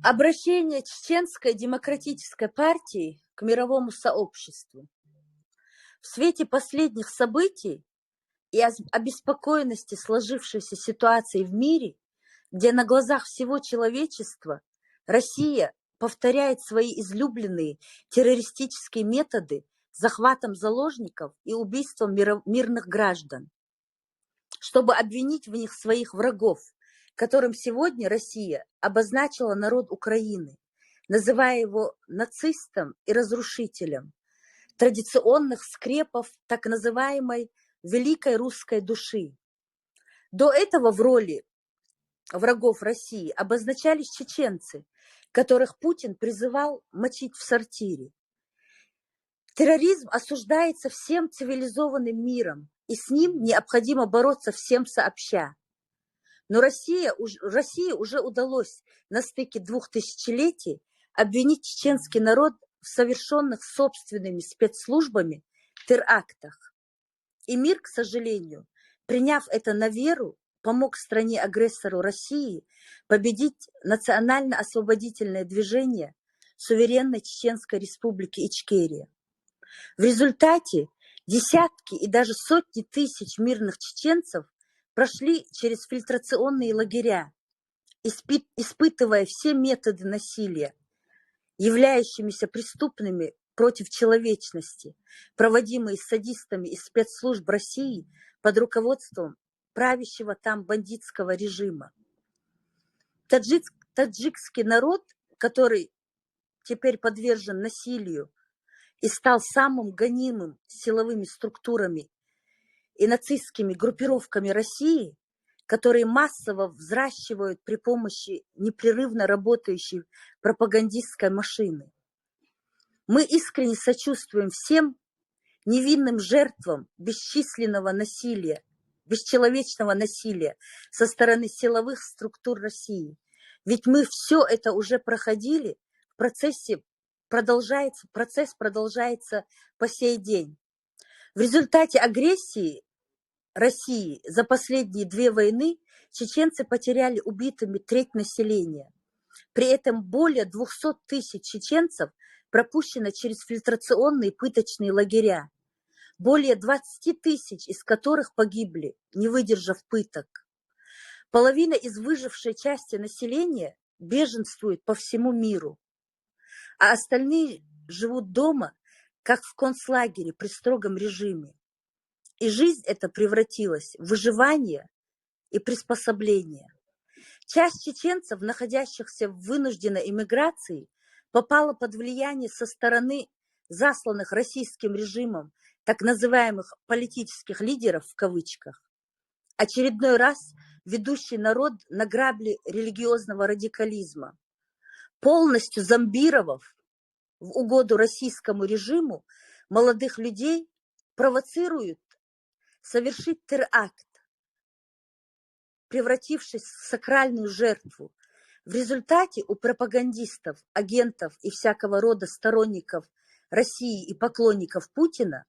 Обращение Чеченской демократической партии к мировому сообществу. В свете последних событий и обеспокоенности сложившейся ситуации в мире, где на глазах всего человечества Россия повторяет свои излюбленные террористические методы захватом заложников и убийством мирных граждан, чтобы обвинить в них своих врагов, которым сегодня Россия обозначила народ Украины, называя его нацистом и разрушителем традиционных скрепов так называемой великой русской души. До этого в роли врагов России обозначались чеченцы, которых Путин призывал мочить в сортире. Терроризм осуждается всем цивилизованным миром, и с ним необходимо бороться всем сообща. Но России уже удалось на стыке 2 тысячелетий обвинить чеченский народ в совершенных собственными спецслужбами терактах. И мир, к сожалению, приняв это на веру, помог стране-агрессору России победить национально-освободительное движение суверенной Чеченской республики Ичкерия. В результате десятки и даже сотни тысяч мирных чеченцев прошли через фильтрационные лагеря, испытывая все методы насилия, являющимися преступными против человечности, проводимые садистами из спецслужб России под руководством правящего там бандитского режима. Таджикский народ, который теперь подвержен насилию и стал самым гонимым силовыми структурами и нацистскими группировками России, которые массово взращивают при помощи непрерывно работающей пропагандистской машины. Мы искренне сочувствуем всем невинным жертвам бесчисленного насилия, бесчеловечного насилия со стороны силовых структур России. Ведь мы все это уже проходили, процесс продолжается по сей день. В результате агрессии России за последние 2 войны чеченцы потеряли убитыми треть населения. При этом более 200 тысяч чеченцев пропущено через фильтрационные пыточные лагеря, более 20 тысяч из которых погибли, не выдержав пыток. Половина из выжившей части населения беженствует по всему миру, а остальные живут дома, как в концлагере при строгом режиме. И жизнь эта превратилась в выживание и приспособление. Часть чеченцев, находящихся в вынужденной эмиграции, попала под влияние со стороны засланных российским режимом так называемых политических лидеров в кавычках, очередной раз ведущий народ на грабли религиозного радикализма, полностью зомбировав в угоду российскому режиму молодых людей, провоцируют совершить теракт, превратившись в сакральную жертву. В результате у пропагандистов, агентов и всякого рода сторонников России и поклонников Путина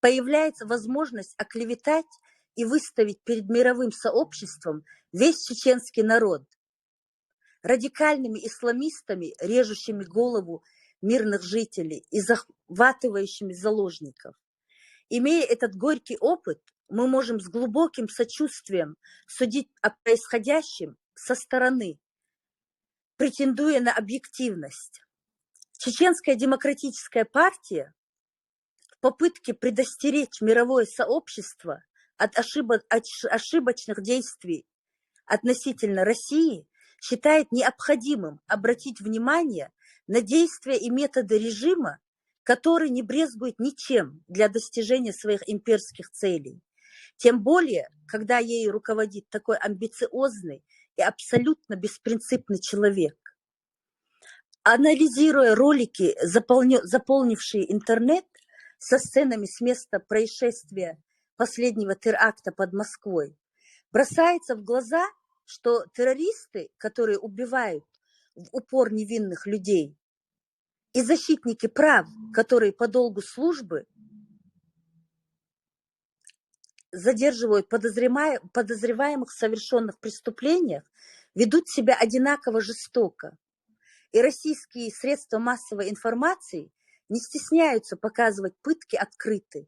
появляется возможность оклеветать и выставить перед мировым сообществом весь чеченский народ радикальными исламистами, режущими голову мирных жителей и захватывающими заложников. Имея этот горький опыт, мы можем с глубоким сочувствием судить о происходящем со стороны, претендуя на объективность. Чеченская демократическая партия в попытке предостеречь мировое сообщество от ошибочных действий относительно России считает необходимым обратить внимание на действия и методы режима, который не брезгует ничем для достижения своих имперских целей. Тем более, когда ею руководит такой амбициозный и абсолютно беспринципный человек. Анализируя ролики, заполнившие интернет со сценами с места происшествия последнего теракта под Москвой, бросается в глаза, что террористы, которые убивают в упор невинных людей, и защитники прав, которые по долгу службы задерживают подозреваемых в совершенных преступлениях, ведут себя одинаково жестоко. И российские средства массовой информации не стесняются показывать пытки открыто.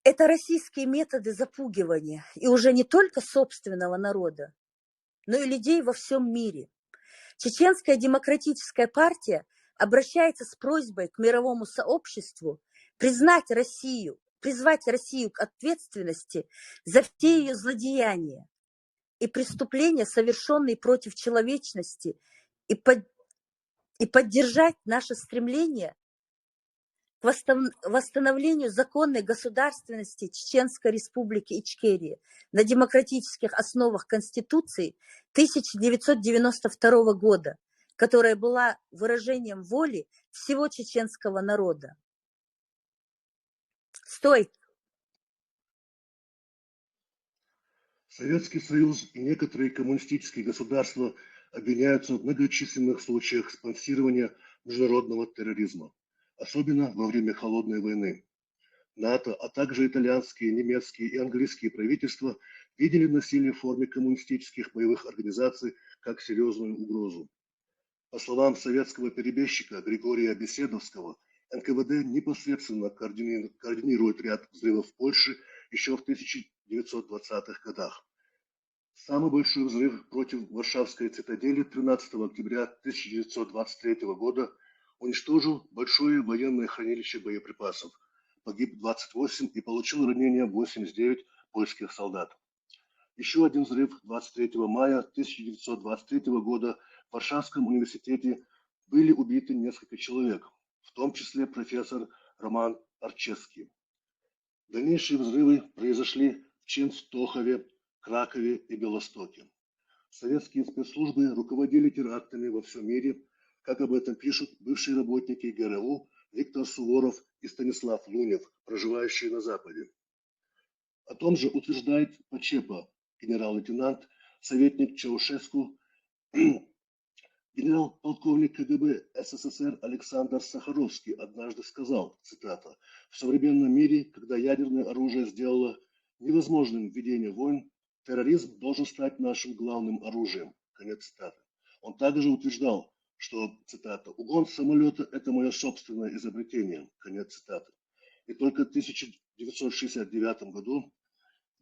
Это российские методы запугивания, и уже не только собственного народа, но и людей во всем мире. Чеченская демократическая партия обращается с просьбой к мировому сообществу призвать Россию к ответственности за все ее злодеяния и преступления, совершенные против человечности, и поддержать наше стремление к восстановлению законной государственности Чеченской Республики Ичкерия на демократических основах Конституции 1992 года, которая была выражением воли всего чеченского народа. Стой! Советский Союз и некоторые коммунистические государства обвиняются в многочисленных случаях спонсирования международного терроризма, особенно во время Холодной войны. НАТО, а также итальянские, немецкие и английские правительства видели насилие в форме коммунистических боевых организаций как серьезную угрозу. По словам советского перебежчика Григория Беседовского, НКВД непосредственно координирует ряд взрывов в Польше еще в 1920-х годах. Самый большой взрыв против Варшавской цитадели 13 октября 1923 года уничтожил большое военное хранилище боеприпасов. Погиб 28 и получил ранения 89 польских солдат. Еще один взрыв 23 мая 1923 года в Варшавском университете были убиты несколько человек, в том числе профессор Роман Арчевский. Дальнейшие взрывы произошли в Ченстохове, Кракове и Белостоке. Советские спецслужбы руководили терактами во всем мире, как об этом пишут бывшие работники ГРУ Виктор Суворов и Станислав Лунев, проживающие на Западе. О том же утверждает Почепа, генерал-лейтенант, советник Чаушеску, генерал-полковник КГБ СССР Александр Сахаровский однажды сказал, цитата, «В современном мире, когда ядерное оружие сделало невозможным ведение войн, терроризм должен стать нашим главным оружием». Конец цитаты. Он также утверждал, что, цитата, «угон самолета – это мое собственное изобретение». Конец цитаты. И только в 1969 году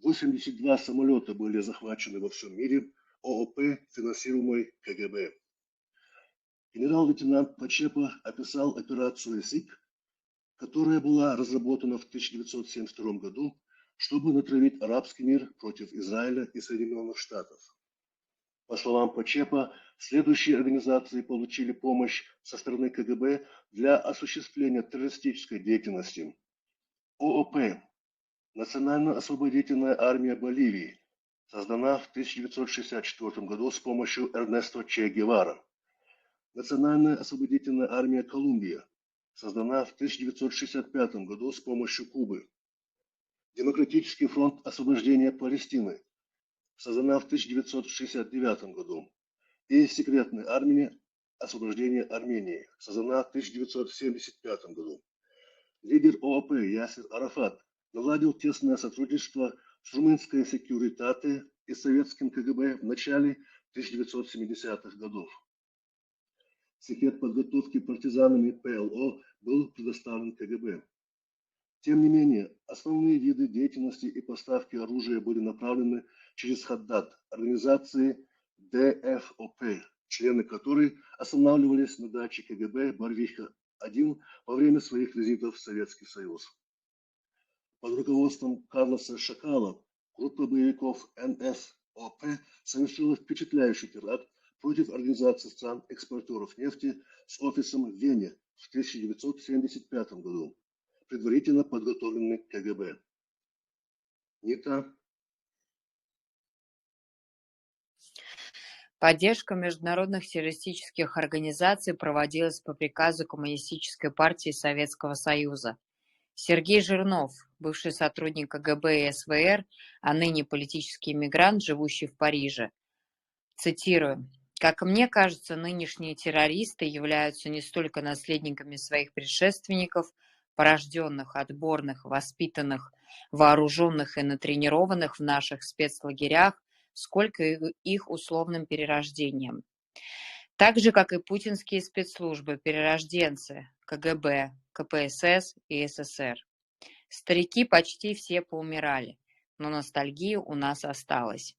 82 самолета были захвачены во всем мире ООП, финансируемой КГБ. Генерал-лейтенант Почепа описал операцию СИК, которая была разработана в 1972 году, чтобы натравить арабский мир против Израиля и Соединенных Штатов. По словам Почепа, следующие организации получили помощь со стороны КГБ для осуществления террористической деятельности. ООП – Национально-освободительная армия Боливии, создана в 1964 году с помощью Эрнесто Че Гевара. Национальная освободительная армия Колумбия, создана в 1965 году с помощью Кубы. Демократический фронт освобождения Палестины, создана в 1969 году. И секретная армия освобождения Армении, создана в 1975 году. Лидер ООП Ясир Арафат наладил тесное сотрудничество с румынской Секьюритате и советским КГБ в начале 1970-х годов. Секрет подготовки партизанами ПЛО был предоставлен КГБ. Тем не менее, основные виды деятельности и поставки оружия были направлены через Хаддат, организации ДФОП, члены которой останавливались на даче КГБ Барвиха-1 во время своих визитов в Советский Союз. Под руководством Карлоса Шакала группа боевиков НСОП совершила впечатляющий теракт против Организации стран-экспортеров нефти с офисом в Вене в 1975 году, предварительно подготовленный КГБ. Нита. Поддержка международных террористических организаций проводилась по приказу Коммунистической партии Советского Союза. Сергей Жирнов, бывший сотрудник КГБ и СВР, а ныне политический иммигрант, живущий в Париже. Цитирую. «Как мне кажется, нынешние террористы являются не столько наследниками своих предшественников, порожденных, отборных, воспитанных, вооруженных и натренированных в наших спецлагерях, сколько их условным перерождением. Так же, как и путинские спецслужбы, перерожденцы, КГБ, КПСС и СССР. Старики почти все поумирали, но ностальгия у нас осталась.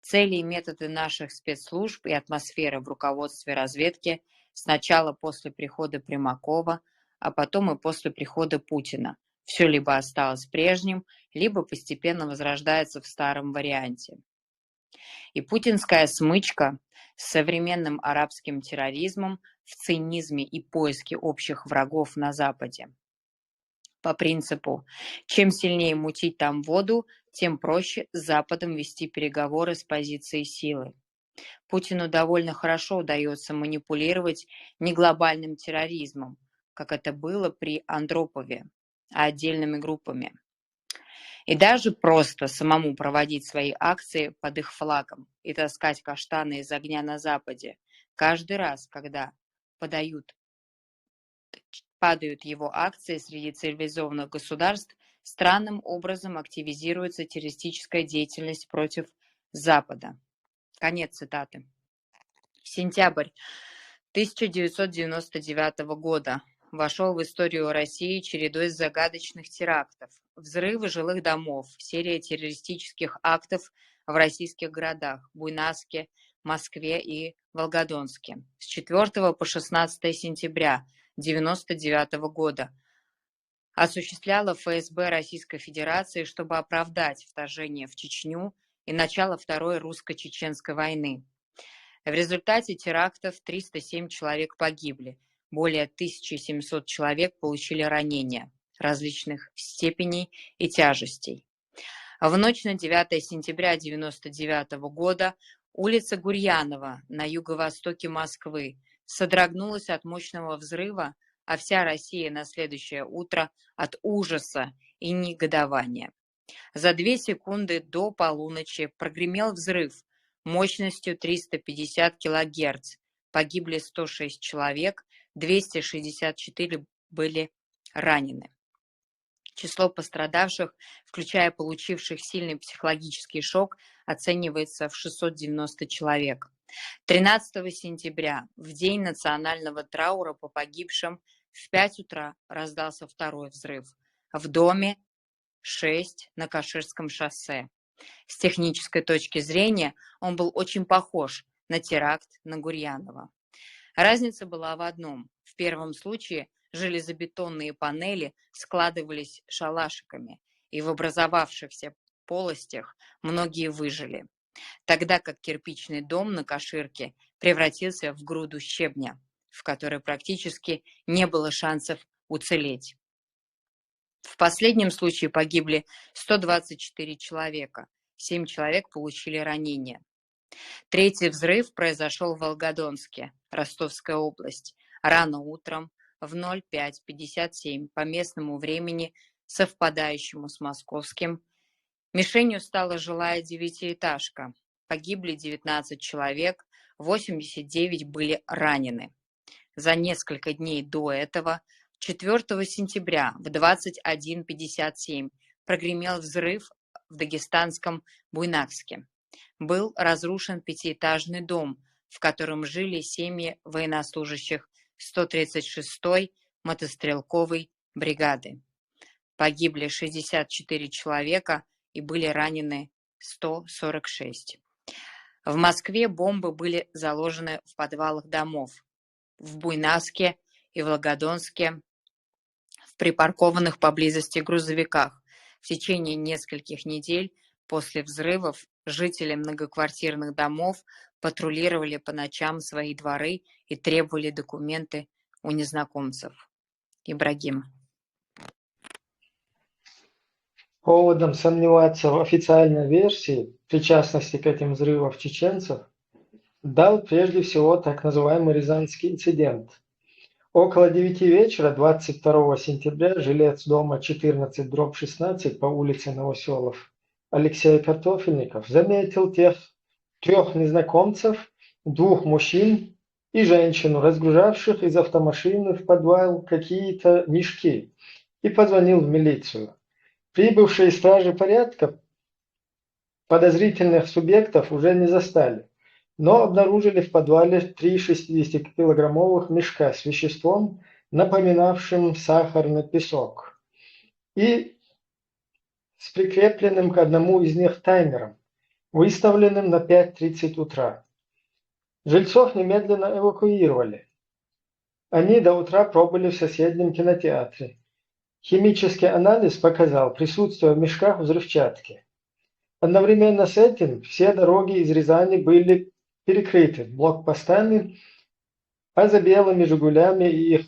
Цели и методы наших спецслужб и атмосфера в руководстве разведки сначала после прихода Примакова, а потом и после прихода Путина. Все либо осталось прежним, либо постепенно возрождается в старом варианте. И путинская смычка с современным арабским терроризмом в цинизме и поиске общих врагов на Западе. По принципу, чем сильнее мутить там воду, тем проще с Западом вести переговоры с позиции силы. Путину довольно хорошо удается манипулировать не глобальным терроризмом, как это было при Андропове, а отдельными группами. И даже просто самому проводить свои акции под их флагом и таскать каштаны из огня на Западе каждый раз, когда падают его акции среди цивилизованных государств, странным образом активизируется террористическая деятельность против Запада. Конец цитаты. Сентябрь 1999 года вошел в историю России чередой загадочных терактов, взрывы жилых домов, серия террористических актов в российских городах Буйнакске, Москве и Волгодонске. С 4 по 16 сентября 1999 года осуществляла ФСБ Российской Федерации, чтобы оправдать вторжение в Чечню и начало Второй русско-чеченской войны. В результате терактов 307 человек погибли, более 1700 человек получили ранения различных степеней и тяжестей. В ночь на 9 сентября 1999 года улица Гурьянова на юго-востоке Москвы содрогнулась от мощного взрыва, а вся Россия на следующее утро от ужаса и негодования. За 2 секунды до полуночи прогремел взрыв мощностью 350 килогерц. Погибли 106 человек, 264 были ранены. Число пострадавших, включая получивших сильный психологический шок, оценивается в 690 человек. 13 сентября, в день национального траура по погибшим, в 5 утра раздался второй взрыв в доме 6 на Каширском шоссе. С технической точки зрения он был очень похож на теракт на Гурьянова. Разница была в одном. В первом случае железобетонные панели складывались шалашиками, и в образовавшихся полостях многие выжили, тогда как кирпичный дом на Каширке превратился в груду щебня, в которой практически не было шансов уцелеть. В последнем случае погибли 124 человека, 7 человек получили ранения. Третий взрыв произошел в Волгодонске, Ростовская область, рано утром в 05:57 по местному времени, совпадающему с московским. Мишенью стала жилая девятиэтажка. Погибли 19 человек, 89 были ранены. За несколько дней до этого, 4 сентября в 21:57 прогремел взрыв в дагестанском Буйнакске. Был разрушен 5-этажный дом, в котором жили семьи военнослужащих 136-й мотострелковой бригады. Погибли 64 человека и были ранены 146. В Москве бомбы были заложены в подвалах домов, в Буйнакске и Волгодонске, в припаркованных поблизости грузовиках. В течение нескольких недель после взрывов жители многоквартирных домов патрулировали по ночам свои дворы и требовали документы у незнакомцев. Ибрагим. Поводом сомневаться в официальной версии причастности к этим взрывам чеченцев дал прежде всего так называемый Рязанский инцидент. Около 9 вечера 22 сентября жилец дома 14/16 по улице Новоселов Алексей Картофельников заметил тех 3 незнакомцев, 2 мужчин и женщину, разгружавших из автомашины в подвал какие-то мешки, и позвонил в милицию. Прибывшие стражи порядка подозрительных субъектов уже не застали. но обнаружили в подвале 3 60-килограммовых мешка с веществом, напоминавшим сахарный песок, и с прикрепленным к одному из них таймером, выставленным на 5:30 утра. Жильцов немедленно эвакуировали. Они до утра пробыли в соседнем кинотеатре. Химический анализ показал присутствие в мешках взрывчатки. Одновременно с этим все дороги из Рязани были перекрыты блокпостами, а за белыми «Жигулями» и их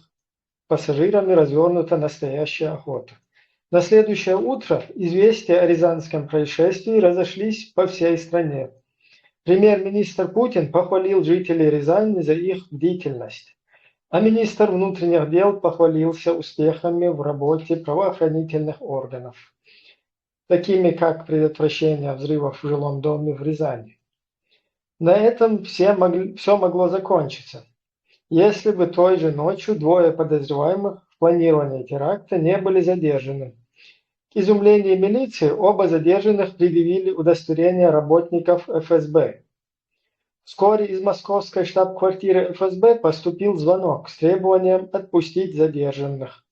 пассажирами развернута настоящая охота. На следующее утро известия о рязанском происшествии разошлись по всей стране. Премьер-министр Путин похвалил жителей Рязани за их бдительность, а министр внутренних дел похвалился успехами в работе правоохранительных органов, такими как предотвращение взрывов в жилом доме в Рязани. На этом все могло закончиться, если бы той же ночью двое подозреваемых в планировании теракта не были задержаны. К изумлению милиции оба задержанных предъявили удостоверения работников ФСБ. Вскоре из московской штаб-квартиры ФСБ поступил звонок с требованием отпустить задержанных.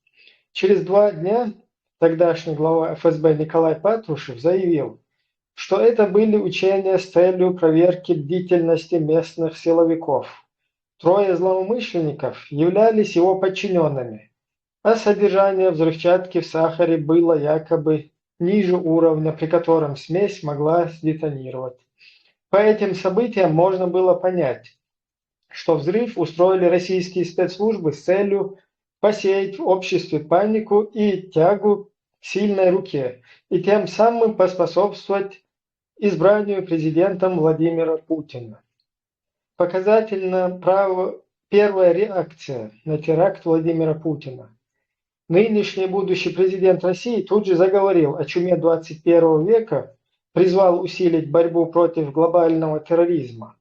Через 2 дня тогдашний глава ФСБ Николай Патрушев заявил, что это были учения с целью проверки бдительности местных силовиков. 3 злоумышленников являлись его подчиненными, а содержание взрывчатки в сахаре было якобы ниже уровня, при котором смесь могла сдетонировать. По этим событиям можно было понять, что взрыв устроили российские спецслужбы с целью посеять в обществе панику и тягу к сильной руке, и тем самым поспособствовать избранию президентом Владимира Путина. Показательна первая реакция на теракт Владимира Путина. Нынешний будущий президент России тут же заговорил о чуме 21 века, призвал усилить борьбу против глобального терроризма.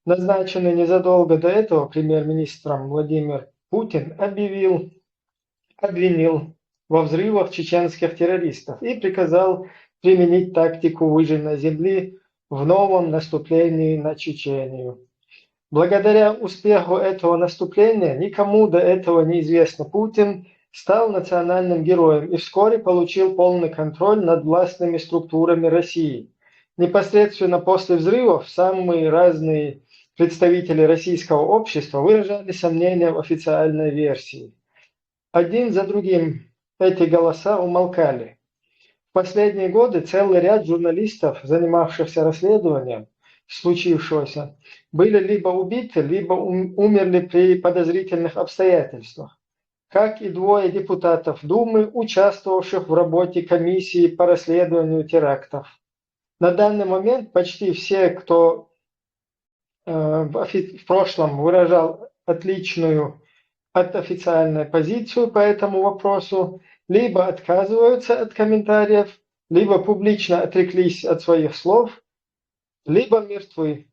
Назначенный незадолго до этого премьер-министром Владимир Путин обвинил во взрывах чеченских террористов и приказал применить тактику выжженной земли в новом наступлении на Чечению. Благодаря успеху этого наступления никому до этого неизвестно Путин стал национальным героем и вскоре получил полный контроль над властными структурами России. Непосредственно после взрывов самые разные представители российского общества выражали сомнения в официальной версии. Один за другим эти голоса умолкали. В последние годы целый ряд журналистов, занимавшихся расследованием случившегося, были либо убиты, либо умерли при подозрительных обстоятельствах, как и 2 депутатов Думы, участвовавших в работе комиссии по расследованию терактов. На данный момент почти все, кто в прошлом выражал отличную от официальной позицию по этому вопросу, либо отказываются от комментариев, либо публично отреклись от своих слов, либо мертвы.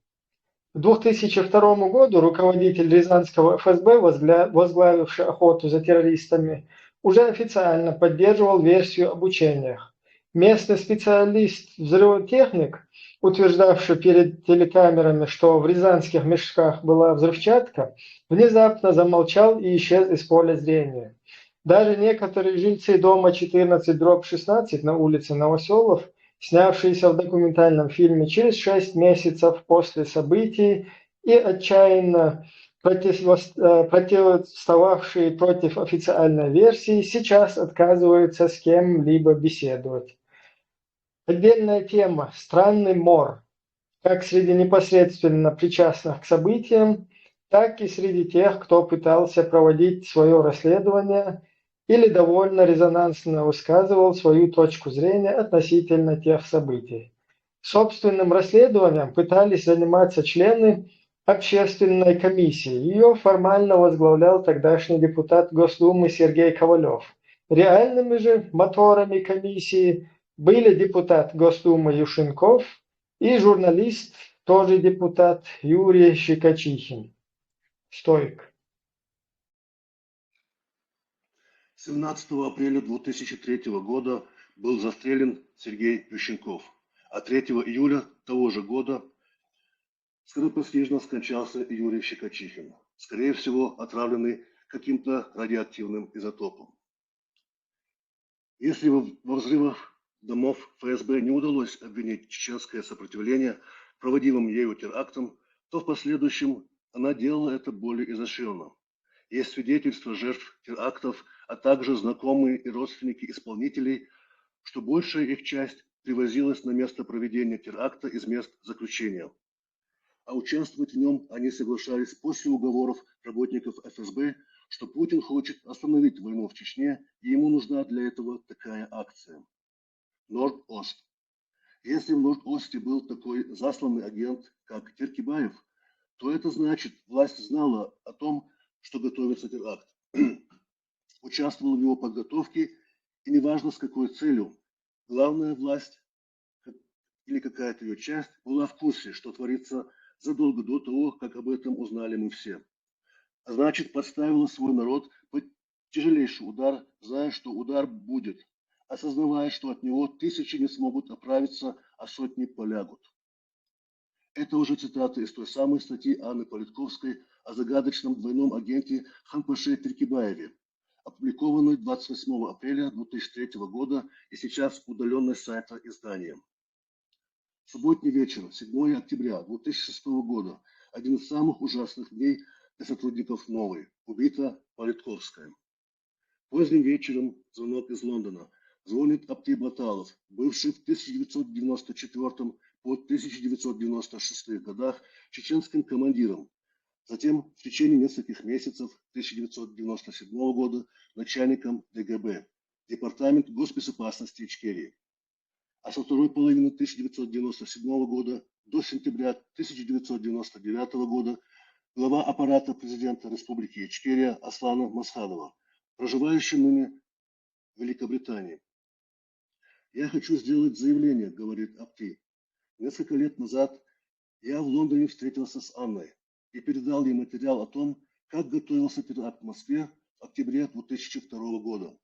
К 2002 году руководитель Рязанского ФСБ, возглавивший охоту за террористами, уже официально поддерживал версию об учениях. Местный специалист-взрывотехник, утверждавший перед телекамерами, что в рязанских мешках была взрывчатка, внезапно замолчал и исчез из поля зрения. Даже некоторые жильцы дома 14/16 на улице Новоселов, снявшиеся в документальном фильме через 6 месяцев после событий и отчаянно протестовавшие против официальной версии, сейчас отказываются с кем-либо беседовать. Отдельная тема – странный мор, как среди непосредственно причастных к событиям, так и среди тех, кто пытался проводить свое расследование или довольно резонансно высказывал свою точку зрения относительно тех событий. Собственным расследованием пытались заниматься члены общественной комиссии. Ее формально возглавлял тогдашний депутат Госдумы Сергей Ковалев. Реальными же моторами комиссии были депутат Госдумы Юшенков и журналист, тоже депутат Юрий Щекочихин. Стоик. 17 апреля 2003 года был застрелен Сергей Ющенков, а 3 июля того же года скоропостижно скончался Юрий Щекочихин, скорее всего, отравленный каким-то радиоактивным изотопом. Если во взрывах домов ФСБ не удалось обвинить чеченское сопротивление проводимым ею терактом, то в последующем она делала это более изощренно. Есть свидетельства жертв терактов, а также знакомые и родственники исполнителей, что большая их часть привозилась на место проведения теракта из мест заключения. А участвовать в нем они соглашались после уговоров работников ФСБ, что Путин хочет остановить войну в Чечне, и ему нужна для этого такая акция. Норд-Ост. Если в Норд-Осте был такой засланный агент, как Тиркибаев, то это значит, власть знала о том, что готовится теракт, участвовала в его подготовке, и неважно с какой целью, главная власть или какая-то ее часть была в курсе, что творится задолго до того, как об этом узнали мы все. А значит, подставила свой народ под тяжелейший удар, зная, что удар будет, осознавая, что от него тысячи не смогут оправиться, а сотни полягут. Это уже цитата из той самой статьи Анны Политковской о загадочном двойном агенте Ханпаше Тиркибаеве, опубликованной 28 апреля 2003 года и сейчас удаленной с сайта издания. Субботний вечер, 7 октября 2006 года, один из самых ужасных дней для сотрудников Новой. Убита Политковская. Поздним вечером звонок из Лондона. Звонит Апти Баталов, бывший в 1994 по 1996 годах чеченским командиром. Затем в течение нескольких месяцев 1997 года начальником ДГБ, Департамент госбезопасности Ичкерии. А со второй половины 1997 года до сентября 1999 года глава аппарата президента Республики Ичкерия Аслана Масхадова, проживающий ныне в Великобритании. «Я хочу сделать заявление», — говорит Апти. «Несколько лет назад я в Лондоне встретился с Анной и передал ей материал о том, как готовился теракт в Москве в октябре 2002 года.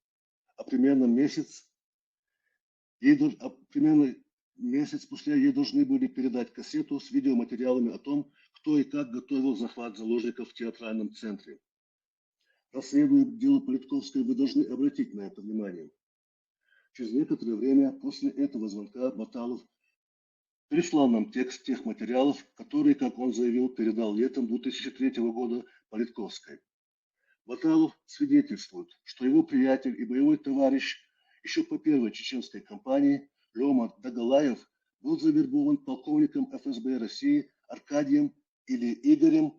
А примерно месяц спустя ей должны были передать кассету с видеоматериалами о том, кто и как готовил захват заложников в театральном центре. Расследуя дело Политковской, вы должны обратить на это внимание». Через некоторое время после этого звонка Баталов переслал нам текст тех материалов, которые, как он заявил, передал летом 2003 года Политковской. Баталов свидетельствует, что его приятель и боевой товарищ еще по первой чеченской кампании Лёма Дагалаев был завербован полковником ФСБ России Аркадием или Игорем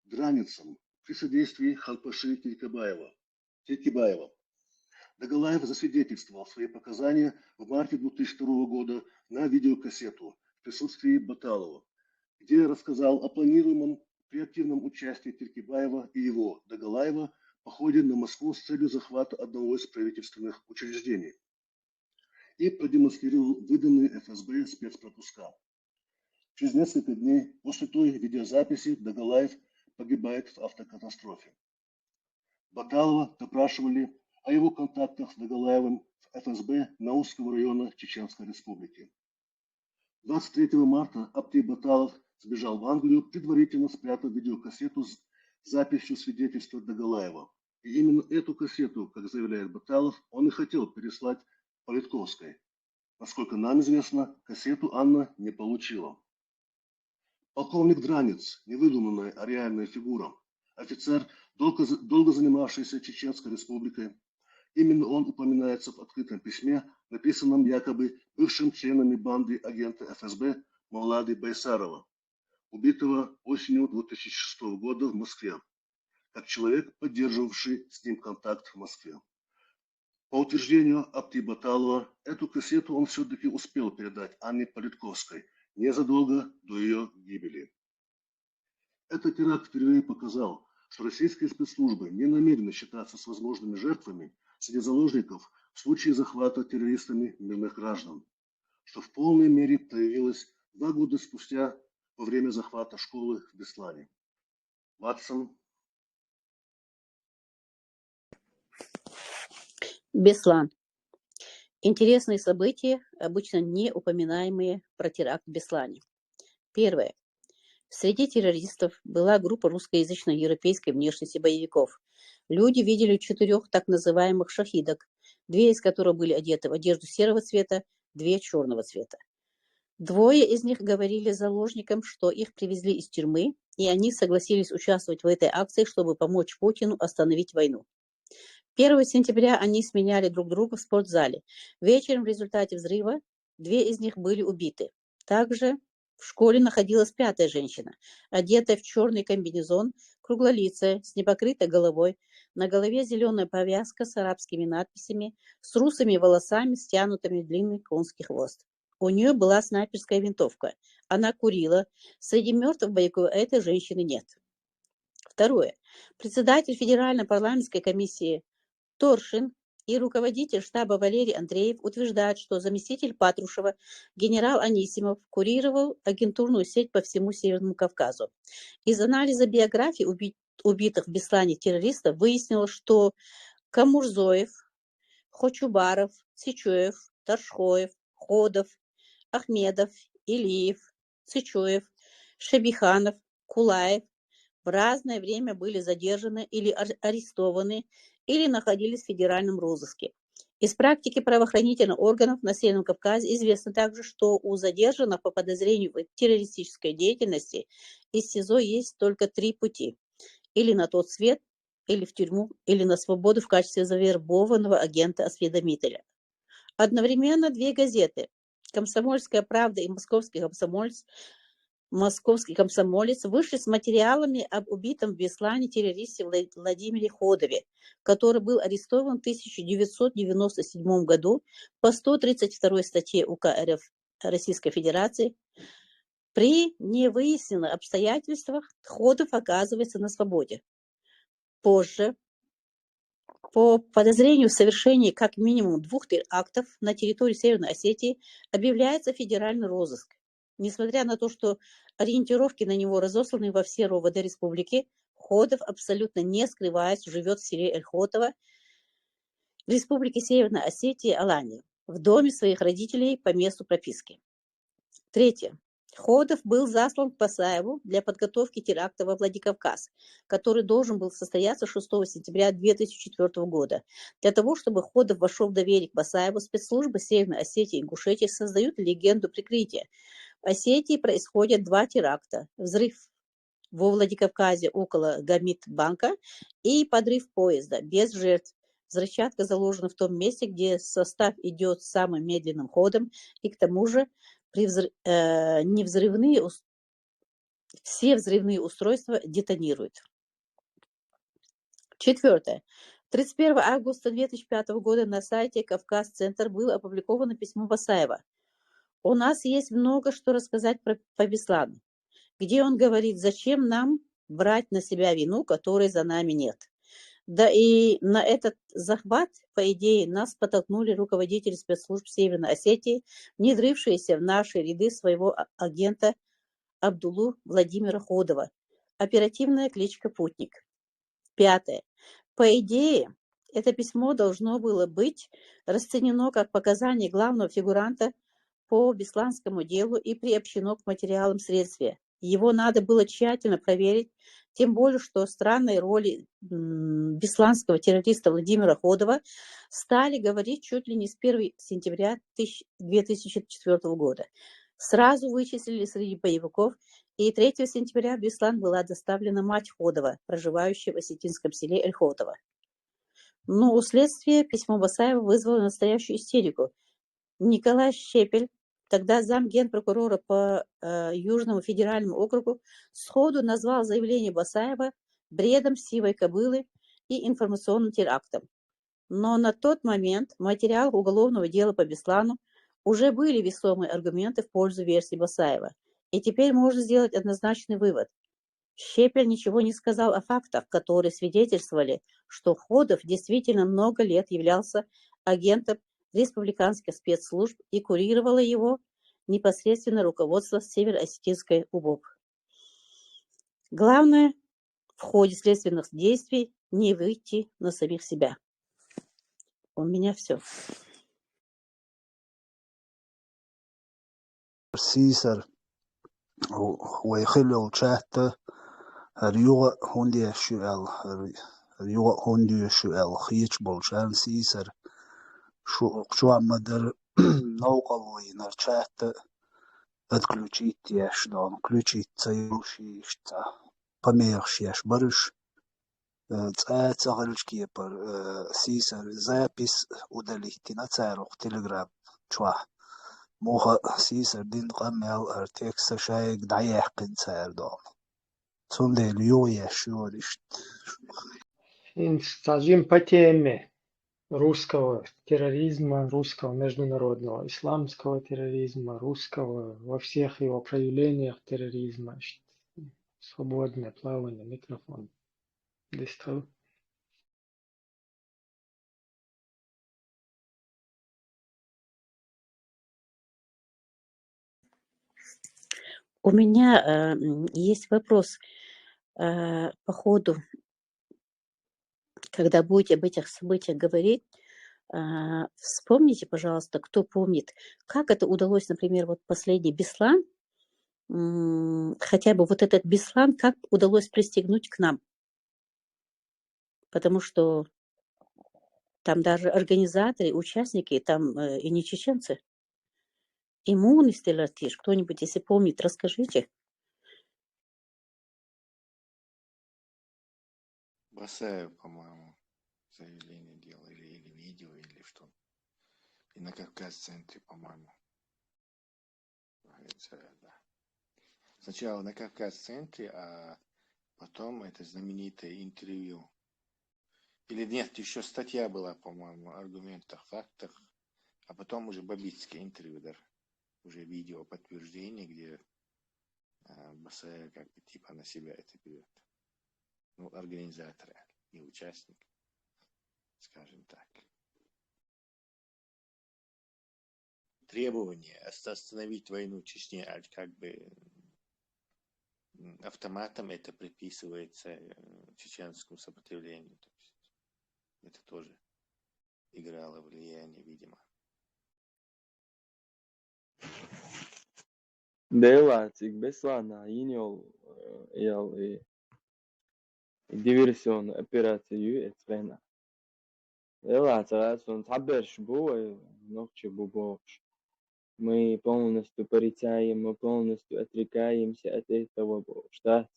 Драницем при содействии Ханпаши Тиркибаева. Дагалаев засвидетельствовал свои показания в марте 2002 года на видеокассету в присутствии Баталова, где рассказал о планируемом при активном участии Тиркибаева и его, Дагалаева, походе на Москву с целью захвата одного из правительственных учреждений и продемонстрировал выданные ФСБ спецпропуска. Через несколько дней после той видеозаписи Дагалаев погибает в автокатастрофе. Баталова допрашивали о его контактах с Дагалаевым в ФСБ Наурского района Чеченской Республики. 23 марта Апти Баталов сбежал в Англию, предварительно спрятав видеокассету с записью свидетельства Дагалаева. И именно эту кассету, как заявляет Баталов, он и хотел переслать Политковской. Насколько нам известно, кассету Анна не получила. Полковник Дранец, невыдуманная, а реальная фигура, офицер, долго занимавшийся Чеченской Республикой. Именно он упоминается в открытом письме, написанном якобы бывшим членами банды агента ФСБ Мавлады Байсарова, убитого осенью 2006 года в Москве, как человек, поддерживавший с ним контакт в Москве. По утверждению Апти Баталова, эту кассету он все-таки успел передать Анне Политковской незадолго до ее гибели. Этот теракт впервые показал, что российские спецслужбы не намерены считаться с возможными жертвами среди заложников в случае захвата террористами мирных граждан, что в полной мере проявилось 2 года спустя во время захвата школы в Беслане. Ватсон. Беслан. Интересные события, обычно не упоминаемые про теракт в Беслане. Первое. Среди террористов была группа русскоязычной европейской внешности боевиков. Люди видели 4 так называемых шахидок, 2 из которых были одеты в одежду серого цвета, 2 черного цвета. 2 из них говорили заложникам, что их привезли из тюрьмы, и они согласились участвовать в этой акции, чтобы помочь Путину остановить войну. 1 сентября они сменяли друг друга в спортзале. Вечером в результате взрыва 2 из них были убиты. Также в школе находилась 5-я женщина, одетая в черный комбинезон, круглолицая, с непокрытой головой, на голове зеленая повязка с арабскими надписями, с русыми волосами, стянутыми в длинный конский хвост. У нее была снайперская винтовка. Она курила. Среди мертвых боевиков этой женщины нет. 2. Председатель Федеральной парламентской комиссии Торшин и руководитель штаба Валерий Андреев утверждают, что заместитель Патрушева генерал Анисимов курировал агентурную сеть по всему Северному Кавказу. Из анализа биографий убитых в Беслане террористов выяснилось, что Камурзоев, Хочубаров, Сычуев, Таршхоев, Ходов, Ахмедов, Илиев, Сычуев, Шебиханов, Кулаев в разное время были задержаны или арестованы, или находились в федеральном розыске. Из практики правоохранительных органов на Северном Кавказе известно также, что у задержанных по подозрению в террористической деятельности из СИЗО есть только 3 пути. Или на тот свет, или в тюрьму, или на свободу в качестве завербованного агента-осведомителя. Одновременно 2 газеты «Комсомольская правда» и «Московский комсомолец» вышли с материалами об убитом в Беслане террористе Владимире Ходове, который был арестован в 1997 году по 132 статье УК РФ Российской Федерации. При невыясненных обстоятельствах Ходов оказывается на свободе. Позже, по подозрению в совершении как минимум 2 терактов на территории Северной Осетии, объявляется федеральный розыск. Несмотря на то, что ориентировки на него разосланы во все РОВД республики, Ходов, абсолютно не скрываясь, живет в селе Эльхотово, в республике Северной Осетии, Алании, в доме своих родителей по месту прописки. 3. Ходов был заслан к Басаеву для подготовки теракта во Владикавказ, который должен был состояться 6 сентября 2004 года. Для того, чтобы Ходов вошел в доверие к Басаеву, спецслужбы Северной Осетии и Ингушетии создают легенду прикрытия. В Осетии происходят 2 теракта. Взрыв во Владикавказе около Гамит-банка и подрыв поезда без жертв. Взрывчатка заложена в том месте, где состав идет самым медленным ходом, и к тому же все взрывные устройства детонируют. 4. 31 августа 2005 года на сайте Кавказ-Центр было опубликовано письмо Басаева. У нас есть много что рассказать по Беслану, где он говорит, зачем нам брать на себя вину, которой за нами нет. Да и на этот захват, по идее, нас подтолкнули руководители спецслужб Северной Осетии, внедрившиеся в наши ряды своего агента Абдулу Владимира Ходова. Оперативная кличка «Путник». 5. По идее, это письмо должно было быть расценено как показание главного фигуранта по бесланскому делу и приобщено к материалам следствия. Его надо было тщательно проверить, тем более, что странной роли бесланского террориста Владимира Ходова стали говорить чуть ли не с 1 сентября 2004 года. Сразу вычислили среди боевиков, и 3 сентября в Беслан была доставлена мать Ходова, проживающая в осетинском селе Эльхотово. Но у следствия письмо Басаева вызвало настоящую истерику. Николай Щепель, тогда зам генпрокурора по Южному федеральному округу, сходу назвал заявление Басаева бредом сивой кобылы и информационным терактом. Но на тот момент в материалах уголовного дела по Беслану уже были весомые аргументы в пользу версии Басаева. И теперь можно сделать однозначный вывод. Щепель ничего не сказал о фактах, которые свидетельствовали, что Ходов действительно много лет являлся агентом республиканских спецслужб и курировало его непосредственно руководство Северо-Осетинской УБОП. Главное в ходе следственных действий не выйти на самих себя. У меня все. Merci, sir. ويخلو شاته ريوغ هوندي شوال ريوغ هوندي شوال خيش بولشان سيسر شو عمدر نوقوي نرشاته отключить яш дон включить цаюши шта померш яш барыш цагалочки пар сисар запись удалить на царох телеграм чва моха сисар дин камел текст шайг даях цар дон цунде льё яш юришт. Скажем по теме русского терроризма, русского международного, исламского терроризма, русского во всех его проявлениях терроризма. Свободное плавание, микрофон. Дистал. У меня есть вопрос по ходу, когда будете об этих событиях говорить. Вспомните, пожалуйста, кто помнит, как это удалось, например, вот последний Беслан, хотя бы вот этот Беслан, как удалось пристегнуть к нам. Потому что там даже организаторы, участники, там и не чеченцы. Иммун из Тель-Артиш, кто-нибудь, если помнит, расскажите. Басаев, по-моему, заявление делал, или видео, или что. И на Кавказ-центре, по-моему. Да. Сначала на Кавказ-центре, а потом это знаменитое интервью. Или нет, еще статья была, по-моему, о аргументах, фактах. А потом уже Бабицкое интервью даже. Уже видео подтверждение, где Басаев как бы типа на себя это берет. Ну, организатор и участник, скажем так. Требование остановить войну в Чечне, как бы автоматом это приписывается чеченскому сопротивлению. То есть это тоже играло влияние, видимо. Dēlā, cik Beslānā jau диверсионную операцию Эцвена. Dēlā, un Таберш buvo, ночью бубовш. Мы полностью порицаем, мы полностью отрекаемся от этого штата.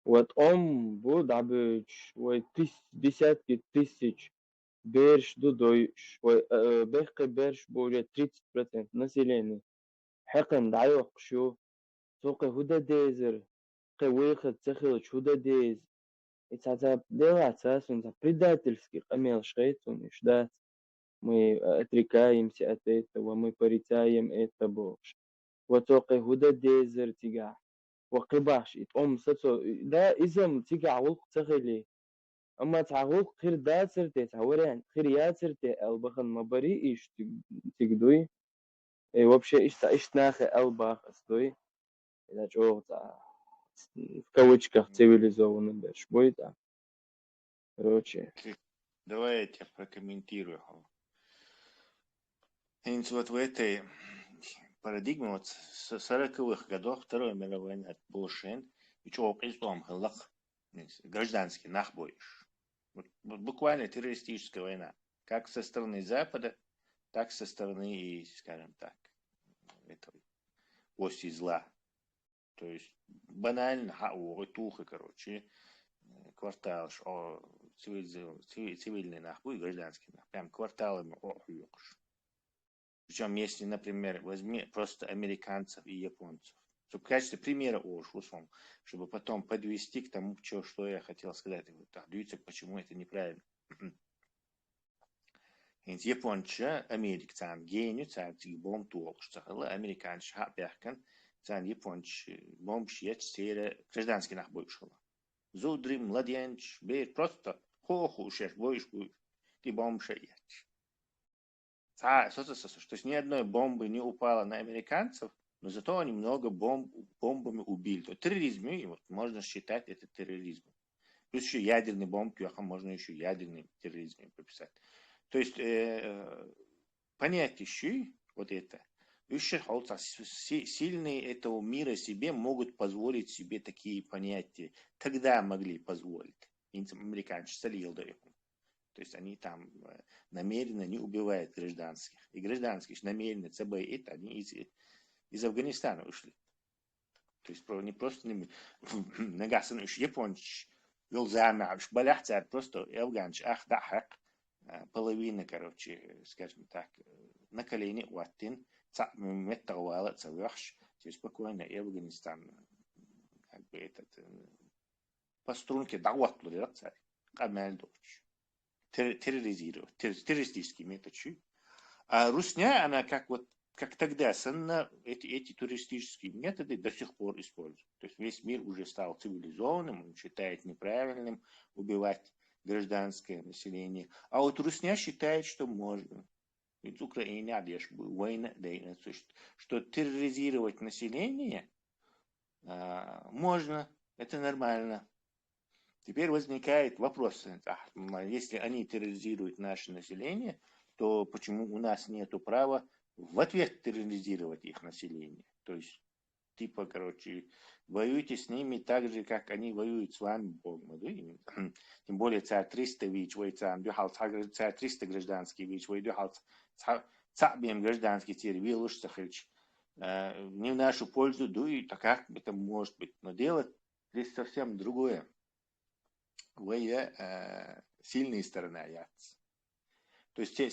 Вот он будет обычно, десятки тысяч берш дудой, бехка берш будет 30% населения. حقن دعيوق شو سوق هودا ديزر قويخد تخيلش هودا ديز إتعتاب ديلا أساسا предательски قميل شغيتون إشدات мы отрекаемся от этого, мы порицаем это Боже. Вот только هودا ديزر تيجا وقباش إتقوم ساتو دا إزم تيجا عوق تخيلي أما تعوق خير داسر تتعورين خير ياسر تألبخن مباري إيش تيجدوي вообще ишь нахе элбах стой, это что в кавычках цивилизованный берш будет, короче. Давай я тебя прокомментирую. Вот в этой парадигме вот с 40-х годов Второй мировой войны Булшин, и чего призлом гражданский нахбоиш. Вот буквально террористическая война, как со стороны Запада, так со стороны, скажем так, этого оси зла. То есть банально, туха, короче, квартал, цивильный нахуй, гражданский нахуй, прям кварталами охуёшь. Причем, если, например, возьми просто американцев и японцев, в качестве примера условно, чтобы потом подвести к тому, что я хотел сказать. Дивіться, почему это неправильно. Японча, американцам, геню, царский бомб туолшцахала, американч хапяхкан, цан японч бомб шьет стеля гражданский нахбойшала. Зудри, младенч, бей, просто хоху шеш, боишь, ты бомб шьет. То есть ни одной бомбы не упало на американцев, но зато они много бомбами убили. То терроризм, вот, можно считать это терроризмом. Плюс еще ядерный бомб, можно еще ядерный терроризм прописать. То есть понятие щи, вот это, Сильные этого мира себе могут позволить себе такие понятия. Тогда могли позволить. Американцы солил. То есть они там намеренно не убивают гражданских. И гражданских намеренно цебают, они из Афганистана ушли. То есть не просто нагасан уж японч, вел замя, уж баляхцар, просто афганч, ах да хак, половина, короче, скажем так, на колени уаттин, метавала, цавяхш, то есть спокойно и Афганистан, как бы этот, по струнке даватлу, да, царь, камель дочь. Терроризировать, террористический метод. А Русня, она как тогда, эти туристические методы до сих пор используют. То есть весь мир уже стал цивилизованным, он считает неправильным убивать гражданское население. А вот Русня считает, что можно. Ведь Украина, война, что терроризировать население можно, это нормально. Теперь возникает вопрос, если они терроризируют наше население, то почему у нас нет права в ответ терроризировать их население? То есть, типа, короче, воюйте с ними так же, как они воюют с вами, тем более царь 300 вич, царь 300 гражданский вич, царь гражданский теперь вилушсахич, не в нашу пользу, и так как это может быть, но дело здесь совсем другое. Сильные стороны аяц. То есть те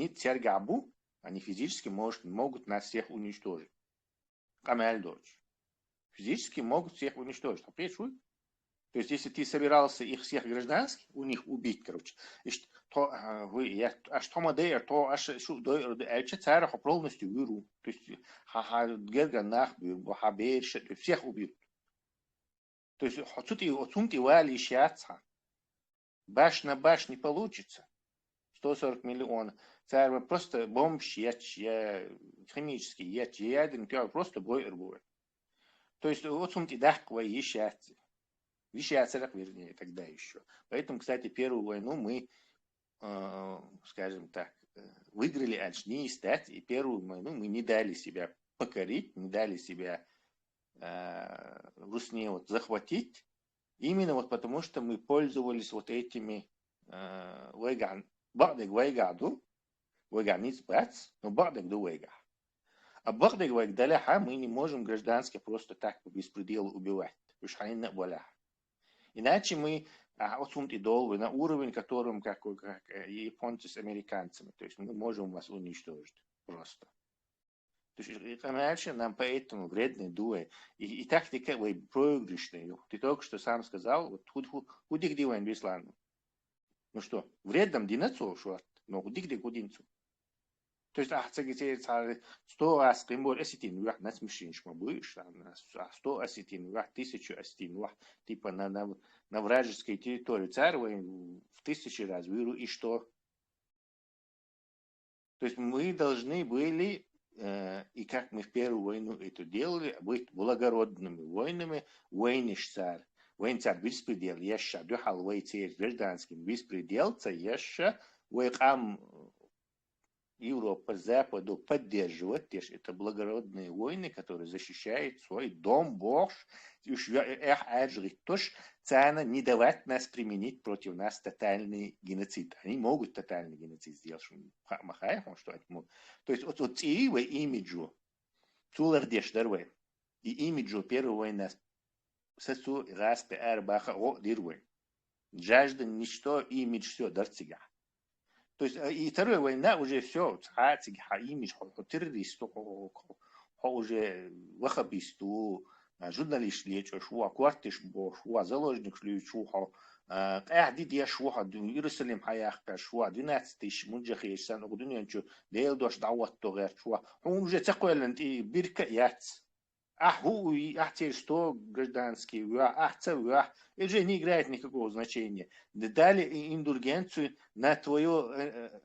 царь-габу, они физически могут нас всех уничтожить. Камель дочь. Физически могут всех уничтожить. Опять шуй. То есть если ты собирался их всех гражданских, у них убить, короче, то вы, что модей, то аж царь полностью выру. То есть герганах, всех убьют. То есть отсюда вали ищаться. Баш на баш не получится. 140 миллионов. Царь просто бомж, химический, ядерный, просто бой будет. То есть отсюда дахква ищаться. Ищаться, вернее, тогда еще. Поэтому, кстати, первую войну мы, скажем так, выиграли не стать. И первую войну мы не дали себя покорить, не дали себя Русне захватить, именно потому, что мы пользовались этими бардик вайгаду, вайганиц бац, но бардик до вайга. А бардик вайгдаляха мы не можем гражданских просто так по беспределу убивать. Иначе мы идол на уровень, которым как японцы с американцами. То есть мы можем вас уничтожить просто. То есть раньше нам поэтому вредные дуэ. И тактика проигрышная. Ты только что сам сказал, худик дивайн беслан. Ну что, вредным динацу шуат, но худик дикудинцу. То есть, 100 аскримбор осетин, нас мишиншма будешь, 100 осетин, 1000 осетин, типа на вражеской территории царь в 1000 раз выру, и что? То есть мы должны были, и как мы в первую войну это делали, быть благородными воинами, воиниш царь. Воин царь беспредел, яша, духал войцер гражданским беспредел, яша, войкам Европа, Западу поддерживать, это благородные войны, которые защищают свой дом, Бог, цена не давать нас применить против нас тотальный геноцид. Они могут тотальный геноцид сделать, что они могут. То есть вот и имиджу, цулардеш дарвы, и имиджу первой войны, сосу распе арбаха о дирвы. Жажда ничто, имидж все дарцига. То есть и вторая война уже все, имидж, террористу, уже вахабисту, журналист лечу, шуа квартиш бо, шуа заложник лечу, قاعد يا شو حد يرسلم حياك شو 12 منجخ سنة ودنيا شو ديل دوش دعوة تغير شو هون جت تقول أنت بركة يات هو أحتاج что гражданский это же не играет никакого значения. Дали индульгенцию на твое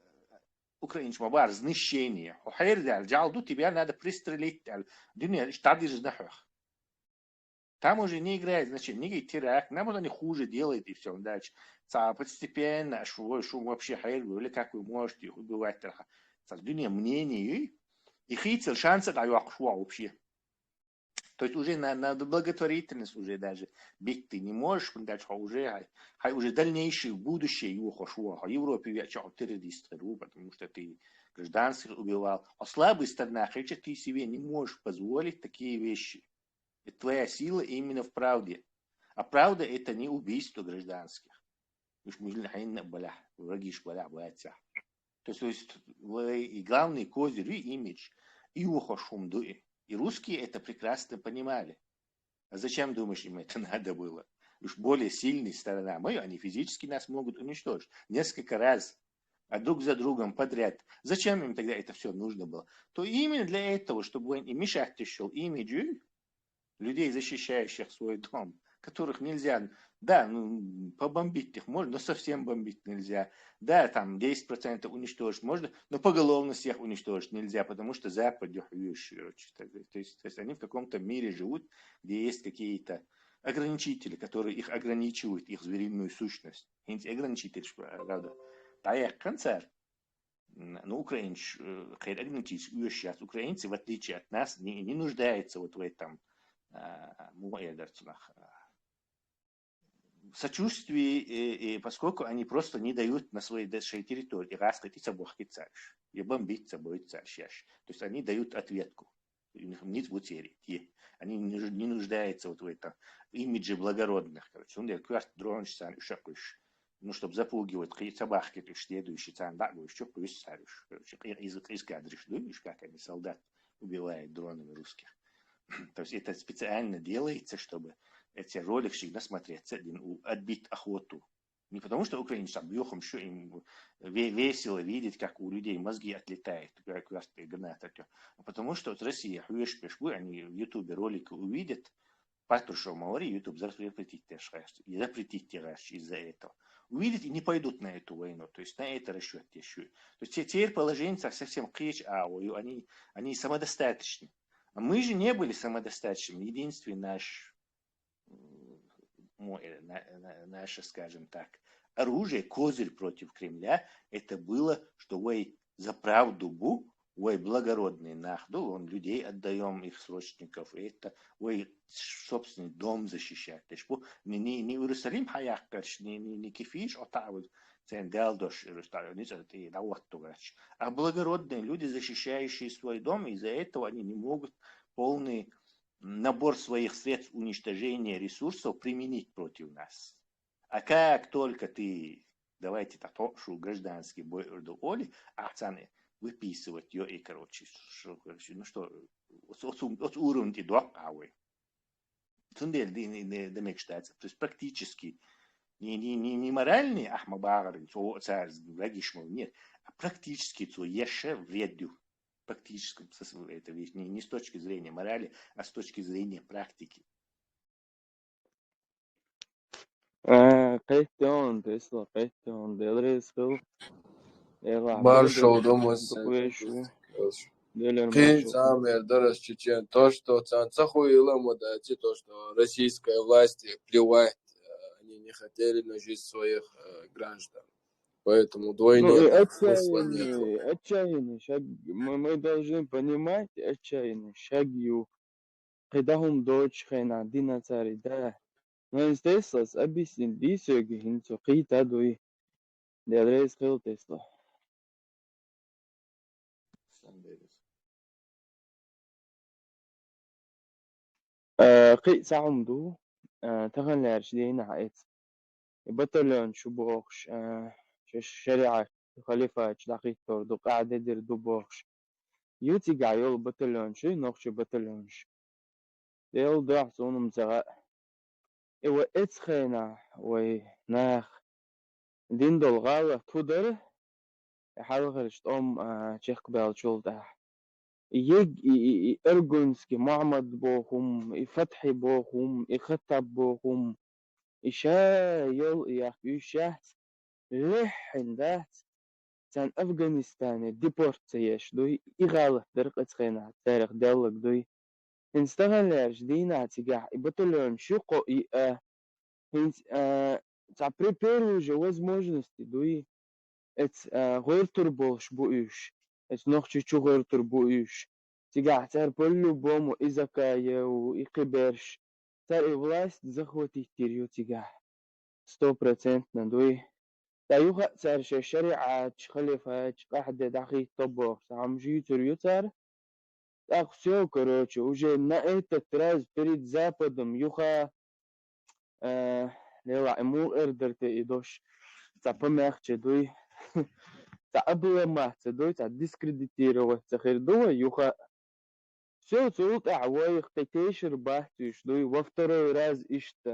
украинское бар знищение. Хейр джалду тебе надо пристрелить. Дунья штадишь нахух. Там уже не играет значение, не теракт, нам они хуже делает и все дальше. Постепенно, что вообще хайр, или как вы можете их убивать. Дунья мнение, И хитил шансы даёк шва вообще. То есть уже на благотворительность уже даже бить ты не можешь, дальше уже дальнейшее будущее его хошва. А Европе вечер террористы, потому что ты гражданских убивал. А слабый сторона, хотя ты себе не можешь позволить такие вещи. И твоя сила именно в правде. А правда это не убийство гражданских. То есть и главный козырь, и имидж, и ухо шум дуи. И русские это прекрасно понимали. А зачем, думаешь, им это надо было? Уж более сильная сторона. Мы, они физически нас могут уничтожить. Несколько раз, а друг за другом подряд. Зачем им тогда это все нужно было? То именно для этого, чтобы и мешать шел имиджу людей, защищающих свой дом, которых нельзя, да, побомбить их можно, но совсем бомбить нельзя. Да, там 10% уничтожить можно, но поголовно всех уничтожить нельзя, потому что Запад, то есть они в каком-то мире живут, где есть какие-то ограничители, которые их ограничивают, их звериную сущность. Ограничители, правда. Таяк концерт. Ну, украинцы, украинцы, в отличие от нас, не нуждаются вот в этом сочувствии, поскольку они просто не дают на своей территории раскатить собой царь, и бомбить собой царь. То есть они дают ответку. У них нет потери. Они не нуждаются вот в этом имидже благородных. Короче, он говорит, ну, чтобы запугивать собаки, следующий царь, да, еще пусть царь. Из кадриш, думаешь, как они солдат убивают дронами русских. То есть это специально делается, чтобы эти ролики всегда смотреться, отбить охоту. Не потому, что украинцы там бьёхом, что им весело видеть, как у людей мозги отлетают, а потому что вот Россия, они в Ютубе ролики увидят, патрушев Маори, Ютуб запретить из-за этого. Увидят и не пойдут на эту войну, то есть на это расчет еще. То есть теперь положение совсем клич, они самодостаточны. А мы же не были самодостаточными. Единственный наше, скажем так, оружие, козырь против Кремля, это было, что ой, за правду ой, благородный нахду, он людей отдаем, их срочников, это, ой, собственный дом защищать. Не Иерусалим хаяккач, не кефиш, а благородные люди, защищающие свой дом, из-за этого они не могут полный набор своих средств уничтожения ресурсов применить против нас. А как только ты, давайте так, гражданский бой Оли, акцаны выписывать ее и, короче, ну что, от уровня до кавы. Тундель не мечтается. То есть практически не моральный ахмабагар, царь врагишмов, нет, а практически то еше вредю. Практически это вещь не с точки зрения морали, а с точки зрения практики. Qaytdan Tesla, qaytdan Delres qil. Маршал дома самый дорос чечен. То, что цанцахуила модати, то, что российская власть плевать, они не хотели на жизнь своих граждан. Поэтому двойне смысла нет. Отчаянный шаг. Мы должны понимать отчаянный шагью. Когда дочь хена дина цари, да. Но здесь объяснить дисёги хинцо қита дуи. Delres qil Tesla. قي سعمدو تغنى رشدين عائد بطلون شبوخش شريعة خليفة دقيق دو قاعدة دير دو بوخش يوتي قايول بطلون شي نوخش بطلونش ديل ضعف سونم زغاء إيوه إتخينا وي ناخ دين دول غاوة تودر يحاول خرجت شيخ قبال شولدح يج إرجونسكي محمد بوهم فتحي بوهم خطب بوهم إشايل يخيشه لحن ده سان أفغانستان ديبورتيش دوي إغالة درق إتخينا تاريخ دالك دوي إنستغلرش دينا تيجا بطلون شوقو تعبريبيرو возможности دوي غير تربوش بويش نوخ чучу غير تربويش тигах царь по-любому и Закаеву, и Киберш. Царь и власть захватить тирью тигах. 100% дуй. تايوخا صار شريعة خليفة قاعدة دقيق طبق عم جي تريو صار أقسو كروتش وجي نأيت تراز بريد زابدم يوخا ليلا إمو إردر تيدوش تابمخ دوي تابلا ما تدوي تديسكريديتيرو تخير دوي يوخا سو تروت أعواي اختيتيشر باحتوش دوي وافترو راز إشت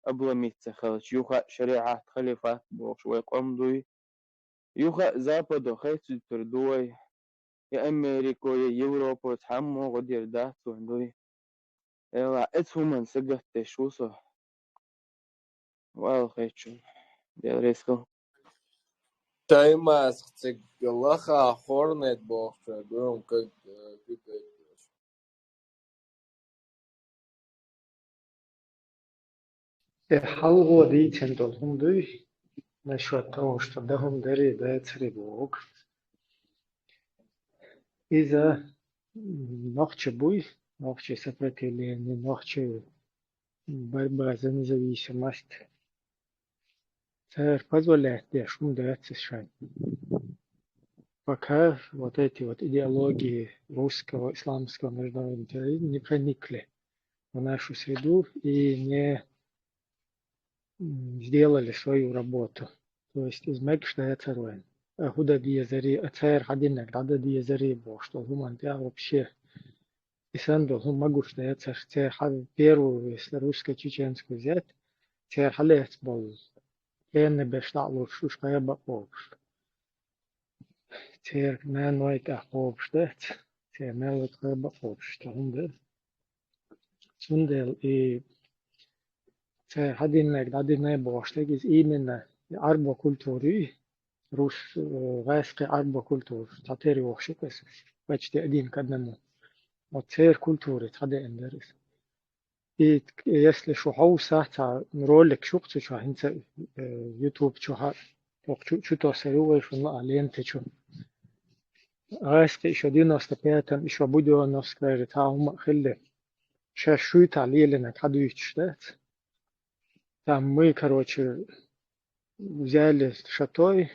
أبلا ميتسخلش يوخا شريعة خليفة بوش ويقوم دوي يوخا زابدو خيتو تردوي يا أمريكا يا يوروبا تحمو غدير داتو دوي يلا اتفهم سقط شوصو وال خيتشو ديال ريسكو Таймас цеглаха хорнет бохча гом как حلقة دي تندلهم دي نشوة توش تدهم دري دا تريبوك إذا نخچ буй, нохче сопротивление, нохче борьба за независимость. Царь позволяет шум дается шань. Пока вот эти вот идеологии русского исламского международного терроризма не проникли в нашу среду и не сделали свою работу. То есть измекшная царь. Худа диязари, царь ходинок, надо диязари бог, что гумантия вообще. И сандо, могу что я царь первую, если русско-чеченскую взять, царь халец был. Enne bestalo šuška jeba pokšt. Цер менойка пokštet, цер melot jeba pokšt. Sundel и цер hadinne bošteg iz imena arbokulturi, ruski arbokultur, tateri okšikes, почти один к одному. Вот цер культуры, таде эндерис. И если шухау сахта ролик шукцу чухинца YouTube чуха чуто серуэ шуна аленте чу. Раски еще 95-м еще будёно скажет, а ума хилле. Шашу талилена кадуичтет. Там мы, короче, взяли шатой,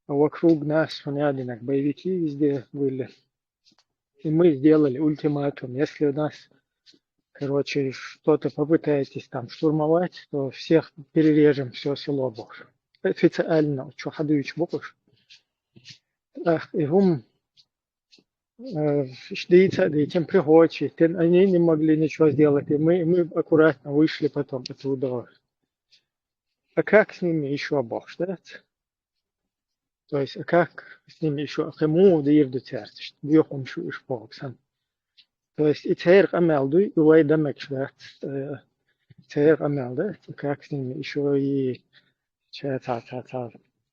а вокруг нас понятно, боевики везде были. И мы сделали ультиматум, если у нас короче, что-то попытаетесь там штурмовать, то всех перережем, все село бог. Официально, что ходуич бокуш. И гум детям пригочи, они не могли ничего сделать, и мы аккуратно вышли потом оттуда. А как с ними еще бог ждать? То есть, а как с ними еще хему дирду церковь, бьёхом шуиш боксан. То есть и царь амелду, и уайдамек шват, царь амелда, как с ними еще и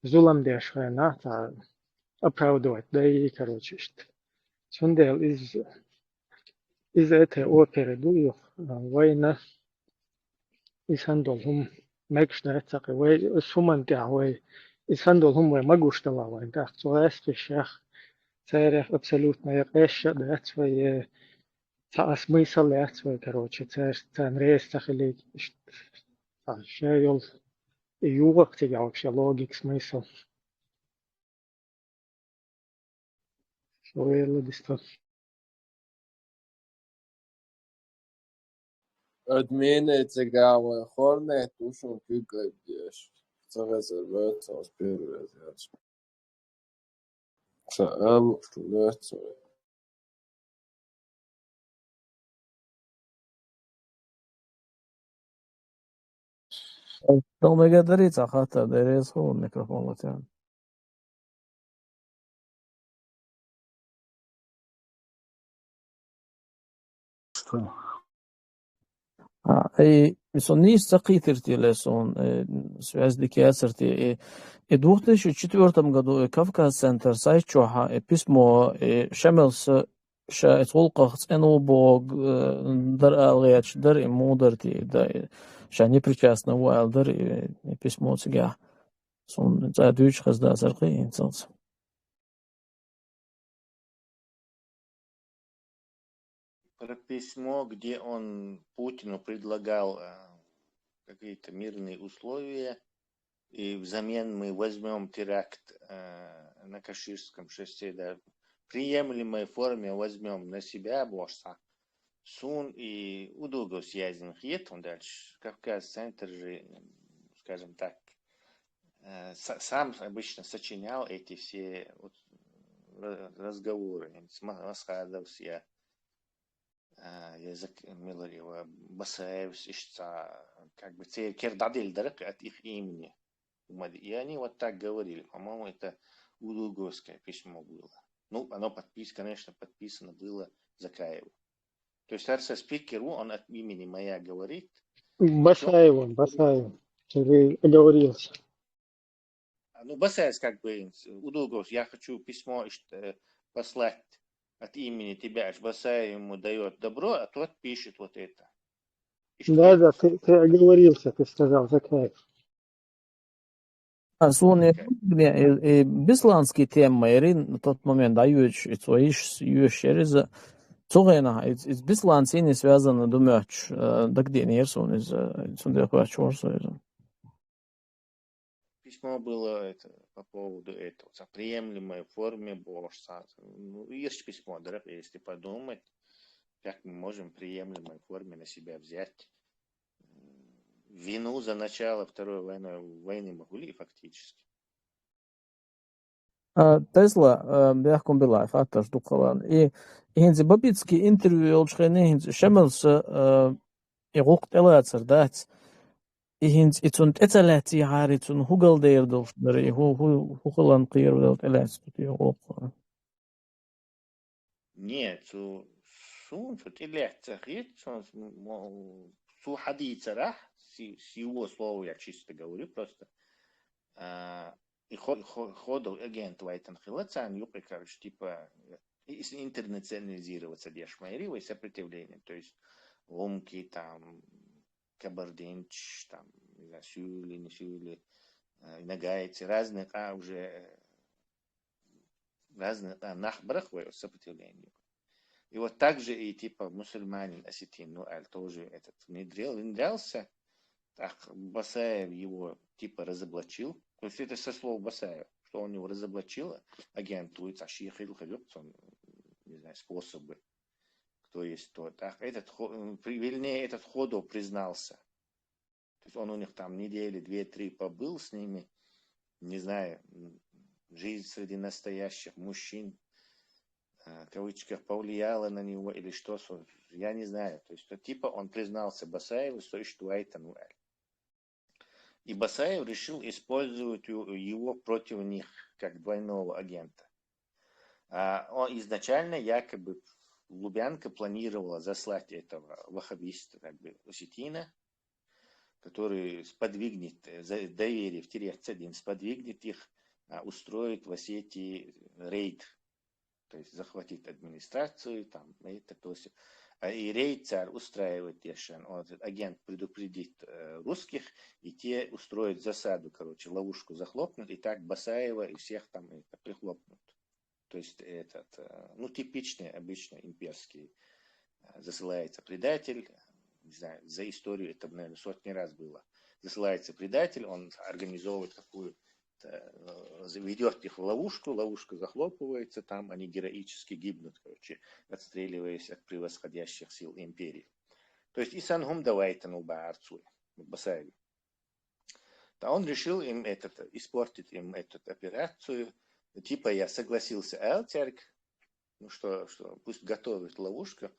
зулам дешхана, оправдывать, да и короче, что. Сундел из этой оперы дую, война, и сандолхум мекшнат, и сумантяхуй, и сандолхум магушталава, так, цуэски шах, царь абсолютно якэша, да, свои смысл свой, короче, царь рейстах или шейл и ювах тебя вообще логик, смысл. Шуэлла дистот. админы цегава хорнет ушун кюгадеш. Цагазервет сос первый раз. Шаал штулет. Don't make it reach a hat. There is whole microphone. Что? И сонни сакитирти лесон связки ацерти. И в 2004 году Кавказ-центр сайчоха письмо шамелс шаэтолках энобог дар алгаяч дар модерти да шани причастна уайлдер письмо цега сон за дүйч хазда зарқи инсанс про письмо, где он Путину предлагал какие-то мирные условия, и взамен мы возьмем теракт на Каширском шоссе, да, в приемлемой форме возьмем на себя Бошса, Сун и Удугос Язин Хет, он дальше, Кавказ-центр же, скажем так, сам обычно сочинял эти все вот разговоры с Масхадов, язык Миларева, Басаев, Ишца, как бы Кердадиль Дарак от их имени. И они вот так говорили. По-моему, это удуговское письмо было. Ну, оно конечно, подписано было Закаеву. То есть Арса спикеру, он от имени моя говорит. Басаевым, ты оговорился. Ну, Басаев как бы, Удугов, я хочу письмо послать от имени тебя, аж Басаев ему дает добро, а тот пишет вот это. Да, ты оговорился, ты сказал, Закаев. Sun бисланский тема, Ирин, тот момент, да, через Цугена, из бисланцы не связано, думаю, так где не Ирсун из Сундерхуачорса. Письмо было это, по поводу этого, в приемлемой форме Бошса. Ну, есть письмо, да, если подумать, как мы можем в приемлемой форме на себя взять вину за начало Второй войны Могули фактически. Tesla بيحكم بالله فاتر دقلان هنز بابيتسكي انترفيو الشخيني هنز شملس يغوق تلاتر دات هنز اتون اتلاتي عاري تون هوغل دير دوش دري هو خلان قير ودوت الاتس يغوق Нет, сун тилятся хит, су хадица рах, с его слова я чисто говорю просто. И ходил агент Вайтан Хилацан, юпи, короче, типа интернационализироваться дешмайривой сопротивление, то есть ломки, там, кабардинч, там, не знаю, сюли, не сюли, нагайцы, разных, уже разных нахбрах сопротивлению. И вот так же и типа мусульманин Осетин, ну, тоже этот внедрялся, так Басаев его типа разоблачил. То есть это со слов Басаева, что он его разоблачил, агенту Цашихил Халюксон, не знаю, способы, кто есть тот. Так, вернее, этот Ходов признался. То есть он у них там недели 2-3 побыл с ними, не знаю, жизнь среди настоящих мужчин, в кавычках, повлияла на него или что, я не знаю. То есть, типа он признался Басаеву, что это Нуэль. И Басаев решил использовать его против них, как двойного агента. Он изначально якобы Лубянка планировала заслать этого ваххабиста, как бы, осетина, который сподвигнет, доверие в Тирец-1, сподвигнет их устроить в Осетии рейд. То есть захватить администрацию, там, это, то есть. И рейд царь устраивает Ешен. Агент предупредит русских, и те устроят засаду, короче, ловушку захлопнут, и так Басаева и всех там это прихлопнут. То есть ну, типичный, обычно имперский. Засылается предатель, не знаю, за историю это, наверное, сотни раз было. Засылается предатель, он организовывает какую-то, ведет их в ловушку, ловушка захлопывается, там они героически гибнут, короче, отстреливаясь от превосходящих сил империи. То есть Исангум давайте Басаеву. Да он решил им испортить им эту операцию. Типа я согласился Элтерк, ну что пусть готовит ловушку.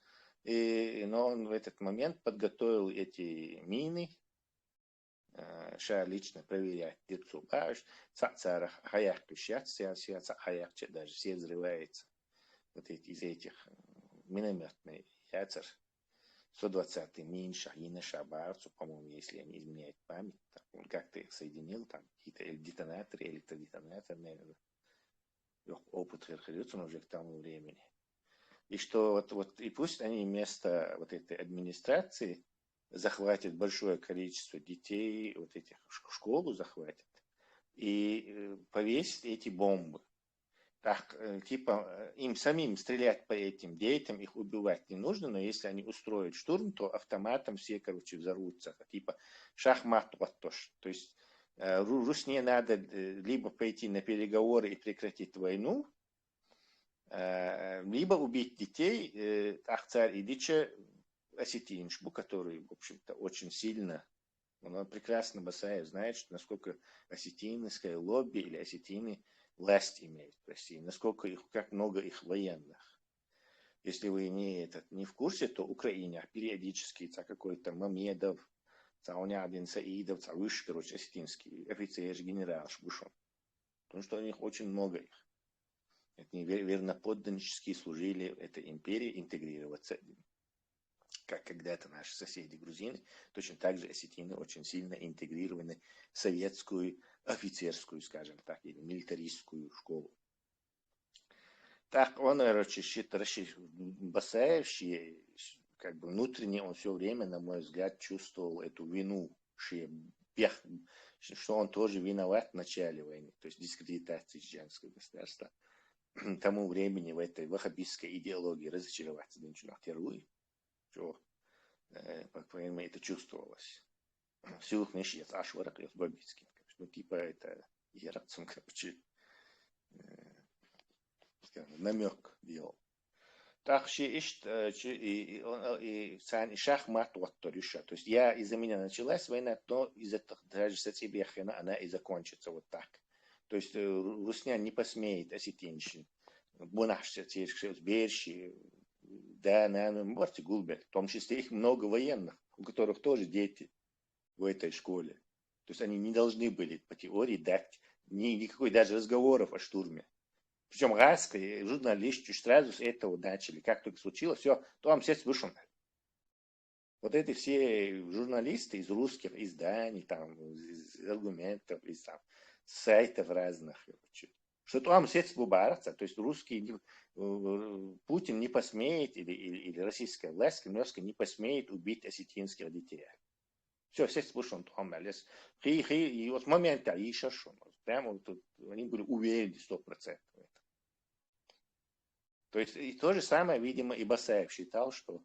Но он в этот момент подготовил эти мины, лично проверять дирцу баш, царах хаях пищат, хаях даже все взрывается. Вот из этих минометный яцер 120-й мин, шахина, шабарцу, по-моему, если не изменяет память, он как-то их соединил, там какие-то детонаторы, электродетонаторы, наверное. Опыт верховится уже к тому времени. И что вот и пусть они вместо вот этой администрации захватят большое количество детей, вот этих школу захватят и повесят эти бомбы. Так, типа, им самим стрелять по этим детям, их убивать не нужно, но если они устроят штурм, то автоматом все, короче, взорвутся. Типа шахмат латтош. То есть Русне надо либо пойти на переговоры и прекратить войну, либо убить детей Ахцар Идича Осетиншбу, который, в общем-то, очень сильно, он прекрасно, Басаев, знает, что насколько осетинское лобби или осетины власть имеют в России, насколько их, как много их военных. Если вы не в курсе, то Украина периодически какой-то Мамедов, Цаунядин, Саидов, Цавыш, короче, осетинский офицер, генерал Шбушон. Потому что у них очень много их. Они верноподданнически служили этой империи интегрироваться. Как когда-то наши соседи грузины, точно так же осетины очень сильно интегрированы в советскую офицерскую, скажем так, или милитаристскую школу. Так он, короче, Басаев, как бы внутренне он все время, на мой взгляд, чувствовал эту вину, что он тоже виноват в начале войны, то есть дискредитации чеченского государства. К тому времени в этой ваххабистской идеологии разочароваться начинал террор, что, по-моему, это чувствовалось. Силах нищет, аж вороков бабицкий. Ну, типа, это ярцем, короче, намек делал. Так что и шахмат то есть я из-за меня началась война, но из-за даже с этим она и закончится вот так. То есть Русня не посмеет осетинщин, бунашься, берщи, да, наверное, можете гулбет, в том числе их много военных, у которых тоже дети в этой школе. То есть они не должны были по теории дать никакой даже разговоров о штурме. Причем Гаска и журналисты сразу с этого начали. Как только случилось, все, то вам все вышел. Вот эти все журналисты из русских изданий, там, из аргументов, из там, сайтов разных, что там все бубарятся, то есть русские, Путин не посмеет, или российская власть кремлевская не посмеет убить осетинских детей. Все слушал там, и вот момента и шашон. Прямо вот тут они были уверены 100%. То есть и то же самое, видимо, и Басаев считал, что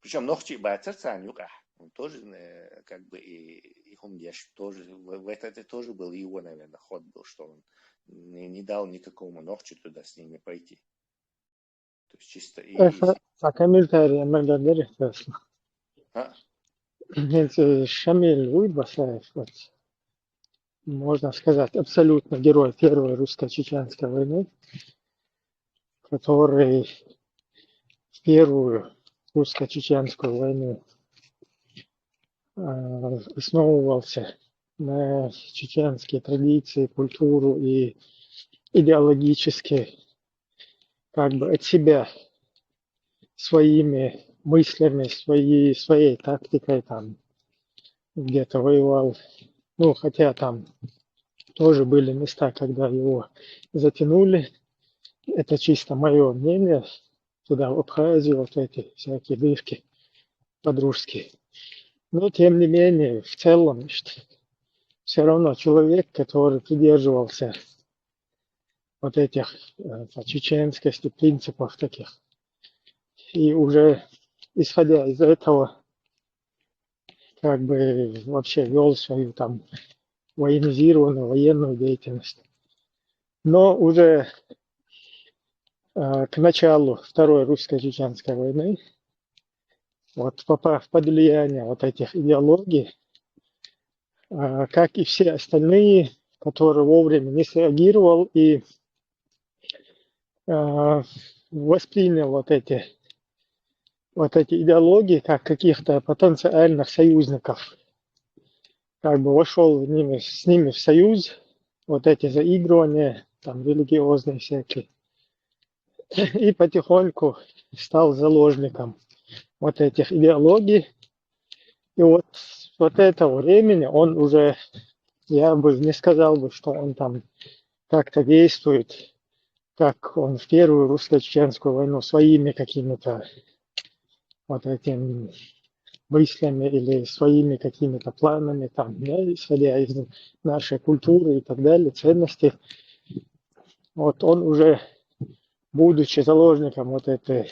причем Нохчи Бацарцанюка, он тоже как бы и Хумдеш тоже, это тоже был его, наверное, ход был, что он не дал никакому Нохчи туда с ними пойти. То есть чисто комментарий благодарю. Шамиль Уйбасаев, вот, можно сказать, абсолютно герой Первой русско-чеченской войны, который в Первую русско-чеченскую войну основывался на чеченские традиции, культуру и идеологически как бы от себя своими мыслями, своей тактикой там где-то воевал. Ну, хотя там тоже были места, когда его затянули. Это чисто мое мнение. Туда в Абхазию вот эти всякие дырки подружские. Но тем не менее, в целом, все равно человек, который придерживался вот этих чеченскости, принципов таких, и уже исходя из этого, как бы вообще вел свою там военизированную военную деятельность. Но уже к началу Второй русско-чеченской войны, вот попав под влияние вот этих идеологий, как и все остальные, которые вовремя не среагировал и воспринял вот эти идеологии как каких-то потенциальных союзников, как бы вошел с ними в союз, вот эти заигрывания, там религиозные всякие, и потихоньку стал заложником вот этих идеологий. И вот этого времени он уже, я бы не сказал бы, что он там как-то действует, как он в Первую русско-чеченскую войну своими какими-то вот этими мыслями или своими какими-то планами, там, исходя из нашей культуры и так далее, ценностей. вот он уже, будучи заложником вот этой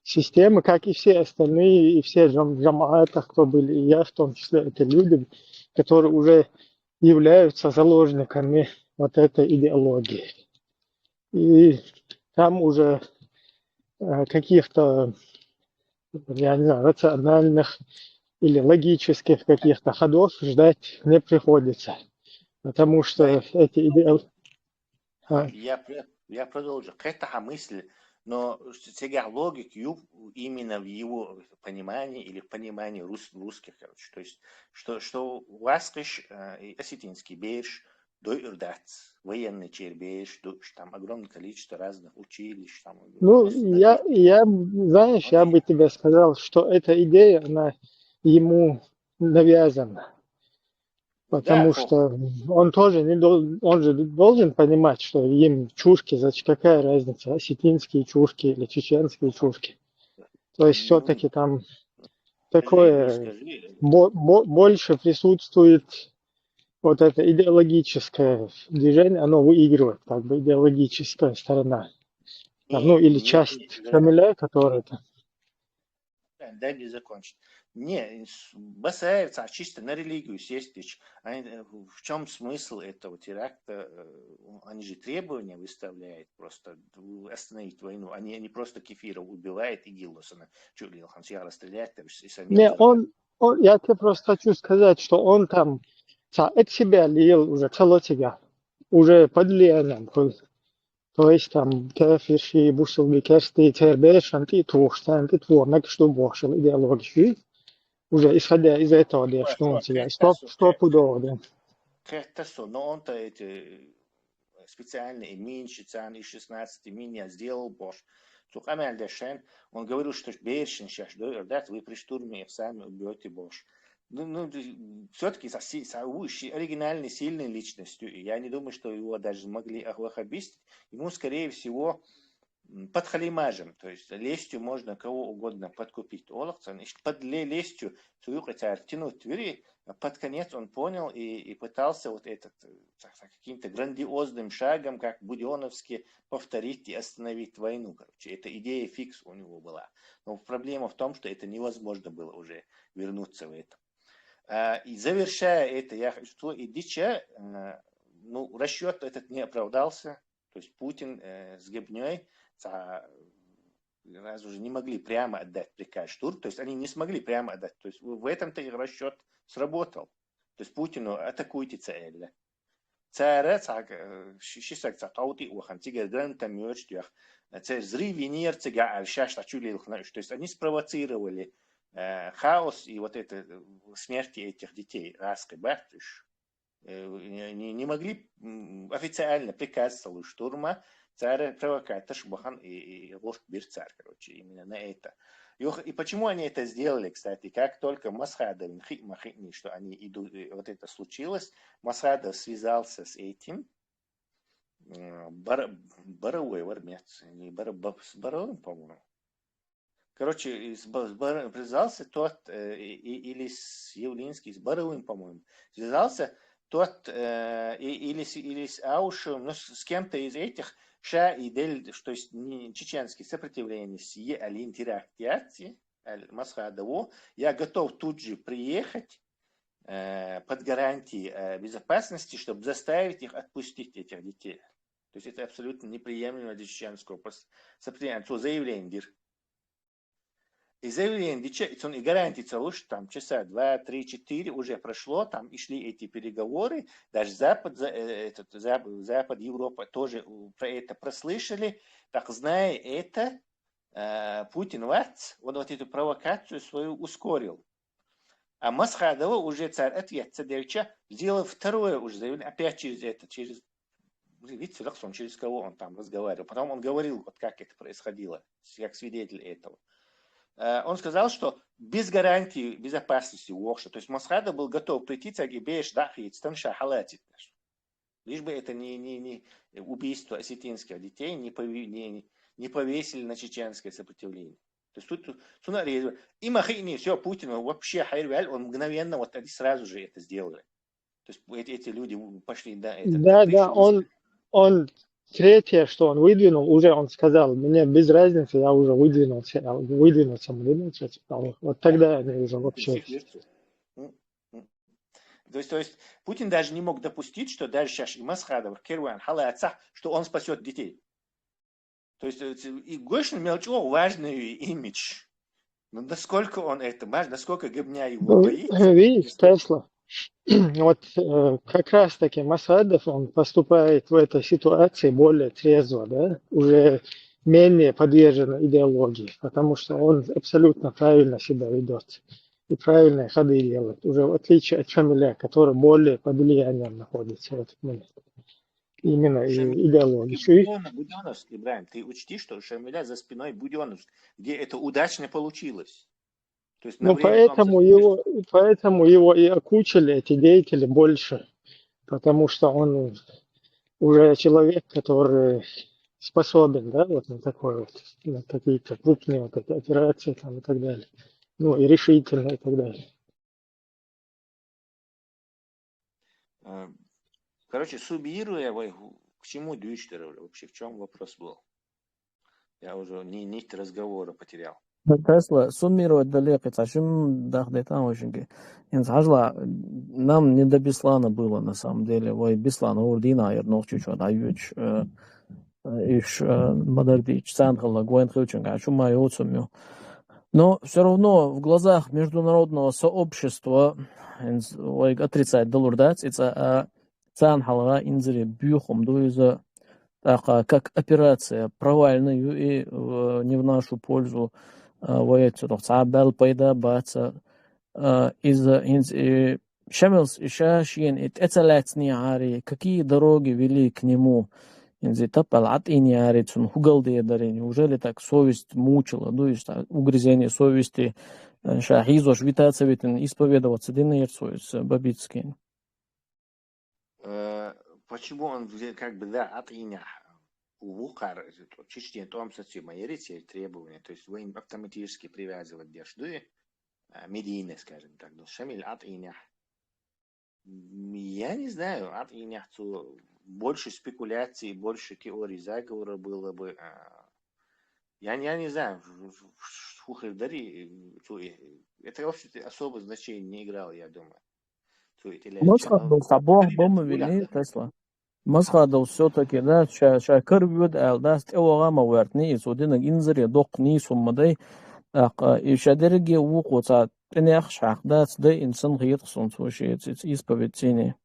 системы, как и все остальные, и все джамааты, кто были, и я в том числе, это люди, которые уже являются заложниками вот этой идеологии. И там уже каких-то, я не знаю, рациональных или логических каких-то ходов ждать не приходится. Потому что эти идеологии... Я продолжу. Это мысль, но сега логику именно в его понимании или в понимании русских, короче. То есть, что Васкаш и осетинский береж, Дойрдац, военный чербеж, там огромное количество разных училищ. Там, ну, знаешь, я бы тебе сказал, что эта идея, она ему навязана. Потому что он тоже не должен, он же должен понимать, что им чушки, какая разница, осетинские чушки или чеченские чушки. То есть все-таки там такое больше присутствует вот это идеологическое движение, оно выигрывает, как бы идеологическая сторона. Там, ну или часть Кремля, которая там. Дай мне закончить. Не, бросается чисто на религию сесть. В чем смысл этого теракта? Они же требования выставляют просто остановить войну. Они не просто Кефиров убивают и Гиллосона. Стреляет. Не, я тебе просто хочу сказать, что он там от себя лил уже, цело себя. Уже под влиянием был. То есть там кефирши, бушелбекерсти, тербешанти, тухштанти, творнак, что бошел идеологию. Уже исходя из этого, да, что он себя стопудово, да. Это но он-то эти специально и Минчицан, и 16 меня сделал Бош. Он говорил, что Бершин сейчас, да, вы при штурме их сами убьете Бош. Ну, все-таки с оригинальной, сильной личностью, и я не думаю, что его даже могли обесить. Ему, скорее всего, под халимажем, то есть лестью можно кого угодно подкупить. Под лестью свою тянуть двери, под конец он понял и пытался вот этот каким-то грандиозным шагом, как Буденовский, повторить и остановить войну. Короче, эта идея фикс у него была. Но проблема в том, что это невозможно было уже вернуться в это. И завершая это, я хочу, что и Дича, ну, расчет этот не оправдался. То есть Путин с Гебней раз уже не могли прямо отдать приказ штурм, то есть они не смогли прямо отдать. То есть в этом-то их расчет сработал. То есть Путину атакуйте цель. Царь, шисак цакаути ухан, тигр гранта мёчтях, царь зриви нерцега альшаш тачулил, то есть они спровоцировали хаос и вот это смерти этих детей. Раской бартыш не могли официально приказ штурма. Царь провокатор Шбахан и Лофт Бирцар, короче, именно на это. И почему они это сделали, кстати, как только Масхадов, что они идут, вот это случилось, Масхадов связался с этим, Боровой в армяце, не с Боровым, по-моему. Короче, связался тот, или с Явлинским, с Боровым, по-моему, связался тот, или с Аушем, ну, с кем-то из этих, то есть чеченские сопротивления с интерактиации Масхадову, я готов тут же приехать под гарантией безопасности, чтобы заставить их отпустить этих детей. То есть это абсолютно неприемлемо для чеченского сопротивления. То заявление. И заявление, и гарантия, что там часа 2, 3, 4 уже прошло, там и шли эти переговоры, даже Запад Европа тоже про это прослышали, так зная это, Путин вот эту провокацию свою ускорил. А Масхадова уже царь ответ Цадевича сделал второе уже заявление, опять через видите, через кого он там разговаривал. Потом он говорил, вот как это происходило, как свидетель этого. Он сказал, что без гарантии безопасности Уокша, то есть Масхадов был готов прийти цагибеш дахит станша халатит, лишь бы это не убийство осетинских детей не повесили на чеченское сопротивление. То есть тут и Махини, все, Путин вообще хайрваль, он мгновенно вот они сразу же это сделали. То есть эти люди пошли, Да, он третье, что он выдвинул, уже он сказал, мне без разницы, я уже выдвинулся. Вот тогда они уже вообще... Всех версий. То есть Путин даже не мог допустить, что даже сейчас и Масхадов, Керуан, Халаца, что он спасет детей. То есть и Гошин имел очень важный имидж. Но насколько он это, насколько Гебня его боится. Видишь, Тесла, вот как раз таки Масхадов, он поступает в этой ситуации более трезво, да, уже менее подвержен идеологии, потому что он абсолютно правильно себя ведет и правильные ходы делает, уже в отличие от Шамиля, который более под влиянием находится в этот момент. Именно идеологии. Буденовский, Брайан, ты учти, что Шамиля за спиной Буденовск, где это удачно получилось. То есть ну, поэтому его и окучили эти деятели больше, потому что он уже человек, который способен, да, вот на такое вот, на какие-то крупные вот эти операции там и так далее. Ну, и решительно и так далее. Короче, суммируя, к чему Дюйчтер вообще, в чем вопрос был? Я уже нить разговора потерял. Тесла суммировать далеко, зачем дахдетан очень. Инзажла нам не до Беслана было на самом деле. Вой Беслан урдина ернох чуть-чуть аюч иш модердич цанхала гуэн хюченга чума юцумю. Но все равно в глазах международного сообщества вой отрицать долурдац это цанхала инзри бюхом дуиза как операция провальную и не в нашу пользу. ويتسرق تعبال بيدا بات إذا هنز شملس إشاشين اتأتلاتني عاري какие дороги вели к нему هنز тапал от иниари цун хугалды дари. Неужели так совесть мучила, то есть угрызение совести шахизош витацевитин исповедоваться динерцуется бабицкий. Почему он как бы да от иня Вухар, чечтен том майорите требования, то есть вы автоматически привязывать дежды медийные, скажем так, до Шамиль от иня. Я не знаю, от иня больше спекуляций, больше теорий заговора было бы. Я не знаю, это вообще особо значение не играло, я думаю. Масхадов сабох бома вели Тесла. Масхадов все-таки да шакар бюд алдаст эвогама вертни исудинг инзри докни суммадай ишадерги вукуца тенях шахдас да инсан гирсон сушит исповедение.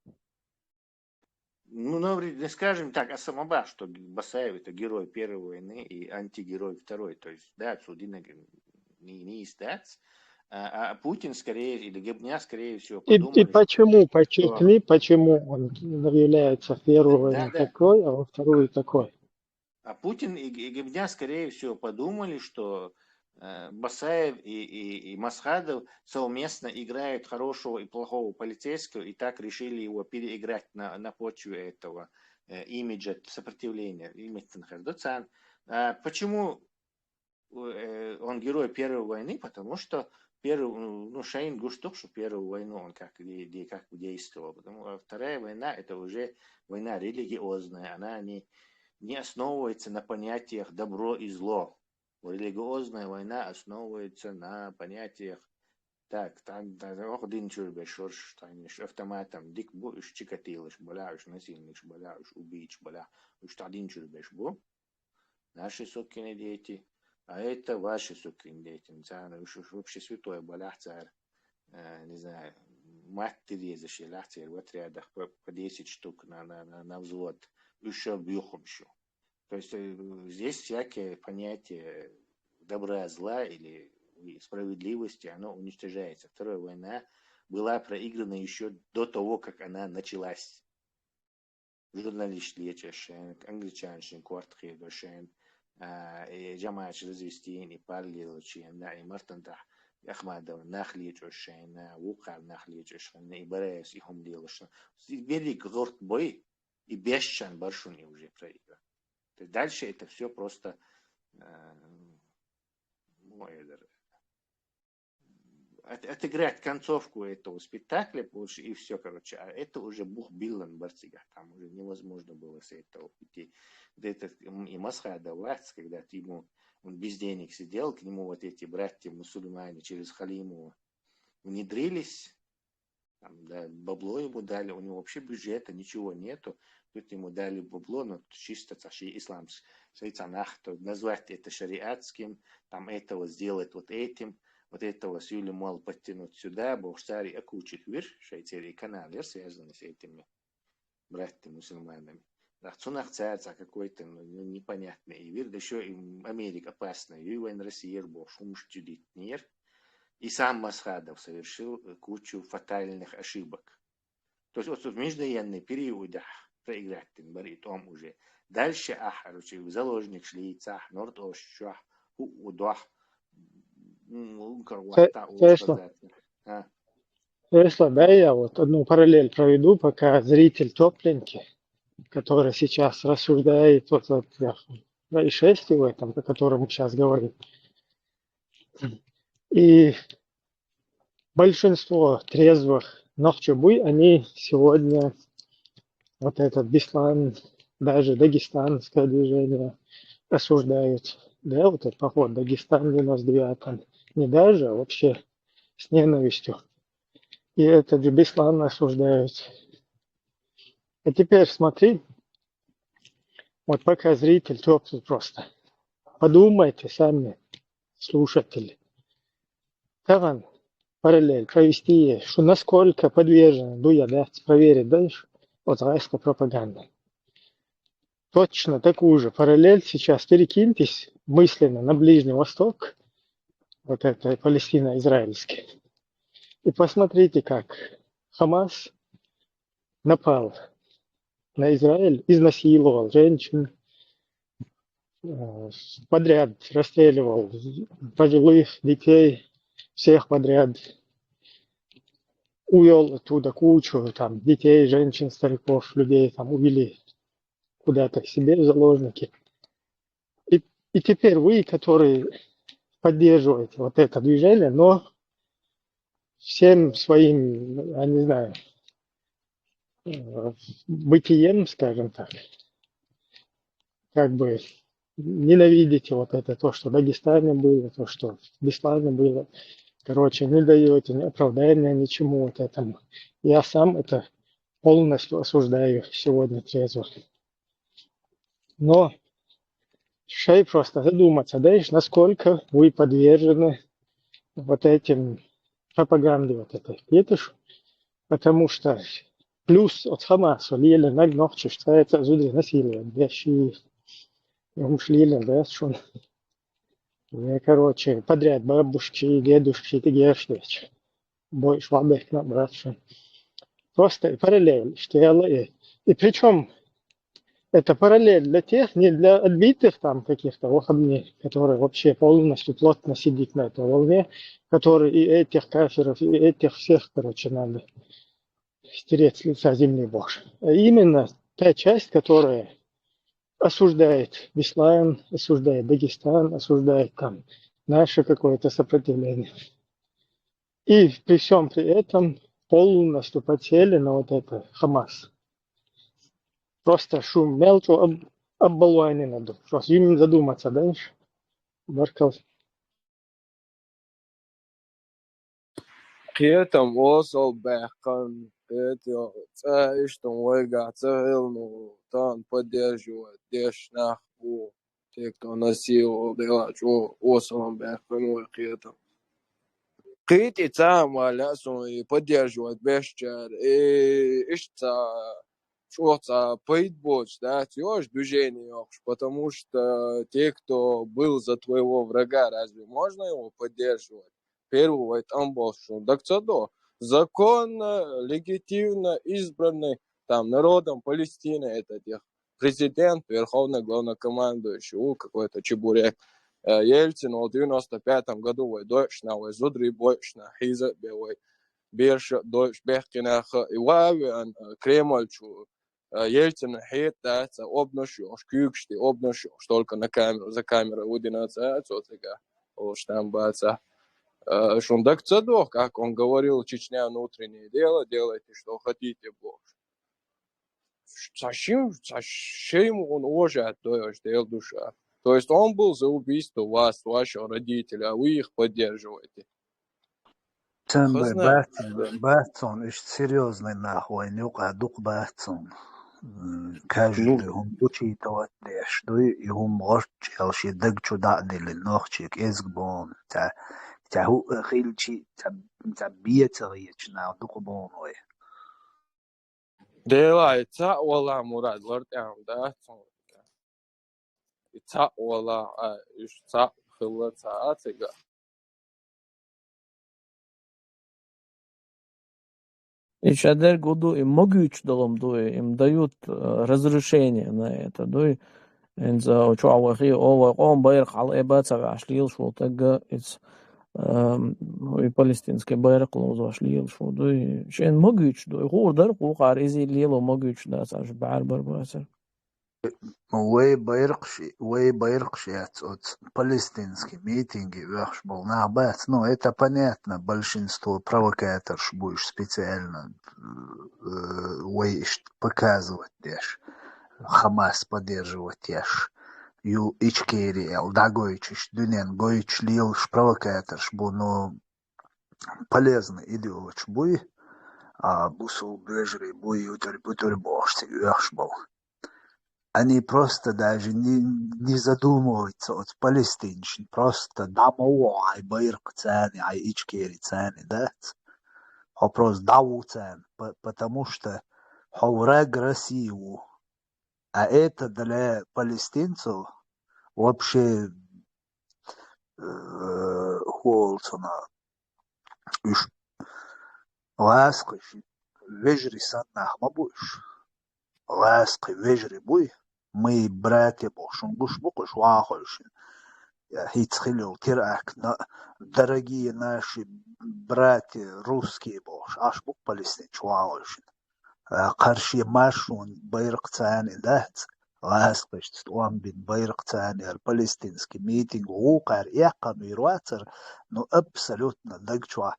Ну, скажем так, Асамаба, что Басаев это герой Первой войны и антигерой Второй. То есть, да, Цудина не издать. А Путин, скорее, или Гебня, скорее всего, подумали... И почему, подчеркни, почему он является в первую войну такой, а во вторую такой? А Путин и Гебня, скорее всего, подумали, что Басаев и Масхадов совместно играют хорошего и плохого полицейского, и так решили его переиграть на почве этого имиджа сопротивления. Почему он герой Первой войны? Потому что Шаин Гуштук, что Первую войну он как действовал. Потому что Вторая война это уже война религиозная, она не основывается на понятиях добро и зло. Религиозная война основывается на понятиях один чурбешорш, автоматом, дик буш, чикатилыш, баляш, насильник, баляш, убийч, баля, один чурбеш бу, наши сукины дети, а это ваши сукины дети, вообще святой балях царь, не знаю, матери зашелях царь в отрядах по 10 штук на взвод, еще бьюхом еще. То есть здесь всякие понятия добра, зла или справедливости, оно уничтожается. Вторая война была проиграна еще до того, как она началась. Журналист Лечешен, англичаншин, Квартхедошен, Джамач Развестин, и Парлилочен, и Мартанда Ахмадова, Нахлечешен, Вухар Нахлечешен, и Барес, и Хумдилошен. Велик горд бой, и Бешчан Баршуни уже проигран. Дальше это все просто отыграть концовку этого спектакля больше, и все, короче. А это уже Бух Биллан Барцигах. Там уже невозможно было с этого пути. И Масхада власть, когда ему он без денег сидел, к нему вот эти братья-мусульмане через Халимова внедрились, там, да, бабло ему дали, у него вообще бюджета ничего нету, тут ему дали бабло, но чисто ислам, назвать это шариатским, там этого сделать вот этим, вот этого Сюли мол подтянуть сюда, Бохштари Акучих Вир, Шайцерий канал, связанный с этими братьями-мусульманами. Цунах царца какой-то непонятный вир, да еще и Америка опасная, и войн Россия, шум чудит мир. И сам Масхадов совершил кучу фатальных ошибок. То есть вот в межвоенный период проиграть говорит он уже. Дальше в заложник шлица, норд-ош, удах, Тесла, да, я вот одну параллель проведу, пока зритель тепленький, который сейчас рассуждает вот происшествии в этом, о котором мы сейчас говорим. И большинство трезвых нохчебуй, они сегодня вот этот Беслан, даже дагестанское движение осуждают. Да, вот этот поход Дагестан 99-м. Не даже, а вообще с ненавистью. И этот же Беслан осуждают. А теперь смотри, вот пока зритель теплый просто. Подумайте сами, слушатели. Таван параллель провести, что насколько подвержены Дуя, да, проверить дальше от израильской пропаганды. Точно такую же параллель сейчас перекиньтесь мысленно на Ближний Восток, вот это палестино-израильский, и посмотрите, как Хамас напал на Израиль, изнасиловал женщин, подряд расстреливал пожилых, детей, всех подряд, увел оттуда кучу там детей, женщин, стариков, людей там увели куда-то к себе в заложники. И теперь вы, которые поддерживаете вот это движение, но всем своим, я не знаю, бытием, скажем так, как бы ненавидите вот это, то, что в Дагестане было, то, что в Беслане было. Короче, не даете оправдания ничему вот этому. Я сам это полностью осуждаю сегодня трезво. Но шей просто задуматься, да, насколько вы подвержены вот этим пропаганде вот этой. Видишь? Потому что плюс от Хамаса лили на гнохче, что это зуды насилие, вещи, умшлили, да, что короче, подряд бабушки, дедушки, ты гершвич, бой швабек на братшу. Просто параллель, что я и причем это параллель для тех, не для отбитых там каких-то вахабней, которые вообще полностью плотно сидят на этой волне, которые и этих кафиров, и этих всех, короче, надо стереть с лица земли Божьей. А именно та часть, которая осуждает Беслан, осуждает Дагестан, осуждает там наше какое-то сопротивление. И при всем при этом полностью подсели на вот это Хамас. Просто шум мелчу оббалуайны надо. Просто им задуматься дальше. Баркал. Қиетам осал бэхкан, это что ойга целну тан поддерживает деш наху, те, кто насиловал, делать осалом бэхкан қиетам. Қиет и цам алясун и поддерживает бэшчар, и ишца что-то поидбоч, да, тёж движение, потому что те, кто был за твоего врага, разве можно его поддерживать? Первого там был что докцадо законно, легитимно избранный там народом Палестины, это президент, верховный главнокомандующий, какой-то чебурек. Ельцин в 95 году ой дочна, ой зудри бойшна, хиза бевой бирша дочь бехкинах и вави Кремльчу. Ельцин хит, да, обношу, шкюкшти, обношу, только на камеру, за камерой удинаться, вот такая, вот там баца. Шундак цадох, как он говорил, Чечня внутреннее дело, делайте, что хотите, Бог. Зачем он уважает то, что делал душа? То есть он был за убийство вас, вашего родителя, а вы их поддерживаете. Хазна, Бэтсон, ишь серьезный нахуй, нюка дук Бэтсон. ну, Каждый он учитывает лишь, да и он может челши даг чуда дили нохчик изгбон, та ху хилчи, та биетарич на дук бон ой. дела, ица ола мурад, вартям, да? Ица ола, иш ца хилла ца ацига. И Шадер году им могуч долом дуе, им дают разрешение на это, дуе. Инза учуавахи ова он байрах ал эбаца ашлил шо тага из и палестинский байрак лоз ашлил шо дуе. Шен могуч дуе. Хурдар хухар изи лило могуч да саш барбар басар. وي بيرقش от палестинский митинги вяхш был на бэт. Ну, это понятно, большинство провокаторш будешь специально показывать деш. Хамас поддерживать деш. Ю ичкери эл дагойчиш дюнен гойч лилш провокаторш бу, но полезный идиотш буй, а бусул бежри буй ютер бошти вяхш был. Они просто даже не задумываются от палестинщин, просто дамо ай байрк цены, ай ичкери цены, да? Просто даву цен, потому что враг Россию, а это для палестинцев вообще холцона. Уж лаской вежри саннах мабуш. Лаской вежри буй. Мы братья бошун гуш букуш вахольшин. Хицхилил тирак, дорогие наши братья русские бош, аж бук палестинч вахольшин. Карши машун байрак цани дат. Лаской штуам бин байрак цани палестинский митинг укар яка мирватер, но абсолютно дагчва.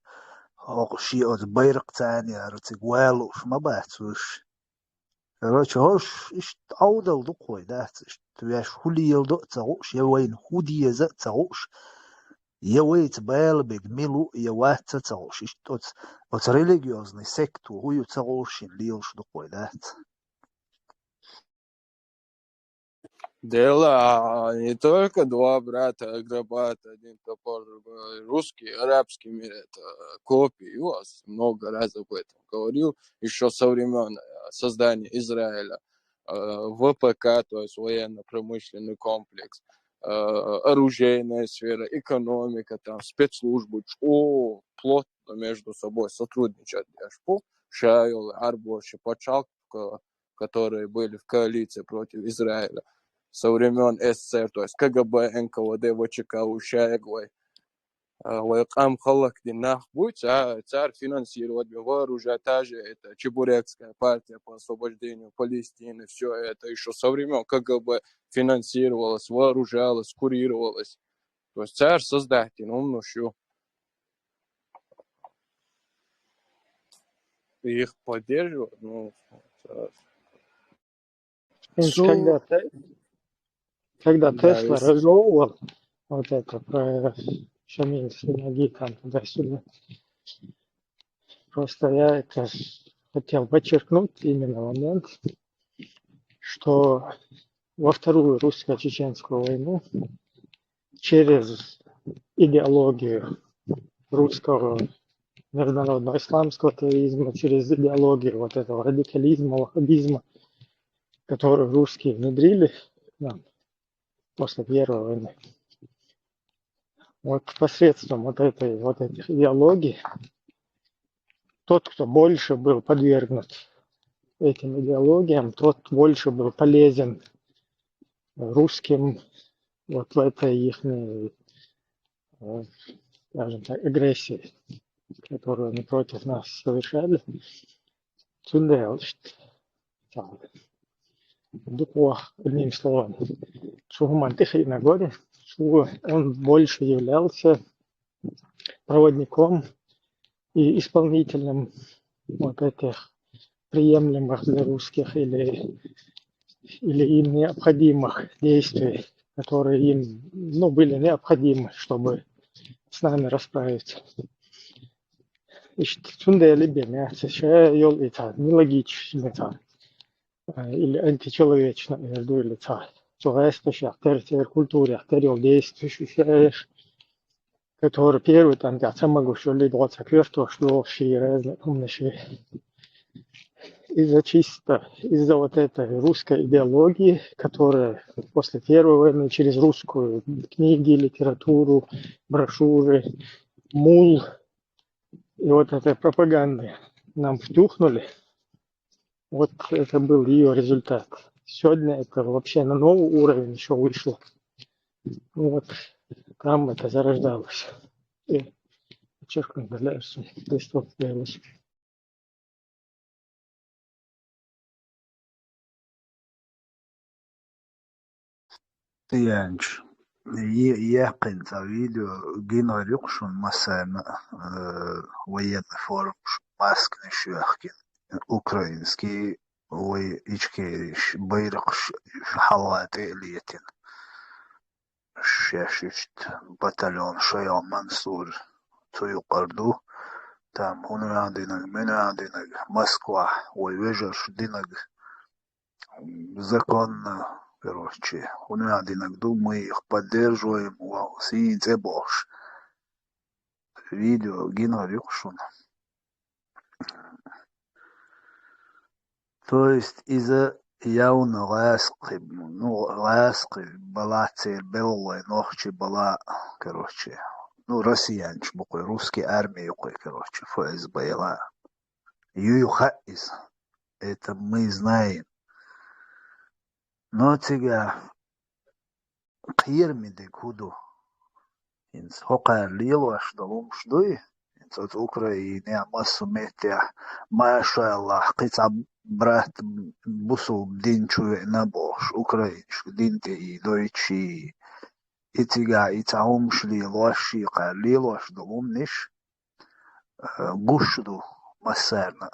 Ши от байрак цани рцигуэлуш мабацуш. Короче, хош иш аудал духой, да, твяш хулиел до цагуш, явайн худия за цагуш, явайт байлбег милу яват цагуш, иш от религиозный секту хую цагушин лилш духой, да. Дела не только два брата Аграбат, один топор, другой русский, арабский мир, это копии. У вас много раз об этом говорил, еще со времен создания Израиля. ВПК, то есть военно-промышленный комплекс, оружейная сфера, экономика, там, спецслужбы, плотно между собой сотрудничать. Шайл, Арбош и Пачал, которые были в коалиции против Израиля со времен СССР, то есть КГБ, НКВД, ВЧК, Ущаегвай. Вайкам халак динах будет, царь финансировать, вооружать, та же это Чебурекская партия по освобождению Палестины, все это еще со времен КГБ финансировалось, вооружалось, курировалось. То есть царь создатель, он нощу. Их поддерживают, ну, Когда да, Тесла разжевывал вот это про Шамиль Синаги там туда-сюда, просто я это хотел подчеркнуть именно момент, что во Вторую русско-чеченскую войну через идеологию русского международного исламского терроризма, через идеологию вот этого радикализма, ваххабизма, который русские внедрили нам после Первой войны. Вот посредством вот этих идеологий тот, кто больше был подвергнут этим идеологиям, тот больше был полезен русским вот в этой их, скажем так, агрессии, которую они против нас совершали. Одним словом, Шугуман Тихий на горе, он больше являлся проводником и исполнителем вот этих приемлемых для русских или им необходимых действий, которые им были необходимы, чтобы с нами расправиться. И йол нелогичный или античеловечный культуре, действий, который первый там я могу что ли 24 что из-за вот этой русской идеологии, которая после Первой войны через русскую книги, литературу, брошюры, мул и вот этой пропаганды нам втюхнули, вот это был ее результат. Сегодня это вообще на новый уровень еще вышло. Вот там это зарождалось. И подчеркну, дальше Христос появился. Tiyanch, يقين فيديو جينا ريقشون مثلا ويد فورمش ماسك نشوخكين أوكرانسكي ويجكيش بيرقش حوات إليتين شاششت بطلون شيال منصور تيقردو تام هنو عندنا من عندنا موسكوا ويوجرش دينك закон, короче, унадинок, мы их поддерживаем, синце бош. Видео Гина Рюкшун. То есть из-за явно ласки была цель белая, ночи была, короче, россиянч, русские армии, короче, ФСБ, Юхаис, это мы знаем. Но сега قيرمدك هدو إنس هقا ليلوش دلوم شدوي إنس أوكراينيا مسوميتيا ما شاء الله قطع برات بوسو بدينشو نبوش أوكراينش دينتي دويتشي إتيغا إتعومش ليلوشي قا ليلوش دلوم نش قشدو مسارنا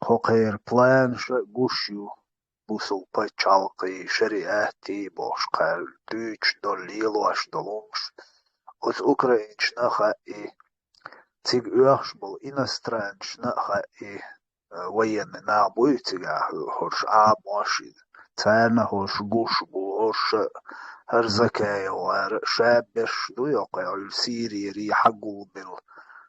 قوقير بلانش قشيو بوسو بچالقي شريعتي بوشقال دوش دوليلوش دلومش اوز اوكراينش نخائي تيغ اوخش بول إنسترانش نخائي وين نابوي تيغا هورش آموشي تانا هورش قوش بو هورش هرزكاي وهر شابش دو يوقع السيري ري حقو بل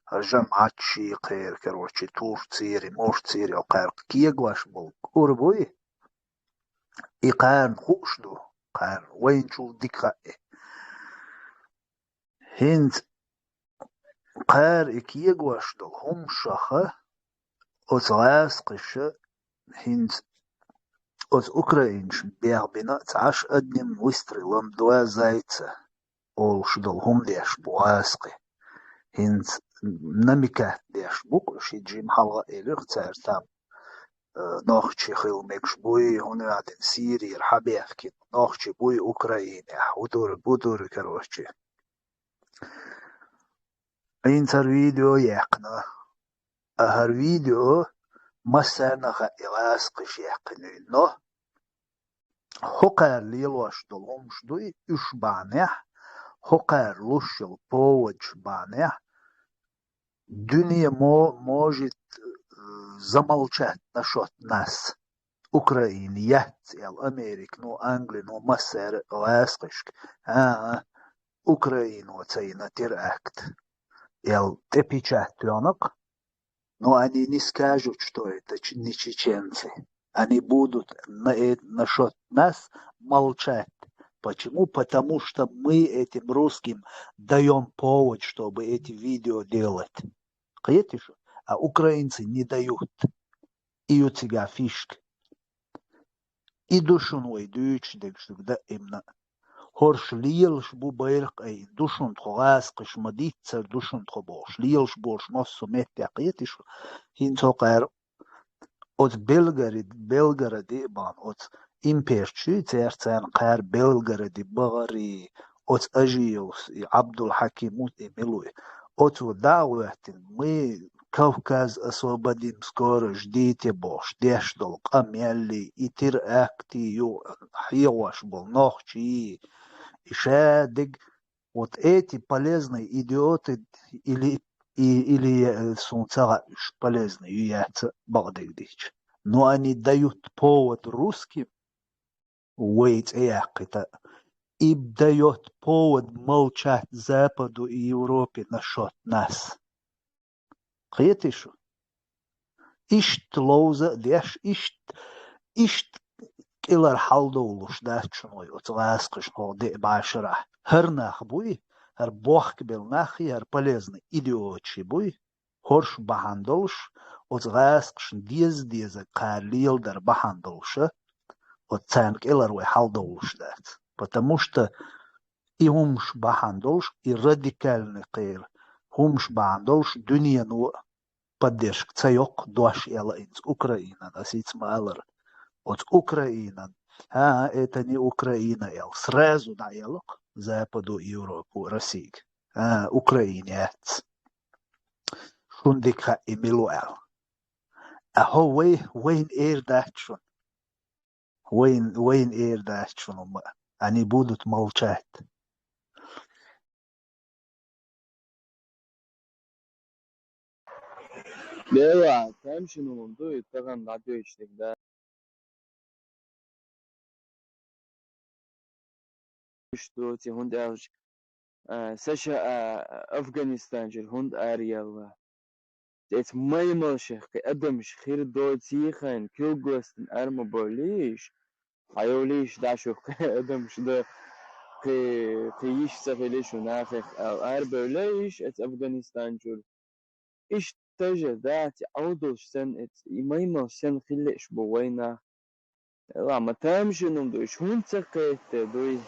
هرجمعات شي قير كروشي تور تيري موش تيري وقار كيغواش بول كوربوي إقان خوشدو قان وين شو ديكا هند قار إكيغواش دو هم شخة أتغاس قشة هند أت أوكراينش بيغبنا تعاش أدنم ويستري لم دوا زايتة أولش دو هم ليش بواسقي هند نمكات ليش بوك شي جيم حلقة إليغ تارتام ناخشي خيل مكش بوي هنا عدن سيري رحبيخ كين ناخشي بوي أوكرايني بودور كروشي إنتر فيديو يقنا أهر فيديو مسانا خائغاس قش يقنو إنه حقار ليلوش دلومش دوي إش بانيح حقار لوشل بوج بانيح دنيا موجد замолчать насчет нас, Украиният, Америк, Англия, Массер, Ласкишк, Украину цейна теракт. Те печатленок, но они не скажут, что это не чеченцы. Они будут насчет нас молчать. Почему? Потому что мы этим русским даем повод, чтобы эти видео делать. Понимаете, что? А украинцы не дают. И у тебя фишка. И душуной дючдек, да именно. Хорш лилш бу байрк ай душун тхогас кыш мадитсер душун тхобош лилш бош моссу метя кыетиш хин цокар от Белгороде бан от имперчи церцен кар Белгороде багари от Ажиус и Абдул Хакимут и Милуй. От Дауэтин мы Кавказ освободим скоро, ждите Бог, ждешь камелли и тир актию хиош был ночи и шадыг. Вот эти полезные идиоты или сунцага полезные яйца багдыгдич. Но они дают повод русским уйти это и дает повод молчать Западу и Европе насчет нас. Хетишу. Ишт лоуза деш ишт килар халдоулуш дачной отлагашкш ходе башара. Хернах буй, хер бог бел нахи, хер полезный идиотчи буй. Хорш бахандолш отлагашкш диз карлил дар бахандолша. Вот ценк килар вой халдоулуш дат. Потому что и хумш бахандолш и радикальный кир. Хумш бахандолш дунья ну поддержка цайок дуаш яла из Украины, носить малер от Украины. А это не Украина ял, сразу на ялок Западу Европу, России. Украинец. Шундика и Милуэл. А хо вейн дачун. Вейн дачун. Они будут молчать. Да, там ще нумду и таган радиочлик да. Что те хунд авж Саша Афганистан жер хунд ариялла. Это маймал шех Адамш хир дотихан килгостен арма болиш. Хайолиш дашух Адамш да قيش سفليش ونافخ أو أربوليش ات أفغانستان جول إيش تجا ذات عودل سن ات إمايما سن خليش بوينا لا ما تامش نمدوش هون تقيت دوي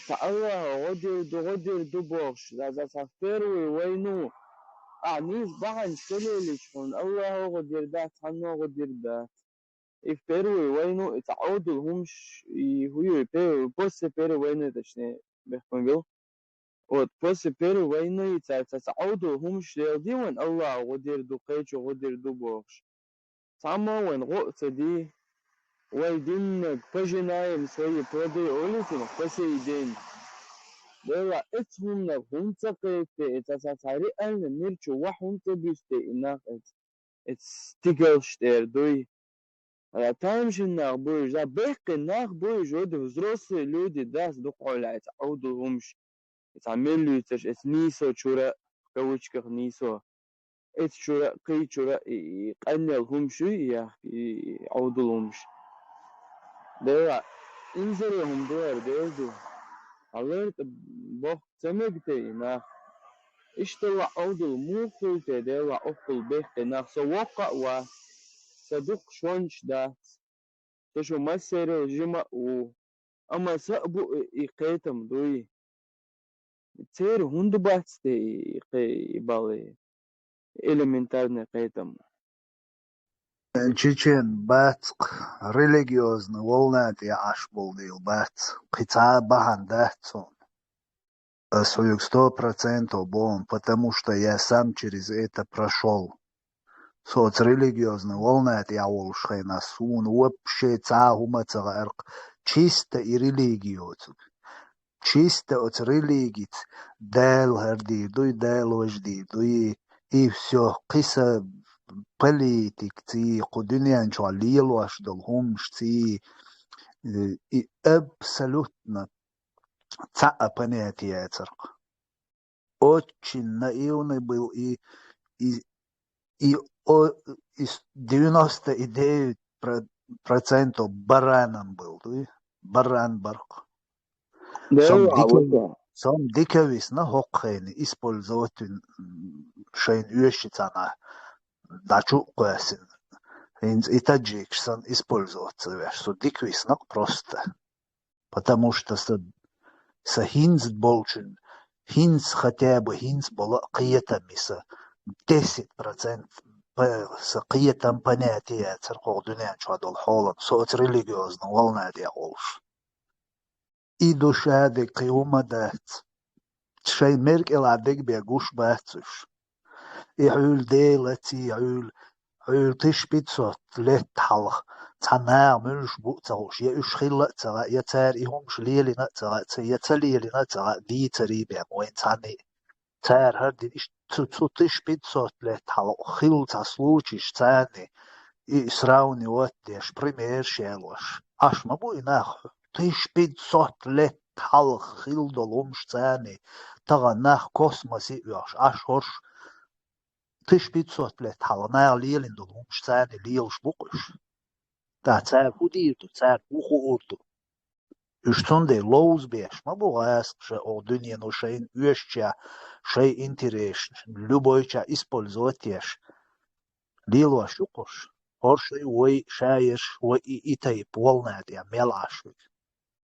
تعالى غدير دو بوش لا سافروا وينو نيز بحن سليلش هون الله غدير ذات حنو غدير ذات إفبروا وينو تعودل همش هو بس بيرو وينو تشني بخمجو وتبص بيرو وينو تعودل همش ديوان الله غدير دو قيش وغدير دو بوش ساما وين غوت دي ويدين بجنايم سوي برودي أولتين بس يدين ولا اتهم هم تقيت تساتاري أن نرجو وحهم تبيستي إنك اتستيجلش دوي там же нах будешь, за бэкэ нах будешь, оды взрослые люди, да, сдухоляются, ауду умш, это амелюется, это нисо чура, в кавычках нисо, это чура, кэй чура, и канял умши, и ауду умш. Да, инзаре умдуэр, дэрду, алэрт бог цэмэгтэй нах, иштэла ауду мухултэй, дэла окул бэкэ нах, со вока ва, садук шонч да, تشو مسيرة جمع أما سأبو إقيتم دوي تير هندو باتستي إقي بالي элементарный إقيتم Чечен батск религиозный волнат я аж болдил батс. Кица бахан датсон. Своих 100% бон, потому что я сам через это прошел. Соц религиозный волнат я волшай на сун. Вообще цахума цагарк. Чисто и религиозный. Чисто от религии. Дэл харди, дуй дэл вожди, дуй и все. Киса политик, ци кудиньян чуалил ваш долхумш, ци и абсолютно цаа понятие церк. Очень наивный был и из 99% бараном был, баран барк. Сам диковис на хокхейни использовать шейн уещицана дачу квасин. И таджиксан использоваться веш. So диковис на просто. Потому что со хинз болчин, хинз хотя бы хинз было қиетамиса 10% с қиетам понятия церковь дуня чуадол холод. Соц религиозно волна диаголш. إيدو شادي قيومة دات شي ميرك العدك بيقوش باتش يعول ديلتي عول تشبيت صوت ليت حلق تناع ملش بوتاوش يأش خلا ترى يتاريهم شليلي نترى يتليلي نترى دي تريبا وين تاني تار هردي إش تشبيت صوت ليت حلق خل تسلوشش تاني إسراوني واتيش بريمير شيلوش أش ما بوي ناخ تشبيت صوت ليت حلق خل دلومش تاني ترى ناخ كوسموسي يوش أش هرش تشبيت صوت ليت حلق ناخ ليلين دلومش تاني ليلش بوقش تا تار هوديرتو تار بوخورتو Üstünde loz beş, ma bu что о dünya no şeyin üyeşçe şey интерес, любойча использовать лило шукош, орши ой шаеш ой итай полнат я мелашвик.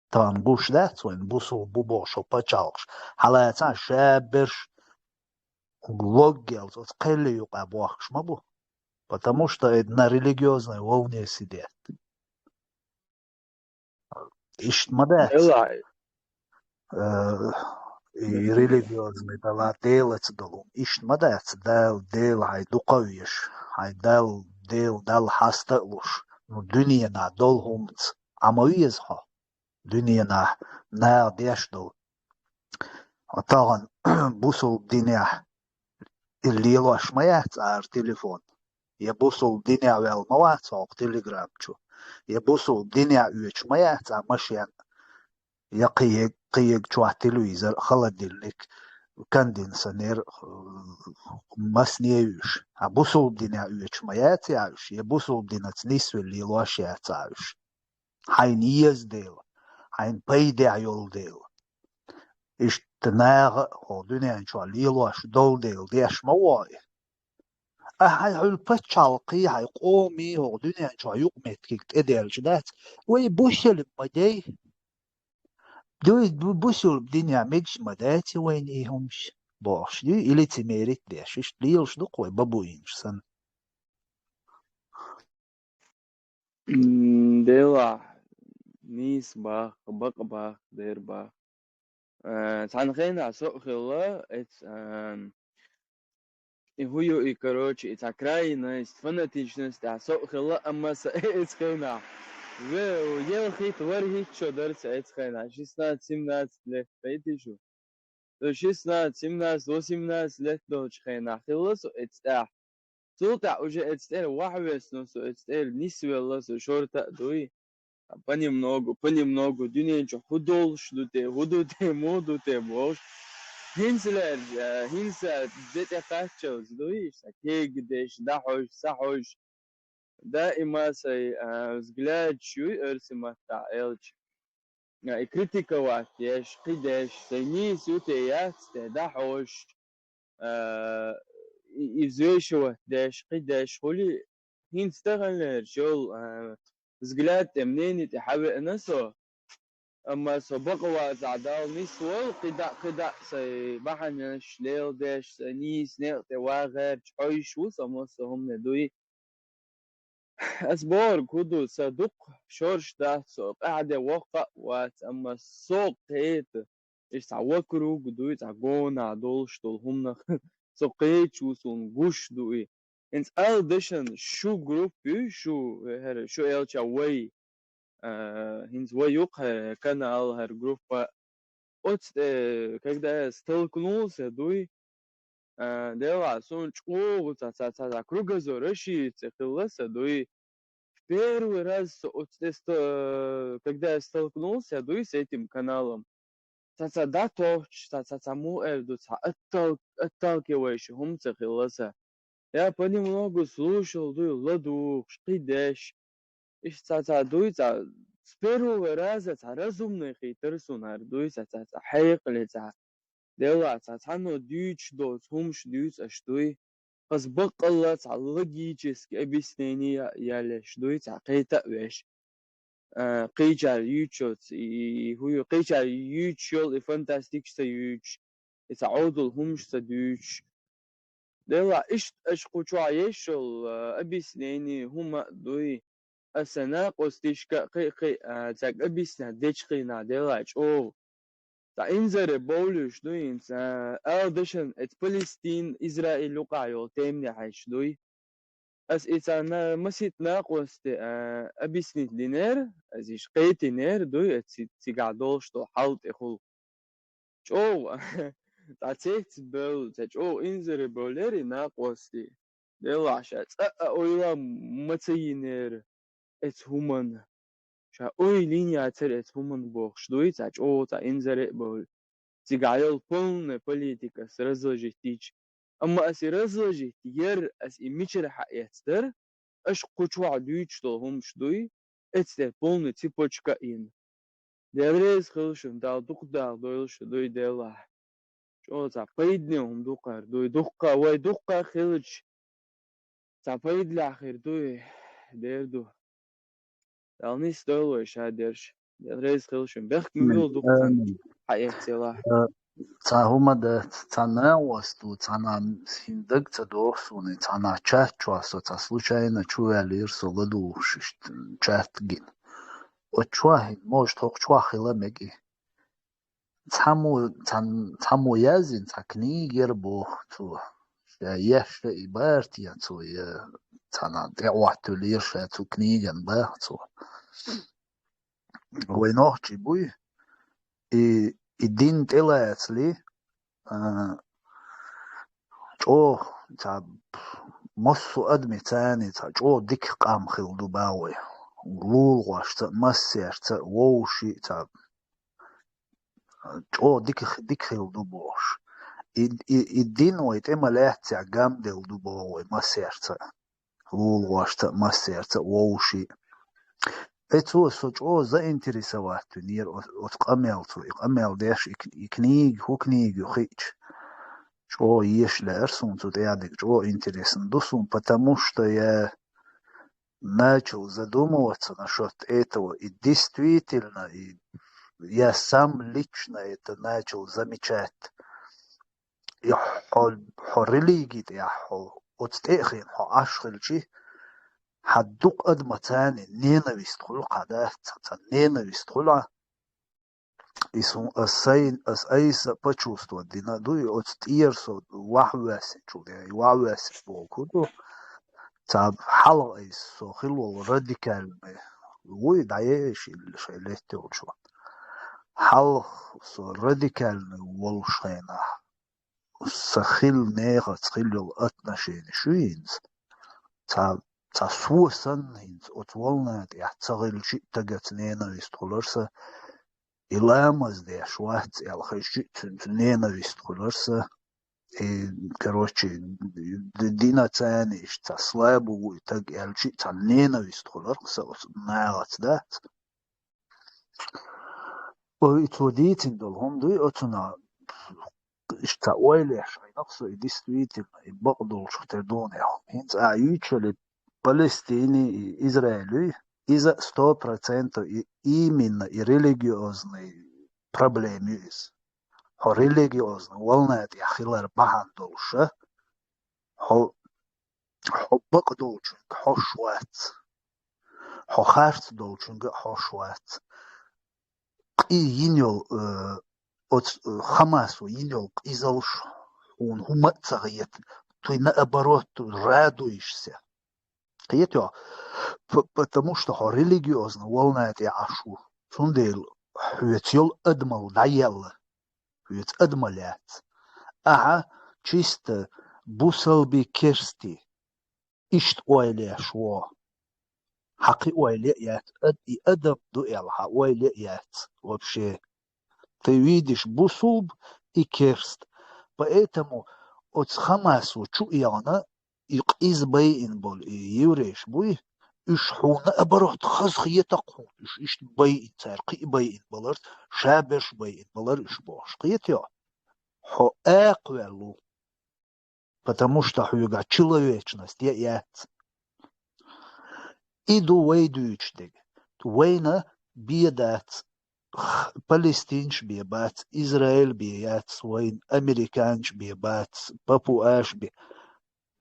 Тан буш да, свен бусу бубо шо пачалш. Халаца шаберш логгел, вот келью абуахш мабу. Потому что это на религиозной волне сидят. Ишт мадат. Делай. И религиозный дала делать долум. Ишт мадат дел хай дукавиш, хай дел хасталуш. Ну дунья на долхумц. Амоизха. Дунья на деш дол. Атаган бусул диня اللي يلوش ما يحتار تليفون يبوصل الدنيا والمواقع تليجرام شو يبوصل الدنيا ويش ما يحتار مشيان يقيق شو تلويزر خلد لك كان دين سنير مسنيوش يبوصل الدنيا ويش ما يحتارش يبوصل الدنيا تنسوي اللي يلوش يحتارش حين يزديل حين بيدي عيول ديل إيش تناغ أو دنيا شو ليلوش دول ديل ديش مواي هاي البتشالقي هاي قومي أو دنيا شو يقمت كيك إدير جدات وي بوشل مدي بوشل الدنيا ميجش مداتي وين إيهمش باش دي إلي تميرت ديش إيش ليلش دقوي بابوينش سن ديلا نيس باخ بق باخ دير باخ تعال سوق خلا هو короче это крайность фанатичность سوق خلا أما سأيت خينا ويا خيت ورهي شو درس أيت خينا 16 17 لت بيتي شو 16 17 18 لت دوش خينا خلص اتستاح سلطة уже اتستاح واحد نو سو اتستاح نسوي الله سو شورتا دوي понемногу dünya çok hudute modute boş hinseler dete kaçıyoruz دويش كيك ديش دحوش صحوش دائما سي взгляд شوي ارسمت تعالج يعني كريتيكا واتيش قديش سيني سوتيات دحوش إزويش واتيش قديش خلي هنستغل شغل взгляд منين تحاول نسو أما سبق وزعدال نسوال قدا سي بحنش ليل ديش سنيس نيل تواغر عيش وسموسهم ندوي أسبور كودو صدق شورش ده سوق قاعدة وقع وات أما سوق هيت إيش تعوكرو قدوي تعقونا دولش دولهم نخ سوقيت وسون قوش دوي إنت ألدشن شو جروب شو هر شو إلش أوي هنز ويوق канал هر группа от когда столкнулся дуй дела сунчку ца кругозорши цехлса дуй первый раз от когда я столкнулся дуй с этим каналом ца да то ца му эрду ца отталкивающим цехлса я понемногу слушал дуй ладу шкидеш إيش دويتا سبيرو ورازة разумных и терсунар دويتا حيق لتا ديلا تانو ديوش دو تهمش ديوش أشتوي قص بقلة لوجيكيسكي объяснение يالش دويتا قيتا ويش قيجا يوتشوت هو قيجا يوتشول فانتاستيك سيوتش يتعودوا الهمش سديوش ديلا إيش أشقو عايشول объяснение هما دوي أسنا قستيش كقي تاك أبيسنا ديشقينا ديلاج أو تا إنزر بولش دوين تا أردشن إت فلسطين إسرائيل لقايو تيمني عايش دوي أس إتانا مسيت ناقوست أبيسني دينير أزيش قيتي نير دوي تيقعدوش تو حالت إخو شو تعتيت بول تجو إنزر بوليري ناقوستي ديلاشات أويلا متينير إت هومن شا أوي لينيا تر إت هومن بوخش دوي تجو تا إنزر بول تيقعيل بولن بوليتيكا سرزلجيتيج أما أسي رزلجيتير أسي ميشر حقيتر أش قوشوا دويتش هم شدوي إتستر بولن تيبوشكا إن ديريز خلشن دال دوق دال دويلش دوي ديلا شو تا بيدنيهم دوقار دوي دوقا واي دوقا خلش تا بيد الأخير دوي ديردو دالنيس دولو شادرش ديريز خلشن بخ ميول دوقان حقيقتي لا هما ده цана васту цана синдак цадосуны цана чат чуасо ца случайно чуяли ирсоладу шишт чатгин очуахи может хохчуахила меги цаму язин ца книгер бо ту яште ибартия цу цана деуатулирше цу книген ба цу войнохчи буй и دين طلعت لي جو تا مصو أدمي تاني تا جو ديك قام خلدو باوي ولول واش تا مسير تا ووشي تا جو ديك خلدو بوش الدين ويت إما لات تا قام دلدو باوي مسير تا ولول واش تا مسير تا ووشي اتو سوچو ز انتريسوات نير اتقمل داش كنيج هو كنيج يخيش شو يش لارسون تو دядик جو интересен дусун потому что я начал задумываться насчет этого и действительно и я сам лично это начал замечать я хо религии я хо отстехин хо ашхилчи حدوق أدمى تاني نينا بيستخلوا قادات نينا بيستخلوا اسم أيسا بچوستو دينا دوي أتتيرسو وحواسي شو دي وحواسي بوكو دو تاب حلق أيسو خلو الراديكال وي دايش الشيلاتي وشو حلق سو راديكال والشينا سخيل نيغا تخيلو الأتناشين شوينز تاب تا سوسن هينز أتولنا دي احتغل شيء تغتنينا ويستخلرسا إلامز دي شوات يالخي شيء تنينا ويستخلرسا كروشي دينا تاني إش تا سلابو ويتاق يال شيء تنينا ويستخلرسا ناغت دات ويتو ديتين دول هم دوي أتنا إش تا ويلي شاي نقصو يديستويتين يبقدول شختردوني هينز أعيوشالي Палестини и Израилю из-за 100% именно и религиозной проблемы из. Хо религиозно волнает я хилар бахан долша, хо бак долчунг хо шват, хо харт долчунг хо шват. И йиньол от Хамасу йиньол изалш он умацагает, то и наоборот радуешься. قيتو потому что религиозно волнает я ашу сундел хуетил адмал даял хует адмалят чисто бусал би керсти ишт ойле шо حقي ойлеят и адаб дуэл ха ойлеят вообще ты видишь бусулб и керст поэтому от Хамасу чуяна يقيز بيئن بول يوريش بوي إش حونا أبرات خزخ يتقون إش بيئن تارقي بيئن بلر شابش بيئن بلر إش باش قيتيا حو أقوالو потому что хуюга человечность яят иду вейдуючдег вейна биедат Палестинш биебат Израиль бият вейн Американш биебат Папуаш би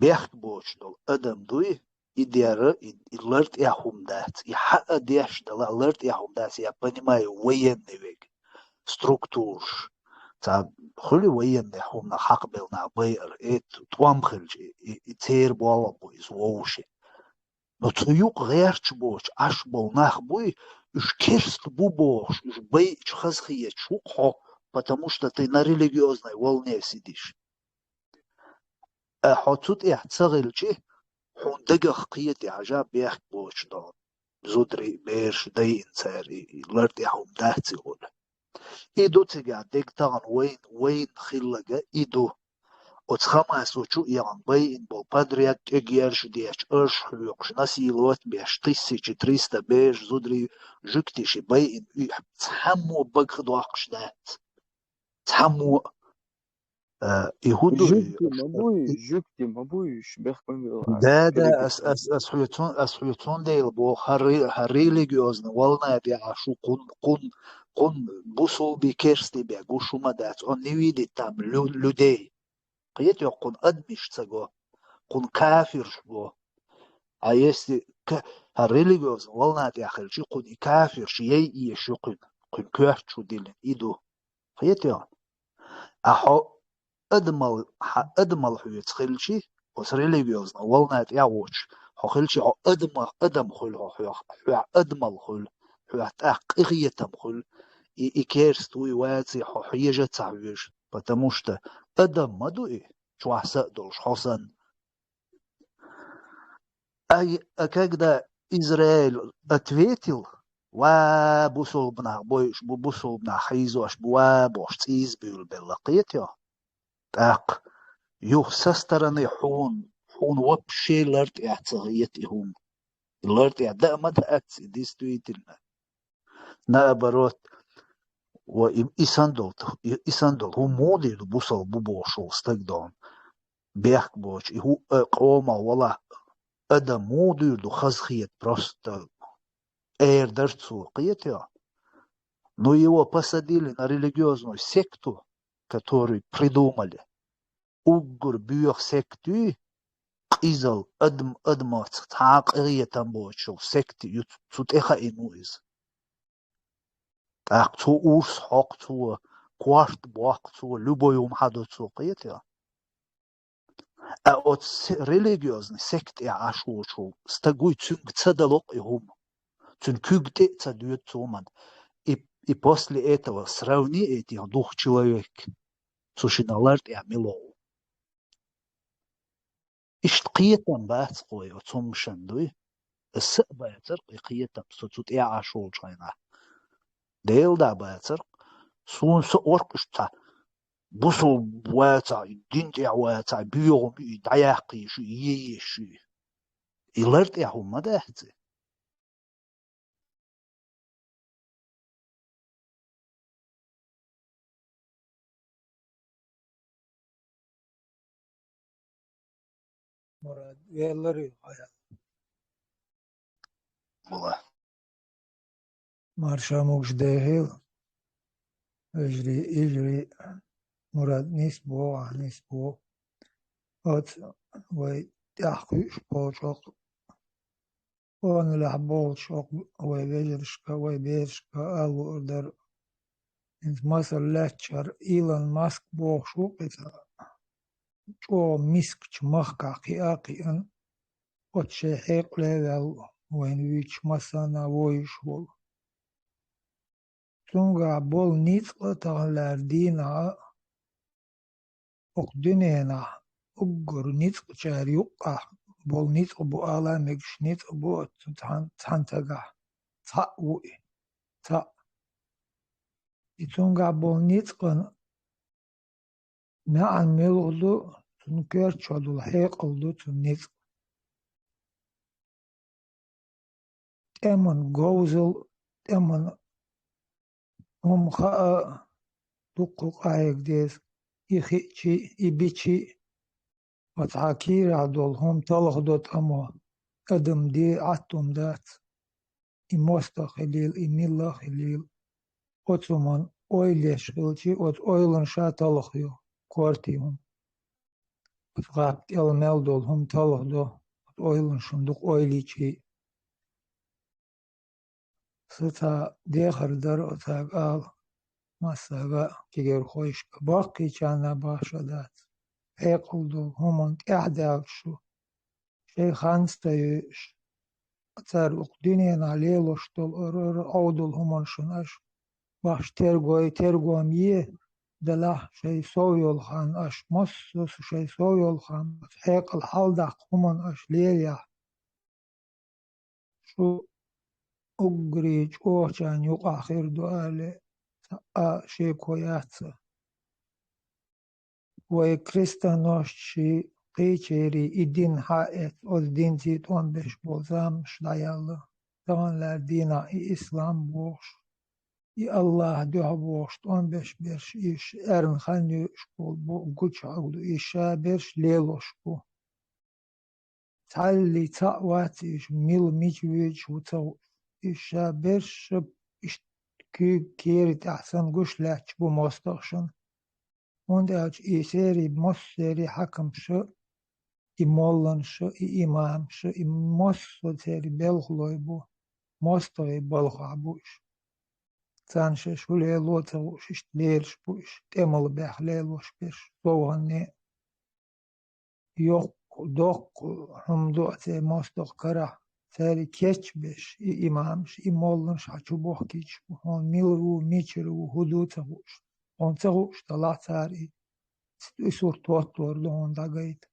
بيحت بوش دول أدم دوي идиара лерт яхум дат и ха деш дала лерт яхум дат я понимаю военный век структурш та хули военный хум на хак бел на байр твам хилж и цер бола бой зоуши но туюк герч боч аш бол нах бой уж керст бубош уж бей чхазхие чухо потому что ты на религиозной волне сидишь حطوط احتساغلچی حوندگه قیت عجب بیخ بوش دان زودری بیرش دی انساری لرد يحوم دهتي هون ایدو تیگه دکتان وین خیلگه ایدو اتخماس وچو یان بین بول پادریات اگیرش دیش ارش حلوقش نسیلوات بیش 1300 بیش زودری جکتیشی بین تحمو بگخدواقش دهت تحمو يهودو جوكتي مابويش بيحكم ده أسحيتون ديل بو هريليجيوزن والنا دي عشو قن بوسو بكيرستي بيقو شو مدات on نويدي تام لودي قيت يقون أدمش تساقو قن كافر شبو عيستي هريليجيوزن والنا دي أخلشي قن كافر شيء يشو قن كوحت شو ديلن إيدو قيت يقون أحو أدمل حويت خلشي وس ريليجيوزنا والنات يعوش خلشي أدم خل أدمل خل تأق إغيتم خل إكيرستوي واتي حيجة تعويش потому что أدم مدوئي شو حسأدلش حسن أي أكاكدا إسرائيل أتويتل وابوسول بنا بويش بوسول بنا حيزوش بوابوش تيز بيول بلقيت يا تاق يخسسترني حون وبشي لرت اعتغيتهم لرت اعدامت اتس ديستويتلنا نابروت وإساندل هو مودي بوصل بوشو استقدام بيحك بوش هو قوما ولا أدا مودي دو خزخيت просто درцу قيتيا но его посадили на религиозную секту, которую придумали. Угур бюх секту قيزل أدمات تعاق إغية تنبوشو سكتي تتخا إنويز تاق تو أورس حق تو قوارت بواق تو لبو يوم حدو تو قيتيا أوت ريليجيوزني سكت عاشو شو استقوي تنك تصدلق يهم تنكوك دي تصدويت تومن и после этого сравни этих двух человек сушиналарт и амилоу اشتقيتم بات قوي وتم شندوي السباتر قيتم ستوت عاشول شينا ديل دا باتر سون سورق اشتا بوسو واتا دينت واتا بيوم دايقي شو يشو يلرت يا هم دهتي مراد يلري والله مارشا موش داهل اجري مراد نسبو ات وي تحقيش بوشق وان لحبول شق وي بيجرشكا وي بيرشكا الو اردر انت مثل لاتشر ايلان ماسك بوشوق جو مسك مخكا قياقي ان وتشي حيق ليلال وين ويش مسانا ويشول تونغا بول نيتلا تغلاردينا اقدنينا اقر نيتلا شاريوقا بول نيتلا بو آلا مكش نيتلا بو تانتاقا تاوي تا تونغا بول نيتلا نعم ملغلو تنكر تشادو الحيق الدو تنيتلا تمن جوزل تمن هم خاء دقق عايق ديس يخيشي يبيشي وتعاكير عدول هم طلق دوت أمو أدم دي عتم دات إموستا خليل إميلا خليل أتمن أويليش خلشي أويلن شا طلقيو كورتيهم وتغابت المال دول هم طلق دو oylun şunduk oyliçi. Sıta dehardar otak al masaga kiger hoş bak içana başladat. Ekuldu humont ehdak şu. Şeyhan stayış. Atar ukdinen aleloştol avdul humon şunaş. Baş tergomiye دلح شيء سوي الخان أش مصص شيء سوي الخان حيق الحلدق همن أش ليليا شو أجريج أوشان يق آخر دؤالي شيء كوياتس وكريستانوش شي قيچيري إدين حائط أز دين تيتون بش بوزام شدايالله دان لر دينا إسلام بوش الله ده بوشت on beş berş iş erin hanyu bu güç aldı işe berş leloş bu talli tawat iş mil miçviç uta işe berş iş kiri tahsan güçlaç bu mostaqşın onda aç iseri moseri hakim şu imollan şu imam şu moseri belxloy bu mostoy balxa bu iş Sanche şule lota iş leş bu iş temalı behle loş bir soğanne yok dok hamdu ate mostok kara seri keçbeş imamş imollun şaçu bohkiç on milru miçru huduta bu on çahu ştala sari isur totordu onda gayt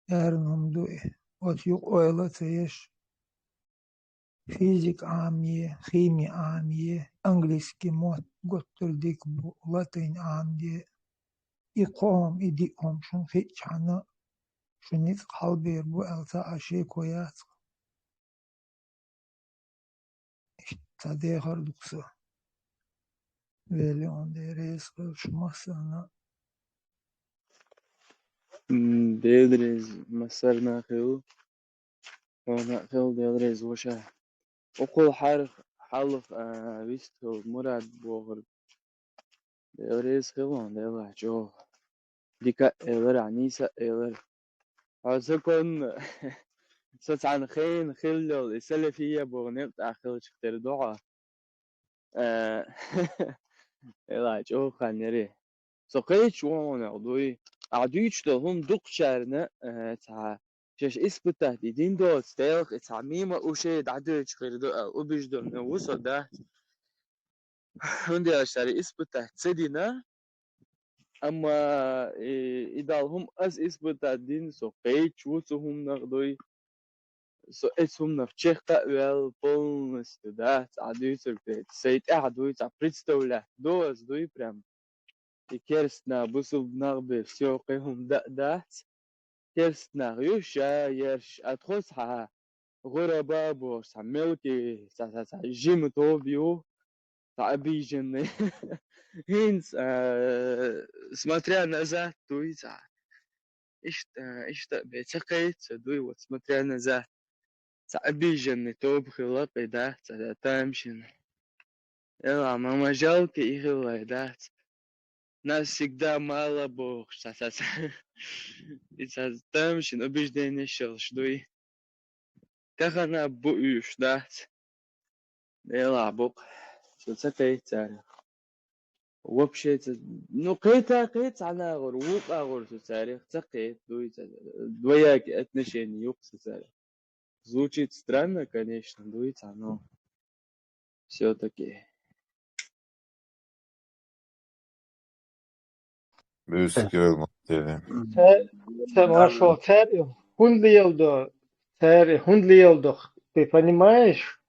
yarın hamdu ot yok oyla teyeş Fizik amiye, химия amiye, angliski mod götürdük bu latin amiye. İkom idiom şun hiçanı şunit kalbir bu elta aşı koyat. İşte deharduksa. Veli on deres kılışmasına. Deodrez مسرنا خيو هنا خيو deodrez وشا وقول حلق ويستو مراد بوغر deodrez خيوان deodrez جو ديكا إيلر عنيسة إيلر عزكون سوت عن خيل السلفية بغنيت أخيل شكتر دعاء إيلر جو خانيري سقيت وان عدوي هم دق شارنا تاع شش إثبات تهديدين دو تستيق تعميمة وشي دعدو غير دو وبيجدو وصل ده هندي أشتري إثبات تهديدنا أما إذا هم إثبات تهديدين سقيت وصهم نقدوي سو اسهم نفتشخ تأويل полностью да عدوي سرقت سيد عدوي تاع представлять دوز دوي прям и керстна бусул нагбе всё قيهم دأدات керстна يوشا يرش أتخص ها غربا بوش عملكي سا جيم توبيو تعبيجن هينس смотря назад دوي إيش بيتقيت دوي وسмотря назад تعبيجن توب خلاص ده تامشن يلا ما مجالك إيغلا ده Нас всегда мало бог, и тамшин убеждение шел, что и как она буешь, да? Ела бог, что это царь. Вообще это, ну какая-то она говорит, говорит, что царь, царь, двоякие отношения, ёпса царь. Звучит странно, конечно, дуется, но все-таки. Böskör muhtemelen. Маршал, царь, хундлиелдох, ты понимаешь?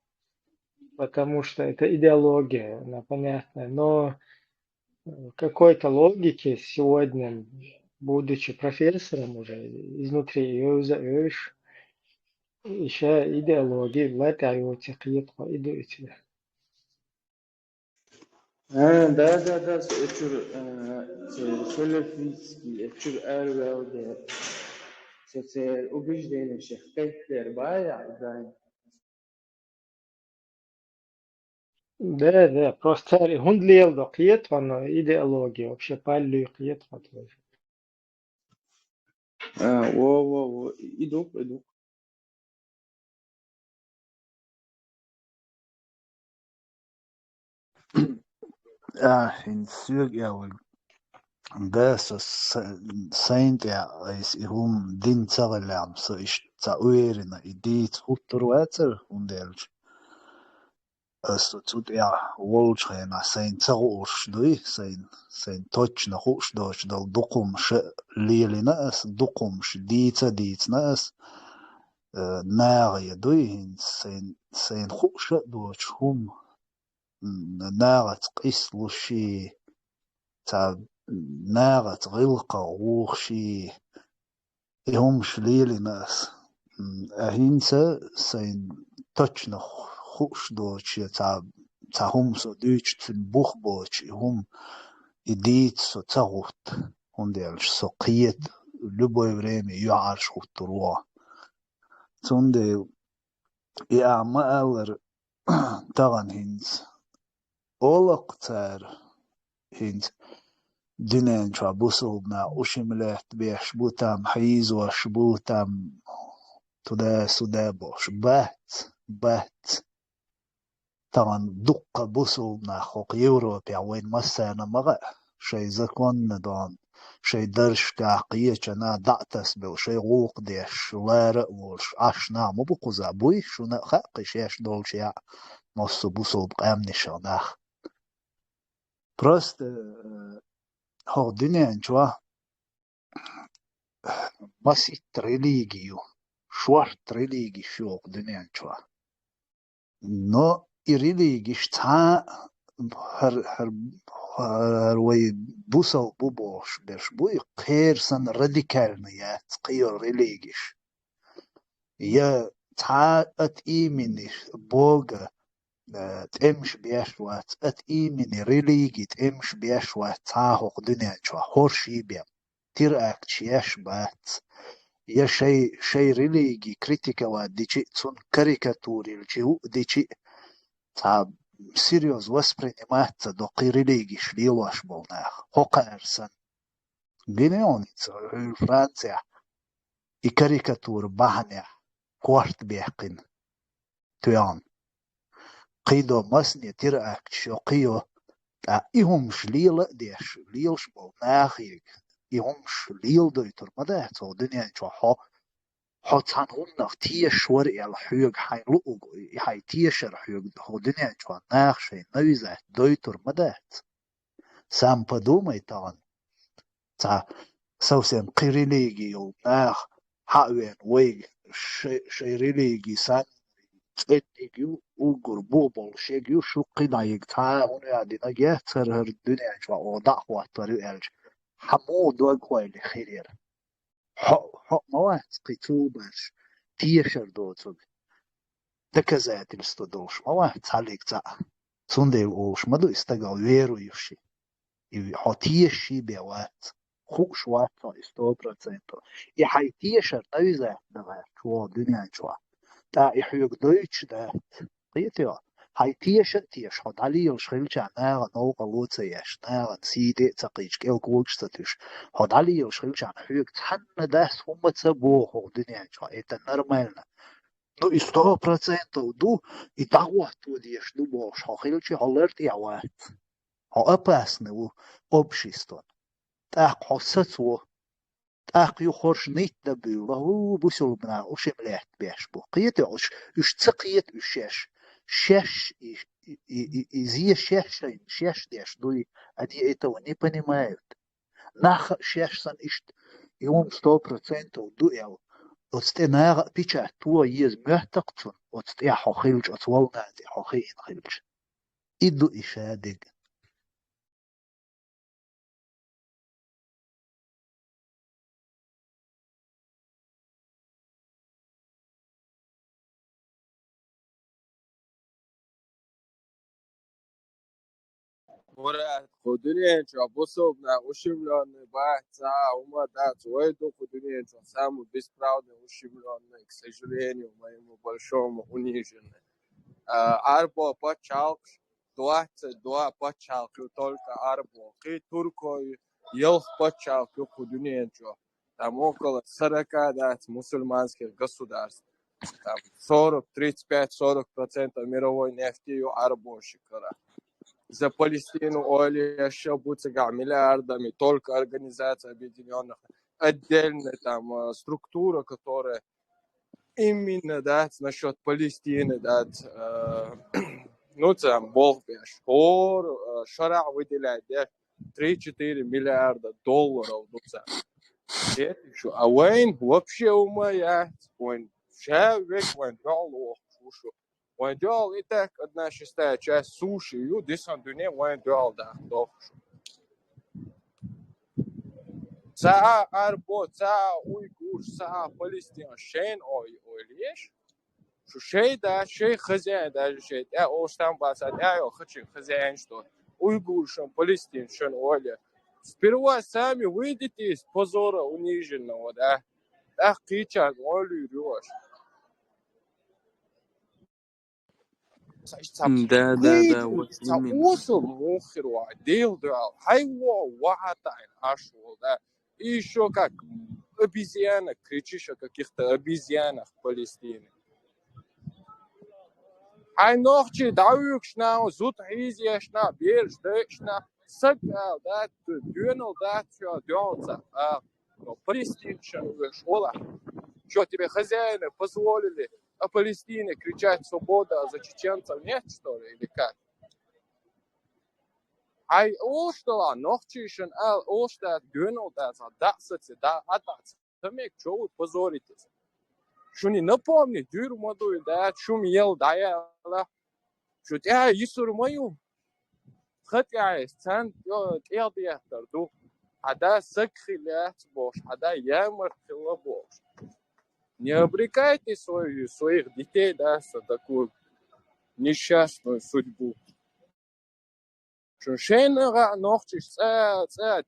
Потому что это идеология, она понятная, но какой-то логики сегодня, будучи профессором уже изнутри ее узнаешь, еще идеологии, латают, идут. Да, سلفيسكي أشور أروع ده سر убеждение شيخ كتير بايع زين. Да, просто хундлиелдох, но идеология вообще паллюет тоже. و يدوق إن سوق يا بس ساينت يا إس هم دين تغلام سو إش تأويرنا إديت خطر واتر وندلج أستو تود يا ولج خينا ساين تغوش دوي ساين توش نخوش دوش دل دقم ش ليلي ناس دقم ش ديت ناس ناغي دوي هن ساين خوش دوش هم ناغت قيس لشي تا ناغت غلقة ووخشي هم شليلي ناس أهينسا سين تچنخ خوش دوش تا هم سو دوش تنبوخ بوش هم إديت سو تغوت هم ديالش سو قيت لبوي بريمي يعرش خطروا تون يا ما أولر تغن هينز أولق تار هينز دينين شو بوصلنا وشملت بيش بوتام حيز وشبوتام تدا سدابوش بات طبعا دقة بوصلنا خوق يوروبيا وين مسانا مغا شي زكون دون شي درش تعقية جنا دعتس بو شي غوق ديش وارق وش عشنا مبقوزا بوي شو نخاقي شيش دول شيع نص بوصل بقام نشاناخ بروست هو دينين شو مسيت ريليجيو شوارت ريليجي شوق دنيان شوا نو إريليجي شتا هر وي بوسو بوبوش برش بوي قيرسن راديكال نيات قير ريليجيش يا تا ات إيميني بوغا تمش بيشوات ات إيميني ريليجي تمش بيشوات تاهوق دنيان شوا هورشي بيم تير اكت شيش بات يا شيء ريليجي كريتيكا وديشي تون كاريكاتوري الجو ديشي تاب سيريوس وسبرينيمات دوقي ريليجي شليواش بولناخ هوكارسن جينيوني فرانسيا اي كاريكاتور بحنيا كوارت بيحقن تويان قيدو مسني تيرأك شوقيو تا إيهم شليل ديش ليلش بولناخ إيهم شليل دويتر مدى تو دنيا جو حتى هناك تيشور إلى حيوج حين لوج حي تيشر حيوج هودنيا جوان ناخشين نويزة دويتر مدات سام بدوم يتان تا سوسن قريليجي يو ناخ حاوين ويج شي ريليجي سان تيجيو وجر بوبل شيجيو شو قنا يقطع هنا عندنا جاتر هر الدنيا جوا وضع وطريق الج حمود وقوي لخير حق موات قيتوبش تيشر دوتوب دكزات الستدوش موات عليك تا سوندي وش مدو استقال ويرو يفشي حتيشي بيوات خوش واتو استوبرا تسينتو يحي تيشر نوزات دغير شو دنيا شو تا يحيوك دويتش دات قيتيو هاي تيش حد علي الشخيلش عناغ نوغ لوتsa يش ناغ سيدي تقيش كيل كوكش تتش حد علي الشخيلش عن حيوك تحن داس هم تسبوه دنيا شو ايتا نرمالنا نو استو процентов ду и того то деш ду бош хохилчи холерт яват хо опасны у общество так хосцо так ю хорш нит да было у бусулбна у шемлет беш бу قيت уж цقيت уж شش и шеш деш ду они этого не понимают нах шешсан ишт и он 100% ду ел отстенага пича туа ез мөхтaqtun отстя хохилж отволна де хохин хилж иду ишадиг Мурат, худуне, что способна ущемленный бойца, ума дать, уйду худуне, что самый бесправный ущемленный, к сожалению, моему большому униженный. Арбо почалк, 22 почалк, только арбо. И турко ел почалк, худуне, что там около 40 мусульманских государств. Там 40, 35-40% мировой нефти и арабошек. За Палестину оли еще будет миллиардами, только Организация Объединенных. Отдельная там структура, которая именно насчет Палестины, ну там Бог беш, шара выделяет 3-4 миллиарда долларов. А вين вообще умаять, вين шавик, вин дал слушай, вин дал и так 1/6 часть суши, и десантуне вин дал Са арбо, са уйгур, са Палестина, шейн ой леш, что шей шей хозяин даже шей, остан басать, я хочу хозяин что, уйгур шон, Палестин шон оля. Сперва сами выйдите из позора униженного, кричат, олю рёшь. Да, вот именно. Осл мухеру, дел драл, хайво, ватайн, ашвол, И еще как обезьяна, кричишь о каких-то обезьянах Палестины. Ай ночи дауюкшна, зут изяшна, беждешна, сагал, дюнул, все, дёнца, Палестиншан, шола. Что тебе хозяины позволили о Палестине кричать свобода, а за чеченцев нет, что ли, или как? Ай, что, ночишен, что, дюнул, дацати, атац. Тамек, что вы позоритесь? Что не напомни, дюру модую, шум ел, яла. Что я исур мою. Хотя есть цен, келдиятар, Хада сакхилят бош, хада ямархила бош. Не обрекайте своих детей, за такую несчастную судьбу. Что шейнера ночиш,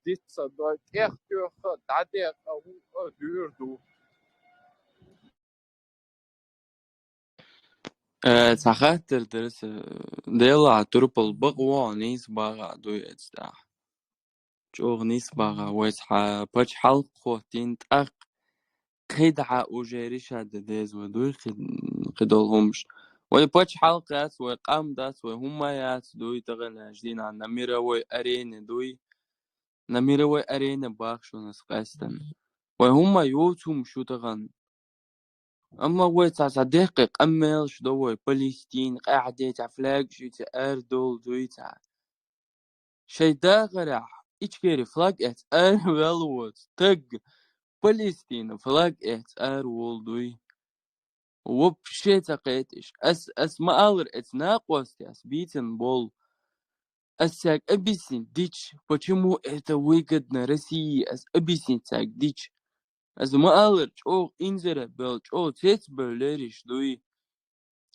дица, до тех, дадеха, дюрду. تخاطر درس ديلا تربل بقوا نيس باغا دويت دا جوغ نيس باغا ويتحا باش حلق خوتين تأق خدعة وجيريش هاد ديز ودوي خدولهمش وي باش حلق يات وي قام دات وي هما يات دوي تغنى جدين عن نميرا وي أرين دوي نميرا وي أرين باخشو نسقاستن وي هما يوتهم شو تغن أما ويتا صديقك أميلش دوي فلسطين قاعدة فلاج شيتا أردول دويتا شي داغرع إيش كيري فلاج إت أر والوت تق فلسطين فلاج إت أر والدوي وبشي تقيتش أس ما أغر إت ناقوستي أس بيتن بول أساك أبسين ديش почему это выгодно России أس أبسين تاك ديش أس ما أغر شو إنزر بل شو تيت بلريش دوي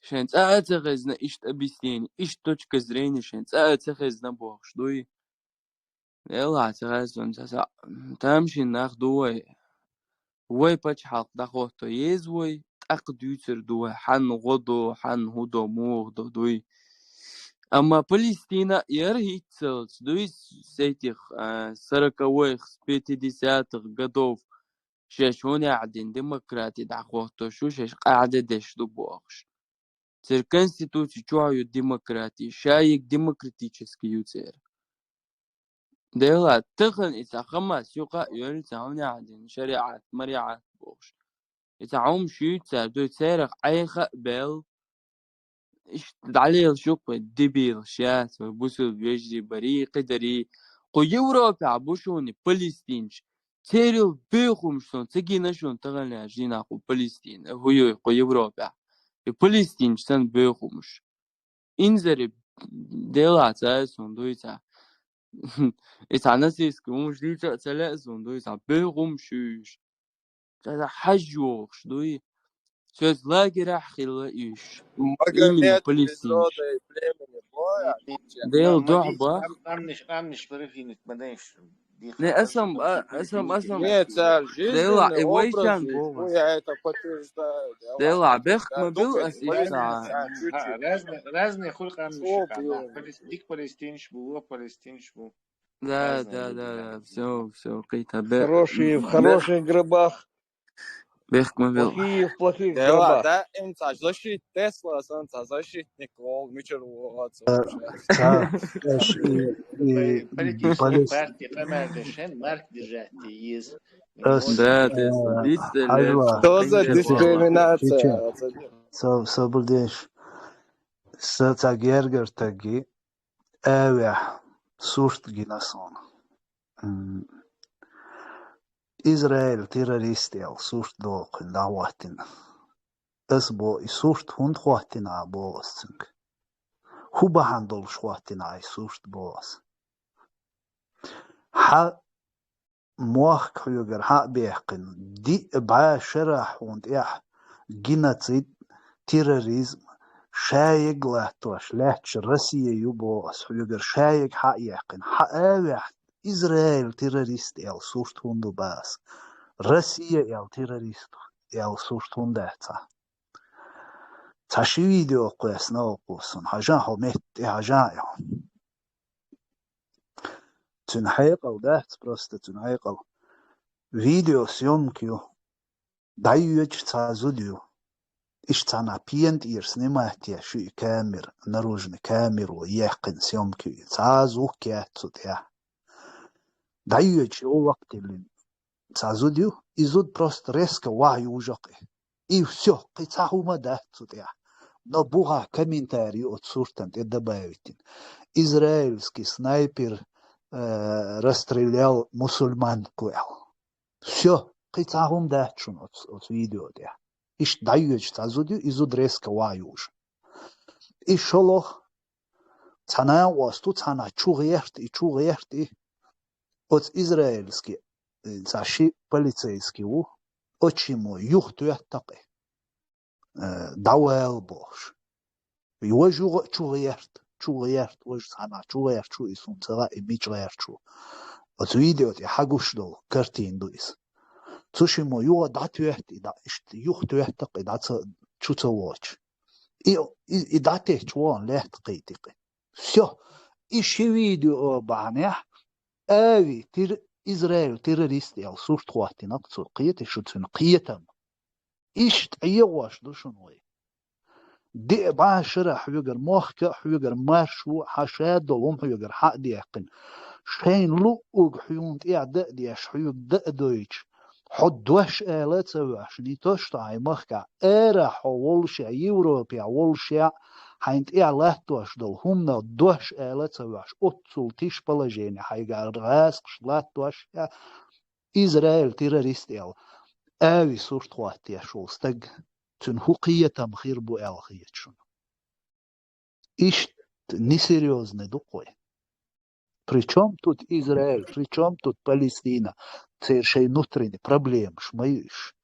شان تأتخذنا إيش أبيستين إيش точка зрения شان تأتخذنا بوخش دوي يلا تأتخذنا تسا تمشي ناخ دوي وي باش حق دخوتو يزوي تأق ديوتر دوي حن غدو حن هدو موغدو دوي أما فلسطين يرهيتسلس دوي سيتيخ سركويخ سبيتي ديساتخ قدوف شاشوني عدين ديمقراطي دخوتو شو شاش قاعدة دشتو بوخش Цер конституции чуаю демократии, шаик демократический ютер. Дела тхан итахамас юка юрит сауни عادين شريعة مريعة بوش. يتعوم شيوتر دو تاريخ عيخ بيل إيش عليه شوك دبيل شات وبوسو بيجري بريق دري قو يوروبا عبوشوني فلسطينش تيريل بيخوم شلون تجينا شلون تغنى جينا قو فلسطين هو قو يوروبا فلسطين شتن بيخومش إنزري ديلا تاسون دويتا إتعناسيس كموش ليتا تلاسون دويتا بيخومشوش تاتا حجوش دوي شوز لاقي راح خلاقيش إيمنا Магомед فلسطينش Безрода и племени Боя. ديل مديش دعبة أمنش بريفينك مديش دي не خاطر أسم فلسطين أسم Нет, царь, ديلا жизненный образ إيويشان жизни. بوغس Я это подтверждаю. ديلا بيخ ما Только بيلقس إيش Палестина, ساعة чуть-чуть. разные خلق أمنش Что كذا было? ديك فلسطينش بو فلسطينش بو Да, разные люди. все, какие-то Хорошие в хороших гробах, Бехмобил. плохие в плохих Да ладно, гробах. да? Им защитник Тесла, защитник Волк, ничего Эш и Политические полис партии помогают марк держать из Да, эмоций. Тесла. Видите ли, Хажва Что за принцип Волк. чечен дискриминация? соболдеш саца гергер таги эве сушт гинасон Израиль террористел сушт док даватин اسبو يسوشت هند خواتنا بوسنك هو بهندل شواتنا يسوشت بوس ح موخ كيوغر ح بيحقن دي بعشرح وند اح جيناتيد تيروريزم شايق لاتوش لاتش روسيا يبوس حيوغر شايق ح يحقن ح اوح إسرائيل تيروريست ال سوشت هندو باس روسيا ال تيروريست ال سوشت هندتا تاشي فيديو قوس نو قوسن هجان هو مت هجان تن حقيقة ودات بروست تن حقيقة فيديو سيومكيو دايوج تازوديو إيش تانا بينت إيرس نماتيا شو كامير نروجن كامير ويحقن سيومكيو تازو كياتسود يا دايوج أو وقت اللي تازوديو إزود بروست ريسك واي وجقي إيو سيو قيتاهو ما داتسود يا نبوها كومنتاري от суртант и добавить. Израильский снайпер расстрелял мусульманку. Все, қитағым дәтшін от видеода. Иш дайыч тазуди изуд резка ваюш. Иш олох цана васту цана чугерти от израильский цаши полицейский у очимо юх туяттақи. داوال بوش يوجو چوغيرت وش سانا چوغيرت شو يسون ترى ميچغيرت شو اتويديو تي حقوش دو كرتين دويس تشيمو يو داتويت دا اشت يختويت قدا تشو تواچ اي داتي چوان لهت قيتي سو ايش فيديو بانيا اوي تير اسرائيل تيروريست يال سوشت خواتي نقصو قيتي شو تن قيتم إيش تعيواش دوشنوي دي بعشرة حيوغر موخك حيوغر مارشو حشاد دولهم حيوغر حق ديقن شين لو اوغ حيون تيع ديش حيوغ دويتش حد دوش آلات سواش نيتوش تاعي مخكا ايرح وولشا يوروبيا وولشا حين تيع لاتوش دولهم نا دوش آلات سواش اتسول تيش بلاجيني حيوغر غاسقش لاتوش إسرائيل تيروريست يال أوي صورت خواتي شولستج تن حقية تمخير بو ألخية شون إيش نسيريوزني دقوي причем тут Израиль, причем тут Палестина цер шей нутрини проблем шмаиш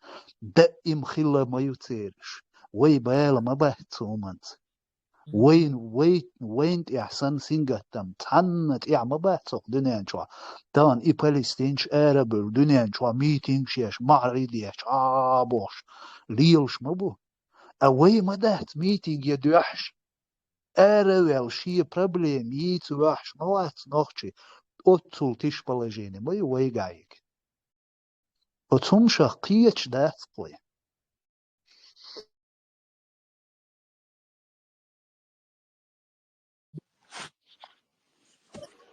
да им хилла мою цериш وي بالا ما بحثومنت وين إحسان سينغتم تعنت ما بحثوك دنيان شوا تان إي فلسطينش أرابل دنيان شوا ميتينج شيش معرضيش بوش ليلش مبو أوي ما دهت ميتينج يدوحش أرابل شي проблем يتوحش موات نوخشي أتول تيش بلاجيني ما يوي قايك أتوم شاقيتش دهت قوي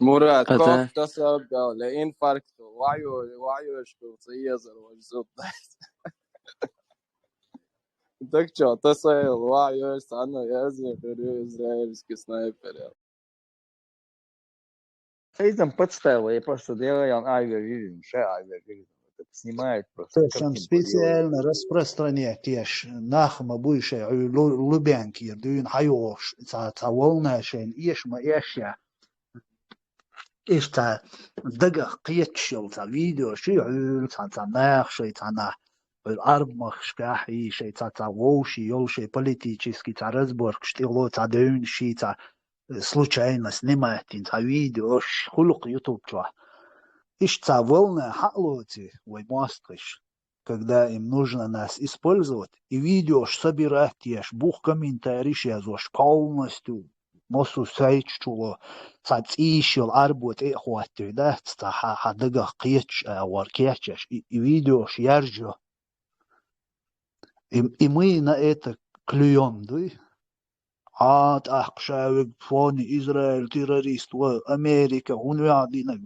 مراد هذا كوك تصب لإنفاركت وعيو شو صيزر وجزوب Так что, ТСЛ, ваю, сано, язви, израильский снайпер. Там подставил, я просто делаю авиарежим, авиарежим. Снимает просто. Там специально распространять нахма больше лубянки, дюн хайош, волна шен, ешма ешя. إيش تا دقق قيتشل تا فيديو شيء عيل تا ناخ شيء تا نا الأرب مخش كاحي شيء تا ووشي يول شيء политический تا разборк штило تا دون شيء تا случайно снимать та видео خلق يوتيوب чва إيش та волна халоти вой мастриш когда им нужно нас использовать и видео собирать еш бух комментарий язош полностью موسو سايتشو تاتيشيل أربوت إخواتي ده حدقة قيتش وركيتش فيديوش يرجو إمينا إيتا كليون دوي عاد أحقشاوك فوني إسرائيل تيروريست وأمريكا ونوعدينا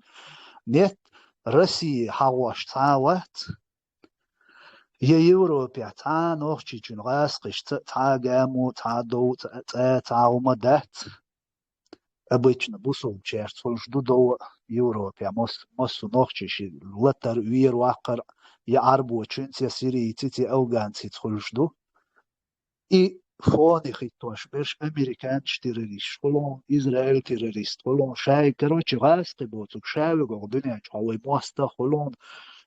نت روسيا حواش تعاوت هي يوروبيا تا نوخشي جون غاسقش تا جامو تا دو تا ومدات обычно бусом чертol жду до Европе мос нохчиш латар вир вакар я арбу чунция сирийцы ти афганцы жду и фоны хитош берш американч террорист школон израиль террорист школон шай короче гасты боцук шай гордыня чалой моста холон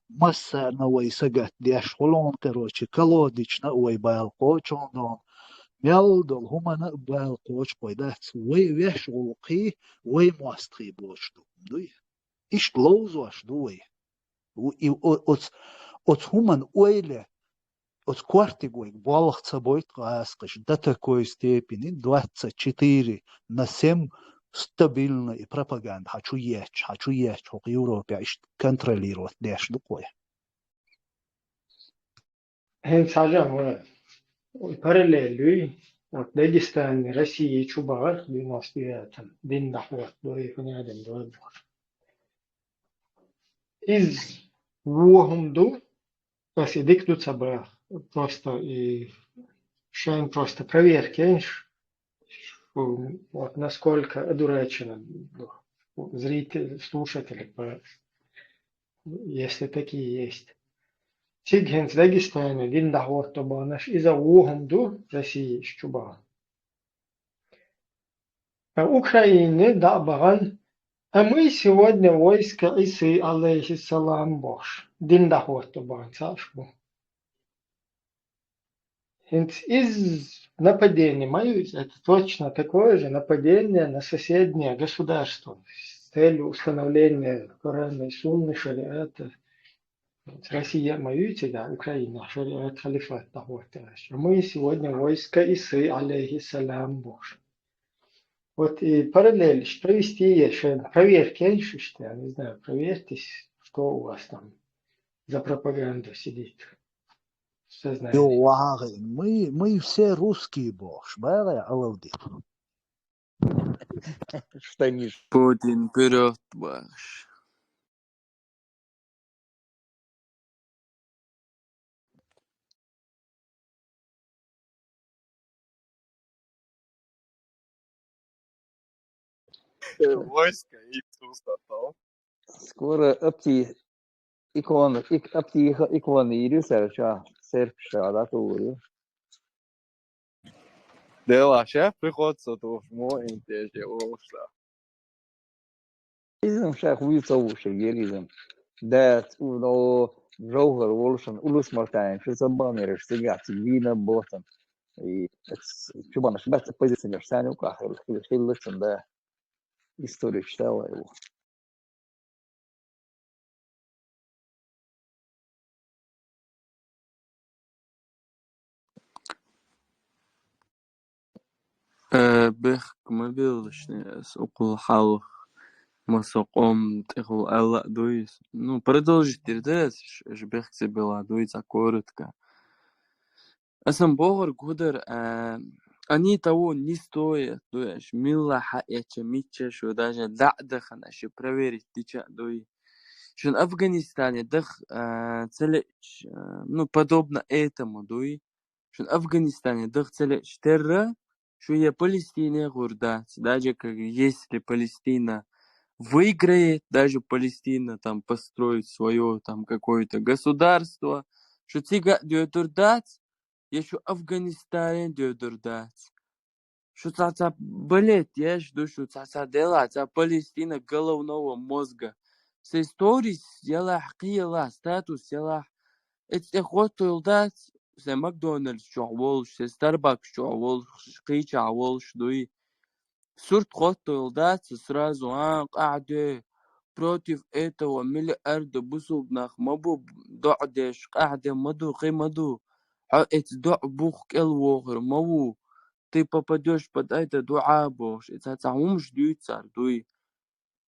масса на вой сагат дяш холон короче колодич на вой балкочон ميلدل هما نقبل قوش قيدات ويش غلقي وماستخي بوشدو دوي إيش لوزوش دوي أت هما ويله أت كوارتي قوي بالغ تبويت قاسقش داتا كوي ستيبين 24 на 7 стабильно и пропаганда хочу ечь хок Европе إيش контролировать деш дукой параллель вот Дагестан, Россия, Чубар, 99-м, день доход, дой понятен, дой. Из вогунду, если диктут собрал, просто и шайн просто проверки, вот насколько одурачено зрители, слушатели, если такие есть. Сигхен с Дагестана, дин доход, то банаш, из-за вогунду России, Чубар. А Украине, да, баран, а мы сегодня войско Исы, алейхиссалам, Бож, дин доход, то баран, царшбу. Из нападения, это точно такое же нападение на соседнее государство с целью установления Корана и Сунны, шариата. Россия воюет, да, Украина, шариат, халифат, доход. Мы сегодня войско Исы, алейхиссалам, Бож. Вот и параллель провести еще проверки, что я не знаю, проверьтесь, что у вас там за пропаганду сидит. Мы все русские, Бож, бая, алауди. Штаниш. Путин вперед, Баш. Войско и пустота. Скоро иконы ирюсерча серпша да турю. Дела шеф приходится то мо интеже ошла. Изм шах вицовуше геризм. Дат уно жогер волшен улус мартайн шизабанер штигат вина ботан. И чубана шбат позиция мерсаню кахел хиллसन да историю читала его. بخ ما بيلشني سوق حال ما سوقом تخو الله дуис. Ну, продолжите, да, бех се била дуица коротко. А сам Богор гудер, они того не стоят, дуешь, милаха эча митча, что даже дадахана, что проверить тича дуи. Что в Афганистане дах целеч, ну, подобно этому дуи. Что в Афганистане дах целеч терра, что я Палестине гурда, даже как если Палестина выиграет, даже Палестина там построит свое там какое-то государство, что тига дёдурдать, еще Афганистане дёдурдать. Что цаца болеть, я жду, что цаца делать, а Палестина головного мозга. С историей села хкила, статус села. Это хотел дать, с Макдональдс чувствовал, с Старбакс чувствовал, кричал, что и Сурт хотел дать сразу, قاعدة против этого миллиарда бусубнах мабу дعدش قاعدة مدو قي مدو حقت دع بوخ الوغر مو ты попадешь под это дуа Бог, это умж дюйцар дуй.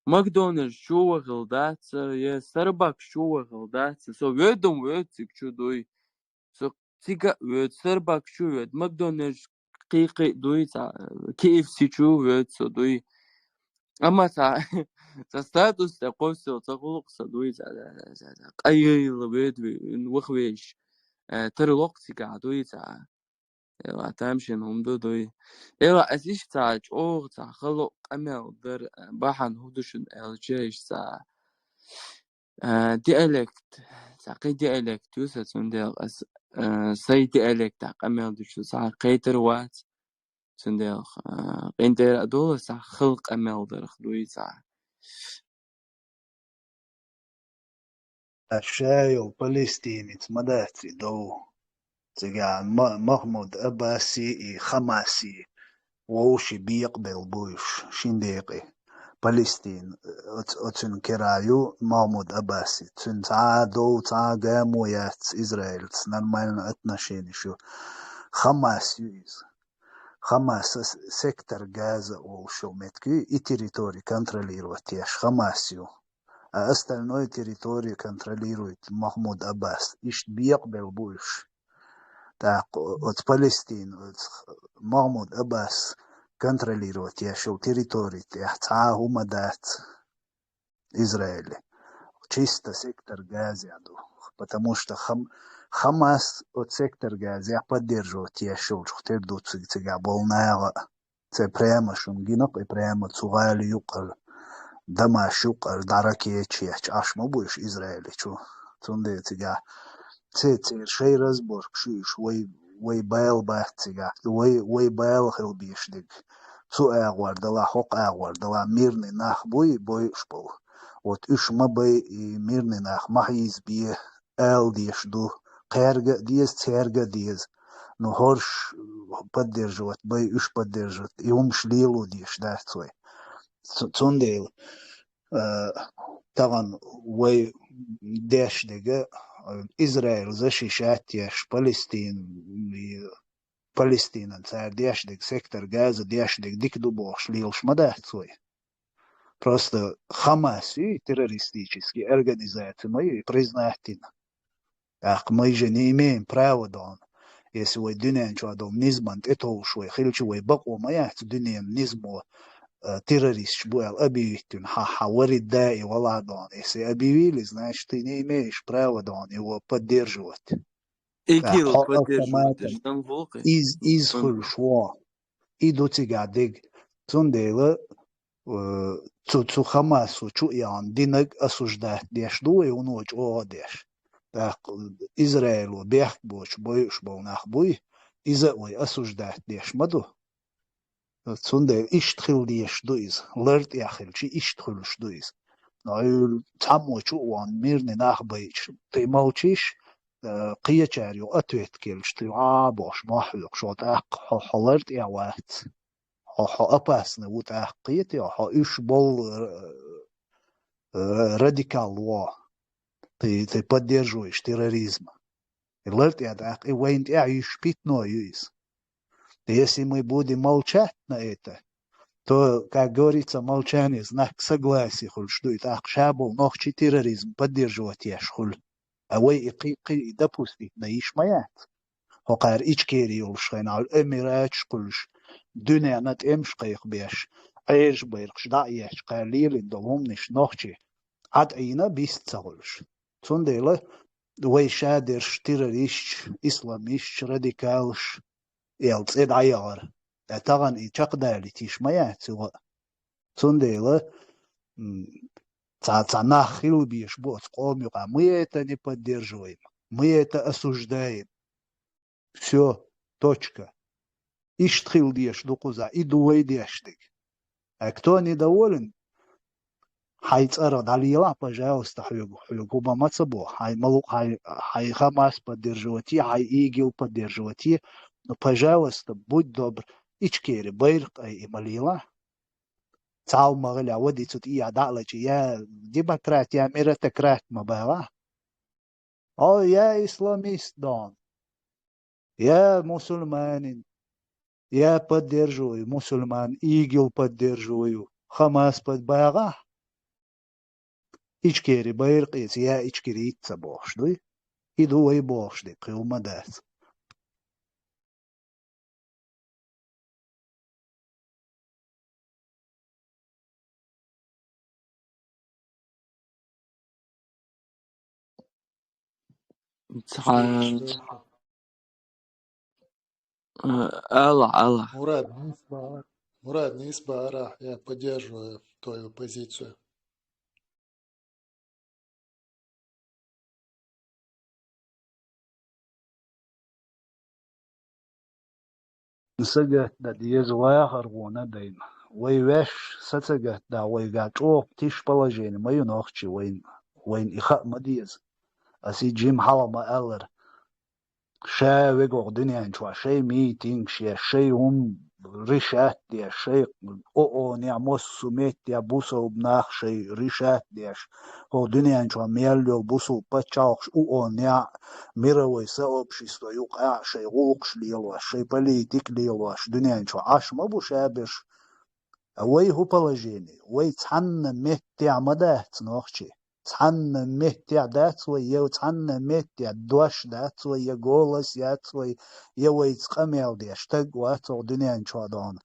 Макдональдс чува галдаться, я Starbucks чува галдаться, со ведом ведцик чудой, со цига вед Starbucks чувед, Макдональдс قيقي دوي KFC чувед со дуй. Ама та статус такой все تغلق صدوي قيل بيد وخويش ترلق تقعدوي يلا تمشي نمدو دوي يلا أسيش تا جوغ تا خلق أمل در بحن هدوشن الجيش تا dialect تا قي dialect يوسف سندل سي dialect تا أمل دوشو تا قيتر وات سندل قينتر أدول تا خلق أمل در خدوي تا الشاي الفلسطيني مداتي دو تجعل محمود أباسي خماسي ووشي بيقبل بوش شنديقي فلسطين أتن كرايو محمود أباسي تن تعادو تعاقامويات إسرائيل تنرمالنا أتناشيني شو خماس يوز خماس سيكتر غازا وشو متكي إي تريتوري كنتروليروتيش خماسيو остальное территорию контролирует Махмуд Аббас. Ишт бiyaqbel буш. Так, от Палестины, от Махмуд Аббас контролирует яшел территорию, та умадат Израиля. Чисто сектор Газа, потому что Хамас от сектор Газа поддерживает яшел, что тут цыга болная, це прямо шунгинок и прямо цугали юкал. دما شوق درکی چیچ آشما بویش اسرائیلی چو تونده تیگه تیر شی راز برک شویش وی بیل بات تیگه وی بیل خیل بیش دیگ تو اغوار دلا حق اغوار دلا میرنی نخ بویش بو وات ایش ما بی میرنی نخ محیز بیه ال دیش دو قرگه دیز ترگه دیز نو هرش поддерживать بی ایش поддерживать یومش لیلو دیش دارتوی تونده طبعا وي داش دقة إسرائيل زشي شاتيش فلسطين صار داش دق سيكتور غازا داش دق ديك دубош лилш мадахцой. Просто Хамас и террористические организации мы признательны. Так мы же не имеем права дон. Если вы дюнен чуадом низмант это уж вы хилчи вы баку маят дюнен низмо террорист был объявлен, ворит да и владон. Если объявили, значит ты не имеешь права дон его поддерживать. ИГИЛ поддерживает, что волка. Из хульшо. И до тебя дег. Цундела цу Хамасу чу ян динаг осуждать деш дуй у ночь одеш. Так Израилу бег боч боюш был нах буй. Из-за ой осуждать деш маду. Цунде иштхил диеш дуиз, лерт яхилчи иштхилш дуиз. Но таму чуан мирный нахбайч. Ты молчишь, قيچاريو أتويت كيلش ты бош махлюк шо так холерт яват. Опасно вот так قيت я иш бол радикал во. Ты поддерживаешь терроризм. Лерт я так и вейнт я иш питно юис. Если мы будем молчать на это, то, как говорится, молчание – знак согласия, что и так шабл, но терроризм поддерживать яшхуль. А вы и допустить на ишмаят. Хокар ичкери улшайн ал эмират шкульш. Дюня над эмшкайх беш. Айш байрш да яш калилин домниш нохчи. Ад айна бисцагулш. Цундела вы шадерш террорист, исламист, радикалш. يلصيد عيار طبعا يتشقدالي تيشمايا سوا تنديلا цана хил бьешь босс комика мы это не поддерживаем мы это осуждаем все точка иштхил бьешь дукуза и дуэй дяштик а кто недоволен хайцара далила пожалуйста хлюгуба мацабо хай малук хай Хамас поддерживать хай ИГИЛ поддерживать. Ну, пожалуйста, будь добр. Ичкери, байрк, и малила. Цау магаля, води тут и адалачи. Я демократ, я меритократ мабала. О, я исламист, дон. Я мусульманин. Я поддерживаю, мусульман, ИГИЛ поддерживаю, Хамас подбага. Ичкери байрقيت يا ичкери итца бошды. Иду и бошды, кылмадас. Алла. Мурат, не испара. Я поддерживаю твою позицию. Сагат да диезуая харгона дайм. Вайвеш сацагат да вайгат о тиш положение. Мою нохчи вайн иха мадиез. Аси джим халама аллар. شيء ويقو دنيا شو شيء ميتينغ شيء هم ريشات دي شيء او نعموس سميت يا بوسو بناخ شيء ريشات ديش هو دنيا شو ميلو بوسو بتشاوش او نع ميروي سوب شيستو يوقع شيء غوقش ليلواش شيء بوليتيك ليلواش دنيا شو عاش ما بو شابش وي هو положение وي تحن متي عمدات نوخشي تحن متي دات وي تحن متي دوش دات وي голос يات وي يوي تقميل دي اشتق واتو دنيا شو دون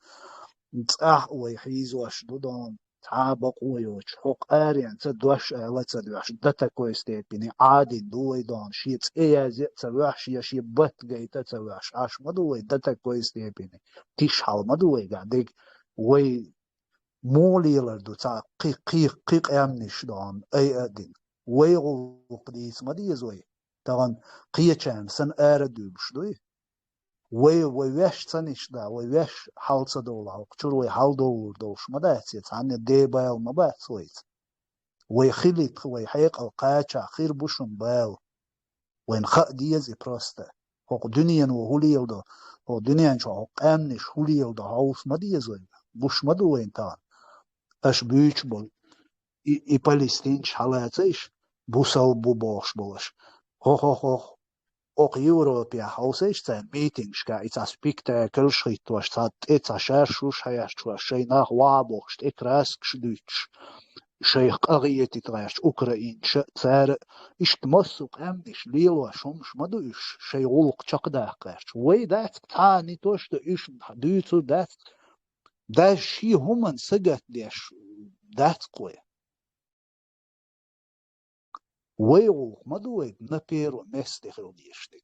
تصح وي حيزوش دون تعابق ويوش حق اريان تدوش لا تدوش دتا كويس تيبيني عادي دوي دون شيت ايا زي تدوش يشي بت جيتا تدوش عاش مدوي دتا كويس تيبيني تيش حال مدوي قاعدك وي موليلر دو تا قيق امنش دون اي ادين ويغو قديس مديزوي طبعا قيچام سن اردوبش دوي وي ويش تنش دا ويش حالص دولا قچور وي حال دور دوش مداتي عن دي بايل مباتويت وي خليت وي حيق القاچا خير بوشن بايل وين خ ديز بروستا هو دنيا وهوليل دو هو دنيا شو امنش هوليل دو هاوس مديزوي بوش مدو وين تا اش بيوش بول и Палестинч халациш бусал бубош болаш. Хо. Ок Европе хаусиш цен митингш ка ица спектакль шритваш цат ица шаршуш хаяшчуаш шейнах вабохш икраскш дүйч. Шейх قريتي تراش أوكرانيش صار اشتمسوا قامدش ليلوا شمش مدوش شي غلق چقداقش وي دات تاني توش إيش دوتو دات دا شي همان سجت ديش دات قوي ويغو مدوي نبيرو نستخل ديشتك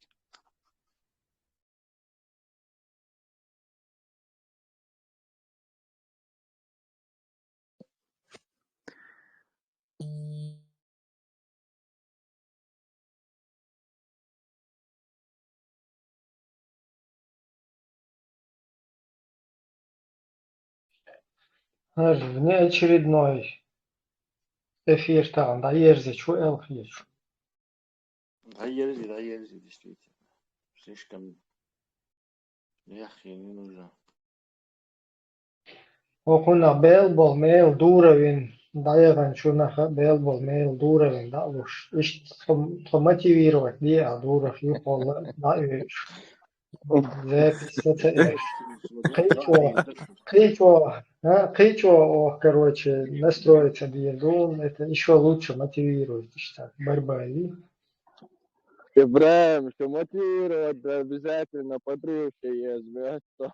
Внеочередной эфир там, да, ерзич, шо элхич. Да, ерзи, действительно. Слишком... Я не нужно. Окуна белбол мейл дуравин, дайган шунаха белбол мейл дуравин, да, уж иш мотивировать, не, а дуров юхол, да, иш. Запись, это иш. Кычо, короче, настроиться биедун, это еще лучше мотивирует, что борьба, и Ибраим, что мотивировать обязательно подрывший есть, что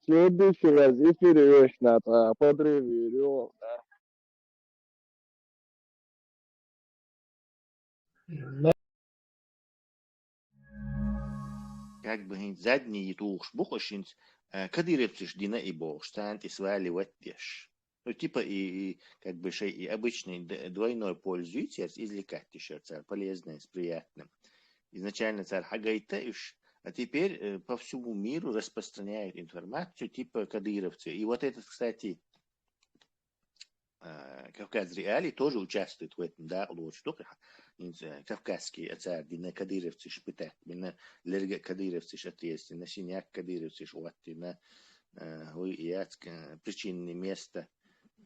в следующий раз эфир надо подрыв верёвок, да. Как бы хин задний туш бухошинц, кадыревциш дина и бог, стант и свали ваттеш. Ну, типа и как бы шей и обычный двойной пользуется, извлекать еще царь полезное с приятным. Изначально царь хагайтаиш, а теперь по всему миру распространяют информацию типа кадыровцы. И вот этот, кстати, Кавказ Реалий тоже участвует в этом, да, лучше только кавказские царь, дина кадыровцы шпитать, дина лерга кадыровцы шатрести, на синяк кадыровцы шуатти, на причинное место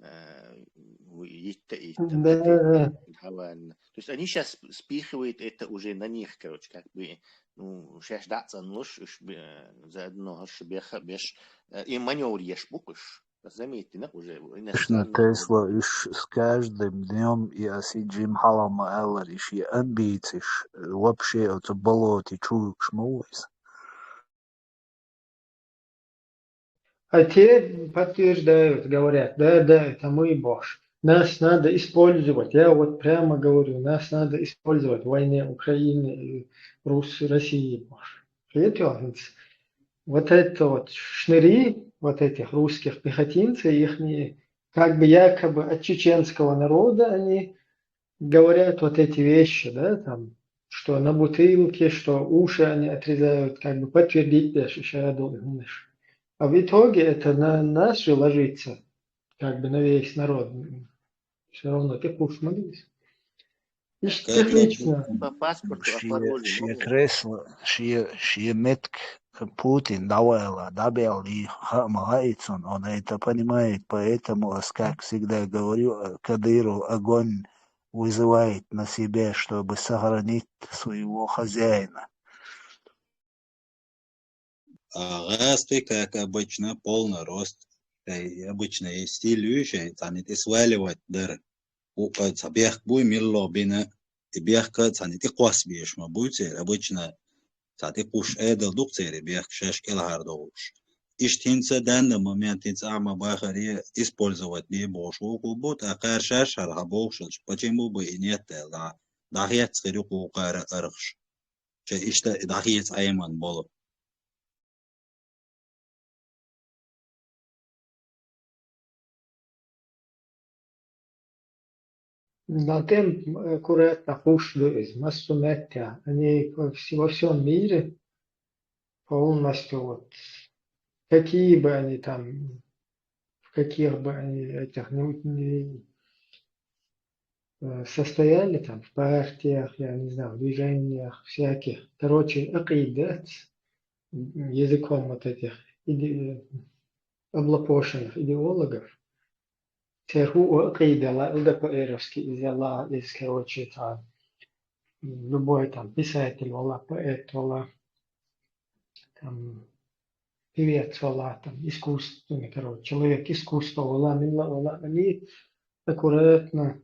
Да, То есть они сейчас спихивают это уже на них, короче, как бы, ну, сейчас даться нож, заодно, беш, и маневр ешь буквиш. Заметьте, да, уже Конечно, Тесла с каждым днем и осиджим халама эллариш и амбициш вообще это болото чуешь шмуис. а те подтверждают, говорят, да, это мы Бог. Нас надо использовать, я вот прямо говорю, нас надо использовать в войне Украины и России Бог. Это вот это вот шныри, вот этих русских пехотинцев, их как бы якобы от чеченского народа они говорят вот эти вещи, да, там, что на бутылке, что уши они отрезают, как бы подтвердить даже шараду. А в итоге это на нас же ложится, как бы на весь народ. Все равно ты куш молись. Лично. по паспорту Шие кресло, шие метк Путин добавил и Хамайцун, он это понимает, поэтому, как всегда говорю, Кадыров огонь вызывает на себя, чтобы сохранить своего хозяина. Гасты, как обычно, полный рост. Обычно есть стиль, цаните сваливать дыр. Бех буй милло бина, бех цаните квас беш, ма буйте, обычно цати куш эдел дукцери, бех шеш келхардоуш. Иштинца данный момент ама бахари использовать не бошу кубут, а каршаш архабоушш, почему бы и нет, да, дахият скирюку кара архш. Че ишта дахият айман боло. Но тем аккуратно кушают, массу метя. Они во всем мире полностью вот, какие бы они там, в каких бы они этих не состояли там, в партиях, я не знаю, в движениях всяких. Короче, акидат, языком вот этих облапошенных идеологов. Терху акида, ЛДПРовский, из, короче, там, любой там писатель, вала, поэт, вала, там, певец, вала, там, искусственный, короче, человек искусства, вала, они аккуратно,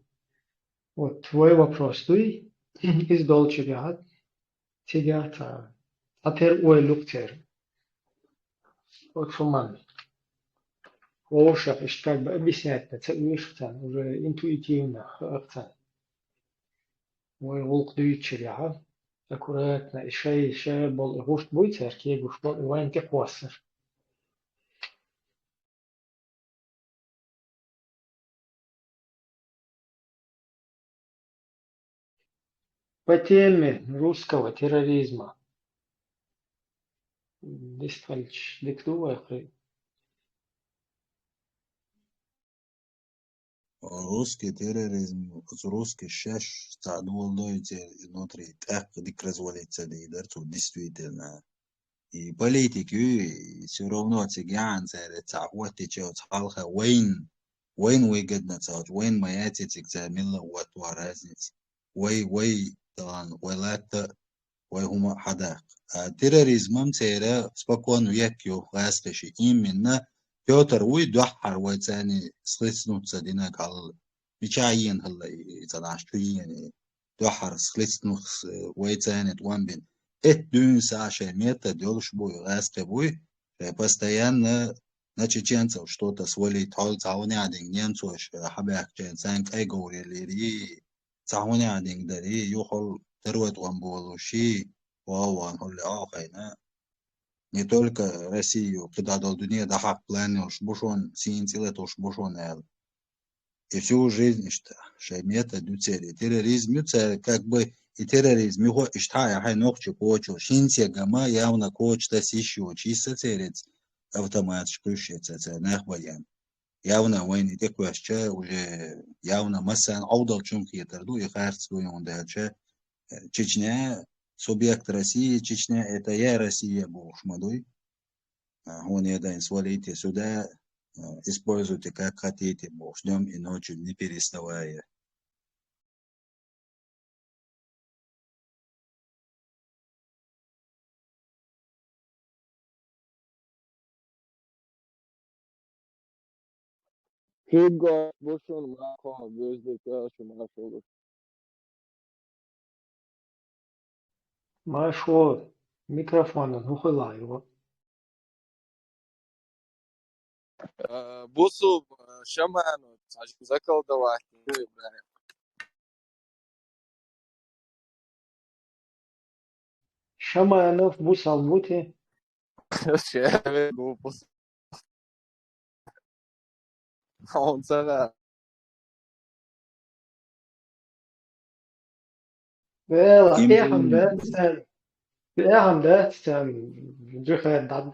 вот твой вопрос, ты из Долчевят сидят, а тер ой люктер, вот шуман. Лошадь, как бы объяснять, это уже интуитивно, мой волк дүйчер, аккуратно, и шей был гушт буйцер, ки гушт был ваньке квассер. По теме русского терроризма. Действительно, диктуя. Русский терроризм, русский шаш, стадул дойте внутри, так дик развалится лидер, действительно. И политики все равно цыган, цахвати чего цалха, войн выгодно цалх, войн маяти цикца милла вот разница. Вой, талан, вайлата, вой хума хадак. Терроризмом цера спокойно якью гасқиши именно Петр وي دوحر ويتاني سخلصنوت سدينا قال مشاين هلا يتناشتوين دوحر سخلصنوت ويتاني توان بين دون ساشا مета делаешь бой гасты бой постоянно на чеченцев что-то свали тол цаунядин немцош хабак ченсан кай говорили цаунядин дари юхол тервет ван болуши ван хол ахайна. Не только Россию, туда до дуне, да хак планешь, бушон, синтилет уж бушон эл. И всю жизнь, что мета дюцели. Терроризм, как бы и терроризм, его иштая, хай ногчу кочу, шинсе гама явно кочта сищу, чисто церец, автомат шпущется, нахбаян. Явно войны такое, что уже явно массан аудал чумки тарду и харцу он дальше. Чечня, субъект России, Чечня, это я Россия, Бог мадуй. Он один свалите сюда, используйте как хотите, бог, днем и ночью не переставая. Hugo Bush'un Marco gözlükler şu maaş olur. Маршрут. Микрофон, ухылай его. بوصوا شمان عشان ذكر دواحي إبراهيم Шаманов, Бусалбути. شيء بوص هون سنة Vela, Kim erram det sen. Du kan da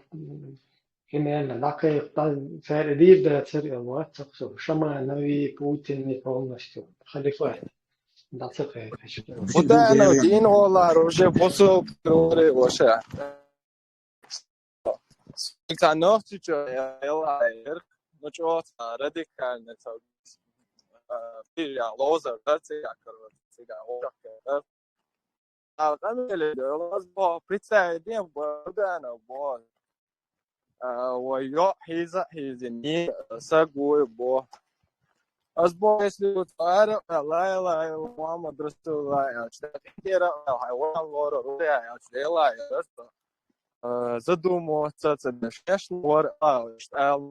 كمان دقيقة فرديف ده تصير الموثق شو شمعنوي بوتين полностью خليفة ده تصير وده دين والله روجي بوصوا بكروري وشا كان نوتي جو يلا يرك نجوت راديكال نتو في لوزر تاتي اكرو تيجا وشا الغمل لوز بو بريتسايدين بودانا بو ويو هيزني ساقوي بو أسبوع يسلو تعرف لا لا محمد رسول الله يا شيخ كثير حيوان ورا رويا يا شيخ لا يا رسول задумал цаца дашкаш ور اشتغل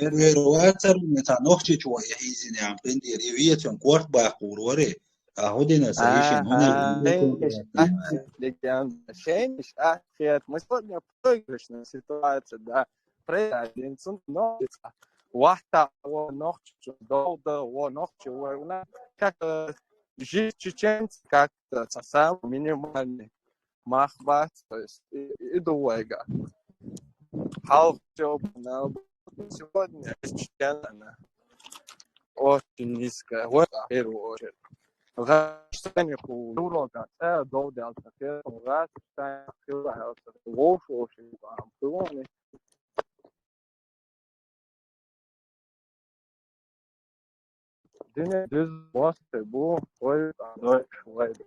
الرواتر متى نوختي شو يحيزني عم بندي ريفيتون كورت باقوروري أهودنا سريشين هنا شينش أخيات مثلا بروجريشن سيتواتsia да предадинцун ноца واحدة ونوختي долго ونوختي ونا как жизнь чеченцев как-то совсем минимальный махбат, то есть и дуэга. Халк сегодня чечена очень низкая, в первую очередь. Граждане урога, долго алкоголь, граждане Dünya düz bastı bu oy şuaydı.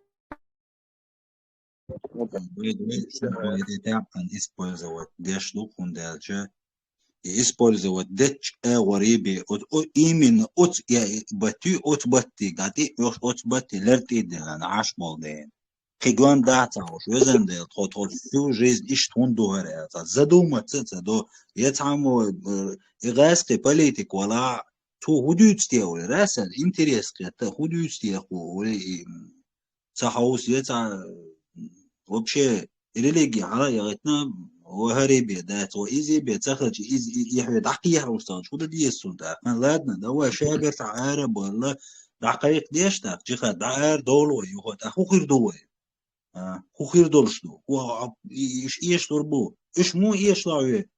Там использовать дешлук он дальше использовать деч وريبي именно от я бати от бати гати от бати лерти дилан عاش молден خيجوان داتا وش وزن ده تطول всю жизнь اشتون دوهر задуматься до يتعامل يغاسقي политик ولا تو حدود تيول راسا интерес это حدود تيخو صحوس يتع вообще религия على يغتنا وهربي دات وإيزي بيتخرج إيزي يحوي دقيقة وصل شو ده ديسون ده كان لادنا ده هو شاعر عرب ولا دقيق ديش ده جيخا دعار دولو يهو أخو خير دوي أخو خير دولش دو هو إيش تربو إيش مو إيش لاوي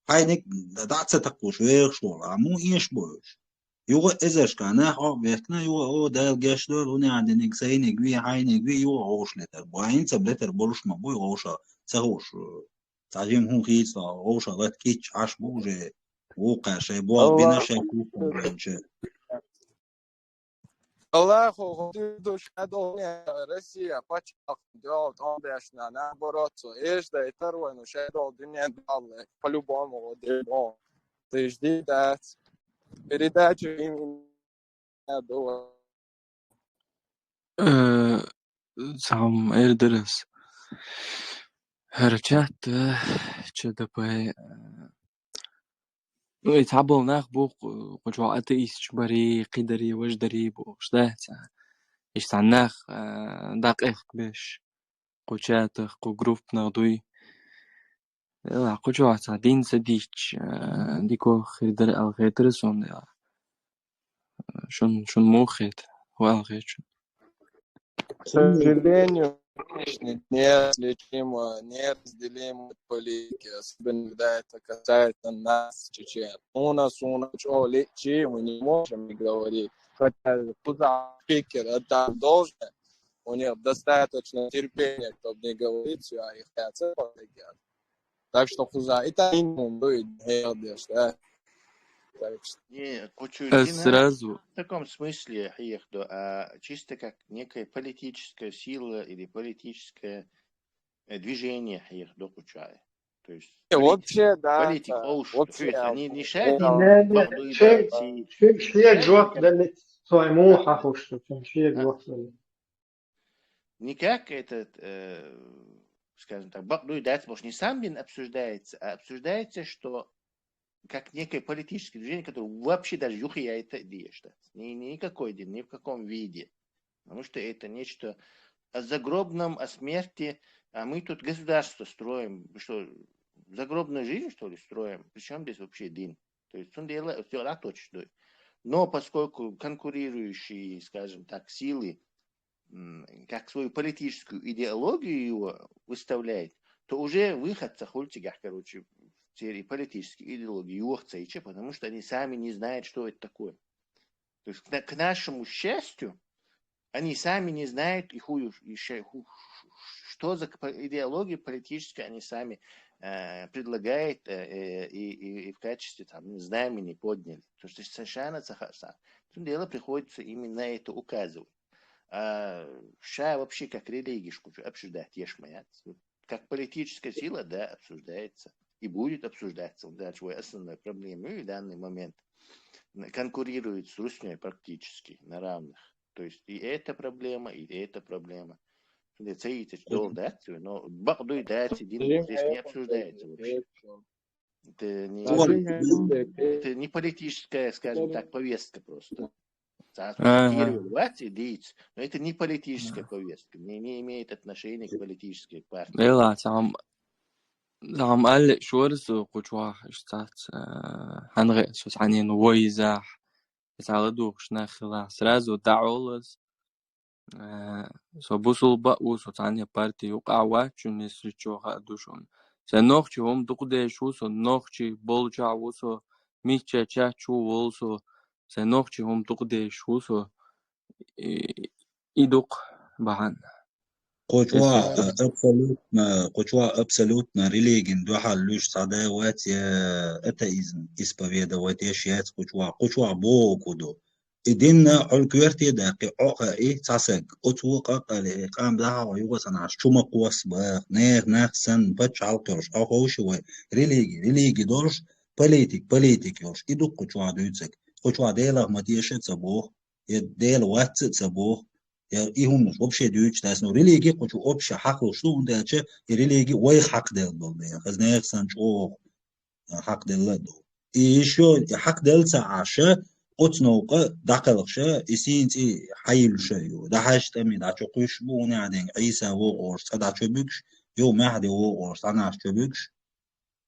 هاي دعت تقوش وير شغل مو إيش بوش يو إزاش كان بيتنا يو ده الجيش دول هنا عندنا نكسين نجوي هاي نجوي يو عوش لتر بعدين سبلتر بولش ما بوي عوشة سهوش تعجيم هون خيس عوشة لا تكيتش عش بوجه وقع شيء بوا بينا شيء كوكو شيء الله هو دوش هذول روسيا باتشاق دول عندنا نابورات إيش ده يتروى إنه شيء دول الدنيا دول по-любому دول تجديدات передачу именно до Сам Эрдерес. Харчат ЧДП. Ну и табл нах бук кучу атеист бари قدري وجدري بوش ده إيش تعناخ دقيق بيش قوشاتخ قو جروب نغدوي لا قوشو عطا دين سديش ديكو خيردر الغيترسون شون موخيت هو الغيتشون к сожалению неразделимы политики, особенно когда это касается нас, чечен. У нас о лечи мы не можем говорить, хотя куда спикер отдать должное, у них достаточно терпения, чтобы не говорить все, а их хотят. Так что хуза, это минимум будет, да. Так что... Не, Кучурдина Сразу. в таком смысле, чисто как некая политическая сила или политическое движение, то есть вообще, да, политик, вообще. они не шарят, شيء جوك ده своему хаху, что там шиек гвоздали. не как этот, скажем так, Багдуй дать, может, не сам Бин обсуждается, а обсуждается, что как некое политическое движение, которое вообще даже юхия это дештат. Никакой день, ни в каком виде. Потому что это нечто о загробном, о смерти, а мы тут государство строим. Что, загробную жизнь, что ли, строим? Причем здесь вообще день? То есть он делает точно. Но поскольку конкурирующие, скажем так, силы, как свою политическую идеологию его выставляет, то уже выход цахультигах, короче, в серии политической идеологии, потому что они сами не знают, что это такое. То есть к нашему счастью, они сами не знают, что за идеологию политическую они сами предлагают и в качестве знамени подняли. То есть совершенно цахаса. Дело приходится именно на это указывать. Ша вообще как религишку обсуждать, как политическая сила, да, обсуждается и будет обсуждаться. Да, свой основной проблемой в данный момент конкурирует с Русней практически на равных. То есть и эта проблема, и эта проблема. Но Багдуй дать здесь не обсуждается вообще. Это не политическая, скажем так, повестка просто. Но это не политическая повестка, не имеет отношения к политической партии. لا عم قلق شو رزق وجواه اشتات هنغي سوس عنين ويزاح يتعرضوا خشنا خلا سرازو دعولز سو بوصل بقو سوس عني بارتي يوقع واتشو نسرچو خادوشون سنوخشي هم دقديشو سو نوخشي بولجا وسو ميچا چاچو ولسو سنوخشي هم دقديشو سو идук бахан Кучва абсолютно религиен духа лишь садавать атеизм исповедовать ещё кучва богу. Единна алкверти да قاقة إيه تعسق أتوقع قال قام ده ويوصل عش شو مقوس بقى نخ سن بتش عالقرش أخوش هو ريليجي دورش بوليتيك يوش إدو قطوع دوتسك قطوع ديلا ما تيشت سبوه يديل واتس سبوه يا إيهم مش وبشة دوتش تاسنو ريليجي قطوع وبشة حق وشلو عندها ريليجي وي حق ديل دول خز نخ سن شو حق ديل دو إيشو حق ديل سعاشة قطنوقة دقلقشة إسينتي حيلشة يو دحش تمي دحشو قيش بوني عدين عيسى وغورس دحشو بيكش يو مهدي وغورس أنا عشو بيكش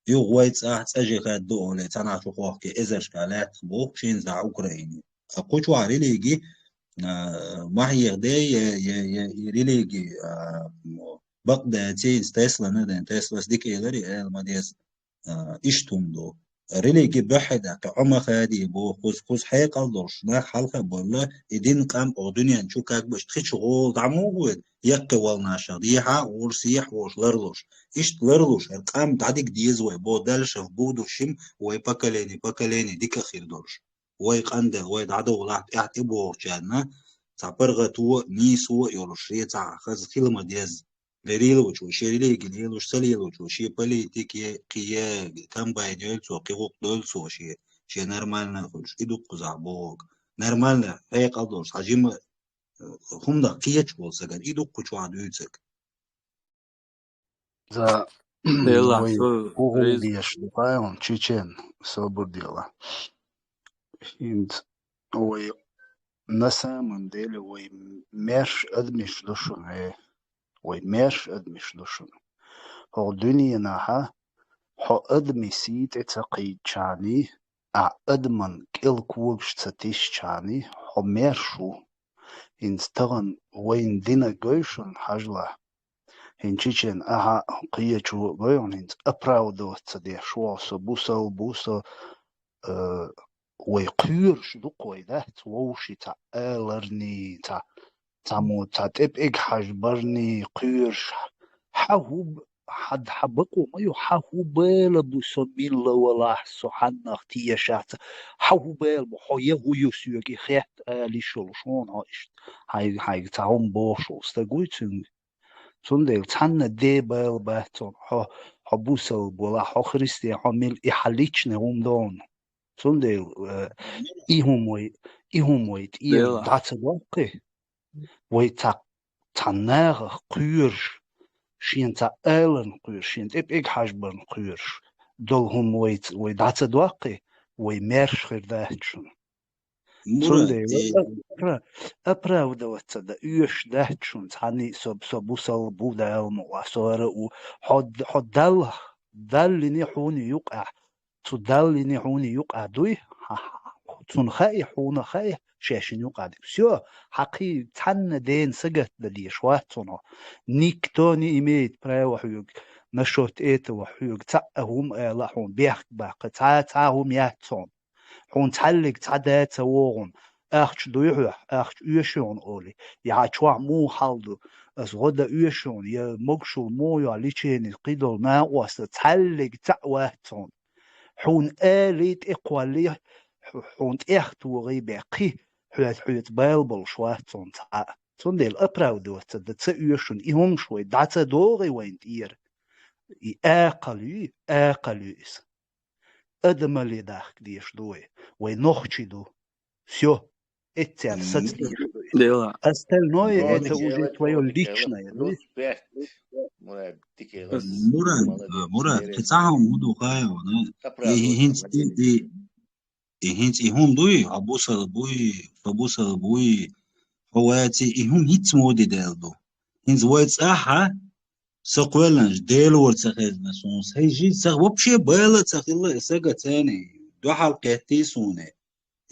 يو غويت أجي خاد دولة أنا عشو خوخكي إزرش كالات بوخ شينز دع أوكرايني قوش وعريليجي ما هي دي ريليجي بقدا تيز تسلا ندن تسلا سديكي لري المديز إشتم دو ريليجي بحدا كعمر خادي بو خص حيق الدرش نا حلقة بولا إدين قام أو دنيا نشوكاك باش تخيش غول دعموه يقي والناشا ديحا ورسيح وش لرلوش إشت لرلوش قام تعديك ديزوي بو دالش في بودو شم وي باكاليني ديك خير درش وي قندل وي دعدو لعت اعت إبو جادنا تعبرغتو نيسو يولوشي تاع خز خيلما ديز لريلوش وشيريليجي ليلوش سليلوش وشي بوليتيكي قيا كامباي ديلسو قيوق دولسو شي نورمالنا خلش إدو قزعبوك نورمالنا هيق الدورس حجيم هم دا قياش بولسكن إدو قشوع دويتسك За Дела, ой что угол рез диеш дукаем чечен свободила. Инд ой на самом деле ой меш адмиш душун ой меш адмиш душун هو دنيا ناها هو أدمي سيت اتقي تشاني أدمن كل كوغش تتيش تشاني هو ميرشو إن ستغن وين دينا جوشن حجلا إن تشيشن أها قيا شو غيون إن أبراودو تدي شو بوسا ويقيرش دوقوي ذات ووشي تا ألرني تا تامو تاتب إج حجبرني قيرش حهوب حد حبقو ما يحهو بيل بسمين لولا سحن اختي شات حهو بيل بحويه هو يسيوكي خيت آلي شلشون هاي تاهم بوشو استقويتن تندل تحن دي بيل باتون حبوسل بولا حو خريستي حميل إحاليچن هم دون تندل إيهم ويت إيل ديلا دات الواقع ويتا تناغ قيرش شين تا إيلن قيرش شين إب إج حجبن قيرش دول هم وي دات الواقع وي ميرش خير داتشن تندل أبرا ودوت دا إيش داتشن تاني سبوسل بودا المو أسوار حد دل حوني يقع تدل حوني يقع دوي تنخي حون خي شاشن يقعد سيو حقي تحن دين سجت دلي شواتنا نيكتوني إيميت برا وحيوك نشوت إيت وحيوك تأهم لحون بيحك باق تاهم ياتون حون تحلق تعدات وغن أخش دويح أخش يشون أولي يعشوا مو حالدو از غدا يشون يا مقشو مو يا ليشين قيدو ما وست تحلق تعواتون حون آليت إقوالي حون إخت وغيبقي حيت بايلبل شواتون تا تندل أبراودوت دتسيوشن إهم شوي داتا دوري وين إير آقليس أدمالي داخ ديش دوي وين نوخشي دو سيو إتيار ست ديش دوي ديلا أستل نوي نو إتا وجي تويو ليشنا يا دوي روز بيت مراد تيكي بس مراد كتاهم ودو خايو هنت إهم دوي فبوسل بوي هواتي إهم هيت مودي دالدو هنز وايت صحة سقولنج ديل ورتخذ نسونس هي جيت سق وبشي بالا تخيل سقة تاني دو حلقتي سوني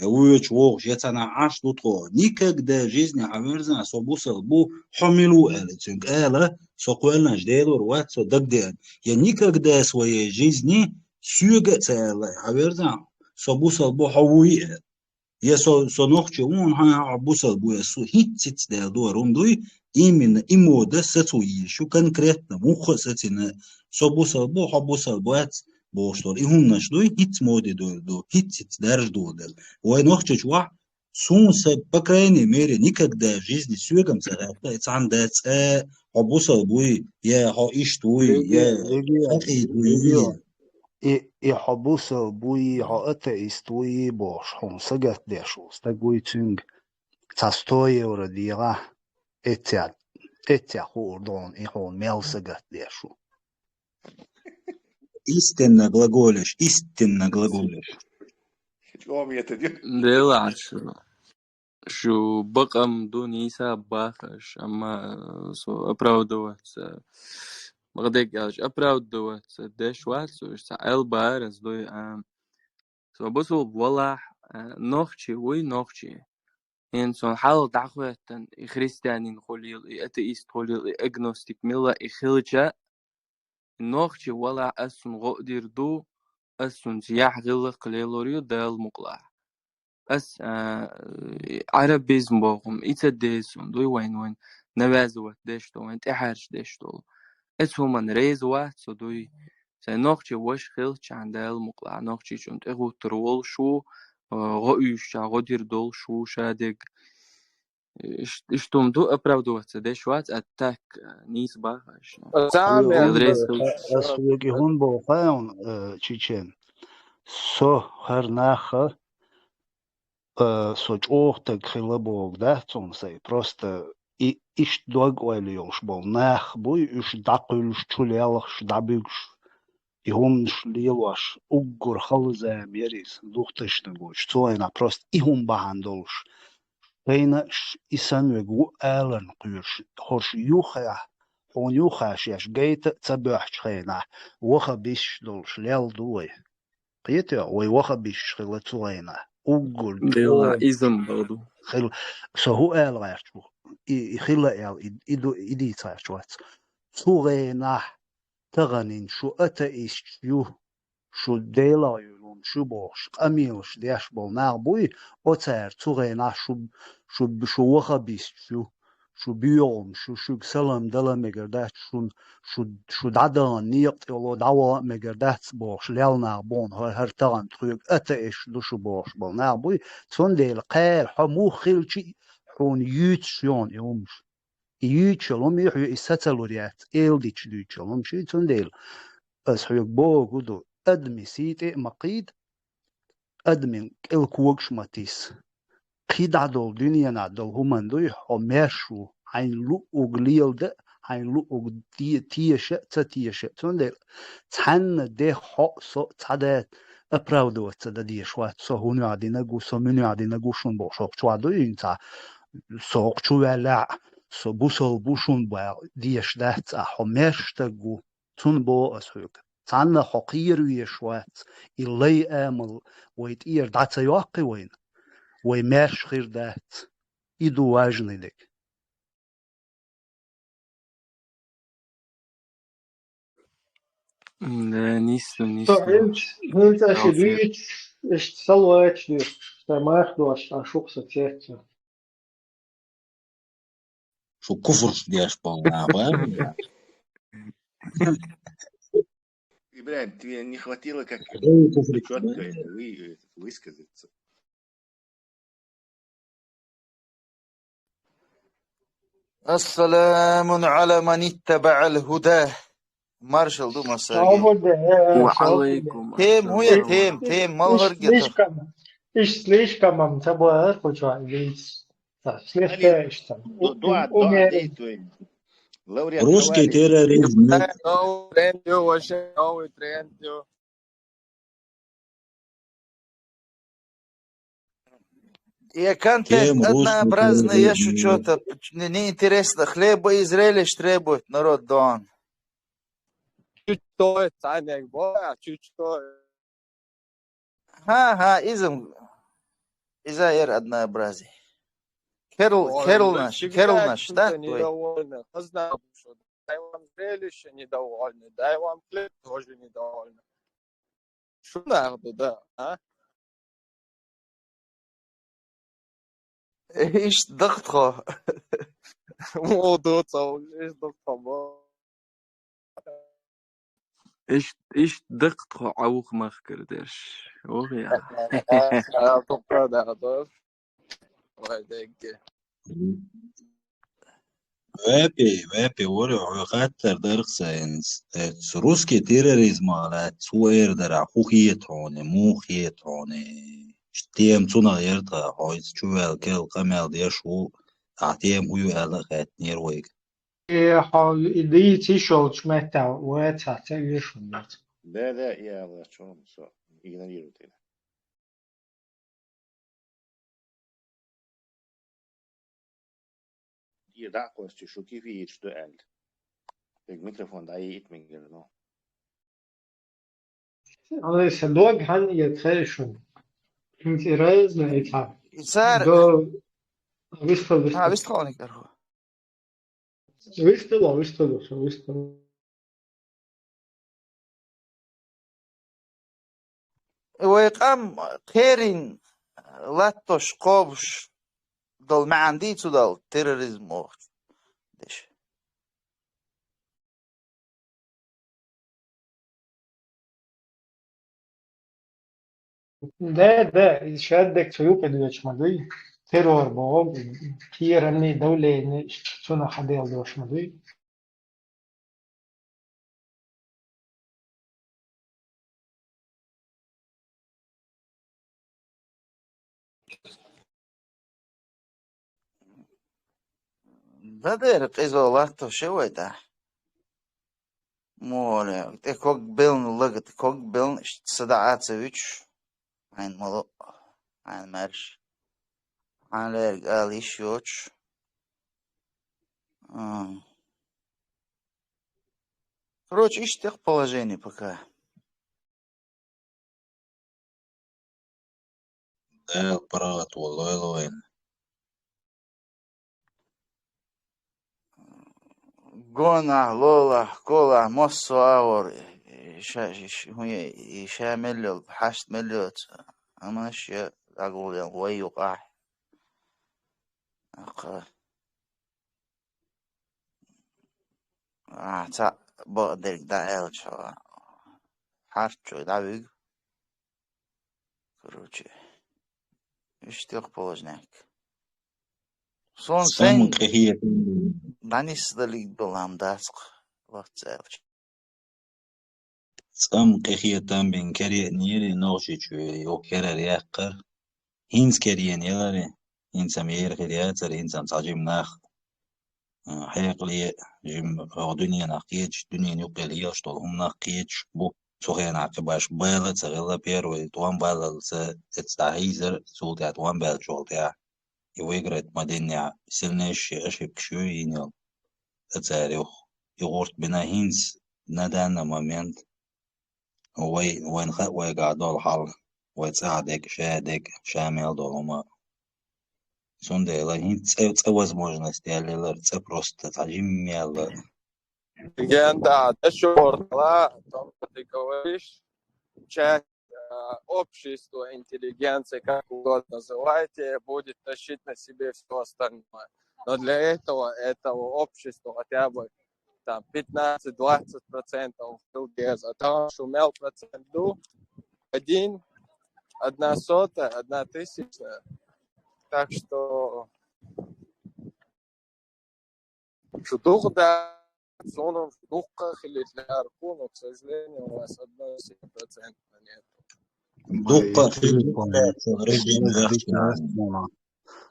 يويش ووش يتنا عاش دوتو نيكك دا جيزني حمرزنا سوبوسل بو حملو آلتنك آلة سقولنج ديل وروات سو دقدان يا نيكك دا سوية جيزني سيوغة تالا حمرزنا سوبوسل بو حوي يا سو نوخشي ون ها عبوسل بو يسو هيتت دا دورم دوي именно имода сатуи шу конкретно мухо сатина собусал бо хабусал боат боштор и хум нашдой хит моди до хит дарж додал ой нохчоч ва сунса по крайней мере никогда в жизни сюгам сарата цандец хабусал буи я ха иштуи я хакидуи и хабусал буи ха ата истуи бош хум сагат дешо стагуи цунг цастои урадига Этя хурдон и хон мелсагат дешу. Истинно глаголишь. ديلا شو بقم دون يسا باخش أما سو أبراودوات مغدق يالش أبراودوات ديش وات سو إشتا بارز دوي سو بسو بولاح نوخشي وي نوخشي إن سون حال دعوة خريستيانين خليل أتيست خليل أجنوستيك ملا إخلجة نوخشي ولا أسون غدير دو أسون سياح غل قليلوريو دال مقلع أس عربيزم بوهم إتديسون دوي وين نوازوات ديشتو وين تحرش ديشتو أسهم ريزوات سو دوي سنوخشي وش خلش عن دال مقلع نوخشي شون تغو ترول شو غويش غدير دول شو شادق اشتم دو أبراودوات ديش وات أتاك نيس باخش سامي أسويقي هون بوخاون تشيچين سو هرناخه соч охтаг хилабог датсон сей просто иш дог ойлёш бол нах буй уш дакулш чулялш дабюш и хум шлилаш уггур халза мерис духташны гоч цойна просто и хум бахандолш бейна исанвегу ален кюрш хош юха он юха шеш гейт цабах чхена воха биш долш лел дуй قيتي ويوخا بيش خلا تسوينا أقول ديلا إزم برضو خل سهو آل غيرتو خلا آل إدي تايرتوات تسوينا تغنين شو أتايش شو ديلا يلون شو بوش أميلش ديش بول نار بوي أتاير تسوينا شو وخا بيش شو بيوم شو سلام دلا مقردات شو دادان نيقت ولو دوا مقردات بوش ليلنا بون هرتان تخيق أتاش دوشو بوش بلنا بوي تون ديل قال حمو خيلشي حون يوتشيون يومش يوتشلوم يحيو إستالوريات إلديش دوتشلوم شي تون ديل أس حيق بو قدو أدمي سيتي مقيد أدمن الكوكش ماتيس قيد عدو دنيا نعدو همان دوي حماشو عين لو أغليل ده عين لو أغ تيشة تتيشة تون ديل تحن ده حق سو تعداد أبراودو تدا دي شوات سو هونو عدينا جو سو منو عدينا جو شون بوشوك شو عدو ينتا سوق شو ولا سو بوسو بوشون با ديش ده حماش تجو تون بو أسوك تعنا حقير ويشوات اللي آمل ويتير داتا يوقي وين ويماش خير دات إدو واجني ديك لا نيسلم So, hint als je عافية doet, is het zo uit, dus daar mag je als zoek succes. شو كفر ديش بالنا بقى Ибраим, тебе не хватило как كفر четко это высказаться. السلام على من اتبع الهدى مارشال دوما ساقي Şabır de, şabır de. وعليكم تيم هويا السلام تيم mal İş hırgıtı слишком, iş слишком tabii koçlar, biz слишком işte. Дуа действуем. Лауреат русский Хавали. терроризм трендю вообще новый трендю. Я контент тем однообразно, русский я шучу, это неинтересно. Хлеба и зрелищ требует народ Дон. Чуть стоит, Саня, боя, чуть стоит. Ха, из-за однообразие. Керл наш, да, твой? Недовольны. Знаю, что дай вам зрелище недовольны, дай вам хлеб тоже недовольны. Что надо, да, а? إيش ضغطه موضوع صعب، إيش ضغطه إيش دقت عوق مخكر ديش أوغيا ضغطه ده وهداك Väpi olu خاطر درخسينس روسكي تيروريزم على سوير درع خوخيتوني موخيتوني تيم تونا يرتا هايز جوال كل قمال ديشو تعتيم هيو ألا خات نيرويك Det är t-shirt smetta och äta till just. Да, я влачу, все, игнорируйте. يدعقوس شوكي في يشتغل الميكروفون ده يتمنجر نو Alltså låg han i ett trädshund. Интересно это. صار Då visst. visst خونك أرهو Visst. ويقام خيرين لاتوش قوبش دول ما عندي تدل تيروريزم وقت ديش ده شادك تيوك دوش مدوي. Terror بوم كيرني دولة شنو حديل دوش مدوي. بدر قيزو لاتو شو ده مولى تكوك بيلن لغت تكوك بيلن صداعات سويتش عين ملو عين مرش عين ليرق آلي شوش Короче, ищите их положение пока. ده برات والله لوين Гона, Лола, Кола, Моссо, Аур, إيشا مليون حشت مليون أنا أشياء أقول يا ويوقع تا بقدر دا شو حرچو دا короче اشتيق بوزنك son Цкам sen кахия danis dalik dolam dask وقت цкам кахия там бен кария нири ноши чуе о керер яққар هینز کردین یلاره هینز هم یه خیلیات سر هینز هم ساجم نخ حقلی جم دنیا نقیج دنیا نقلیاش طول هم نقیج بو سخن عقباش بالا تغلا بيرو توان بالا تستعيزر سولت توان بالا شغلتها يويقرت مدينة سلنش أشيب كشوي ينيل تتاريخ يغورت بنا هينز ندانا مومنت وين خط ويقعدوا الحال ويتساعدك شادك شامل долома сонда элайн ц возможности аллер ц просто tajimмел Легенда, да чёртла, о том, что ты говоришь, часть общества, интеллигенции, как угодно называйте, будет тащить на себе все остальное. Но для этого общества хотя бы там 15-20% был без. А там шумел проценту 1, 1/100, 1/1000. Так что шутух да соном в духах или для аркуна, к сожалению, у вас 1% нет. دقة في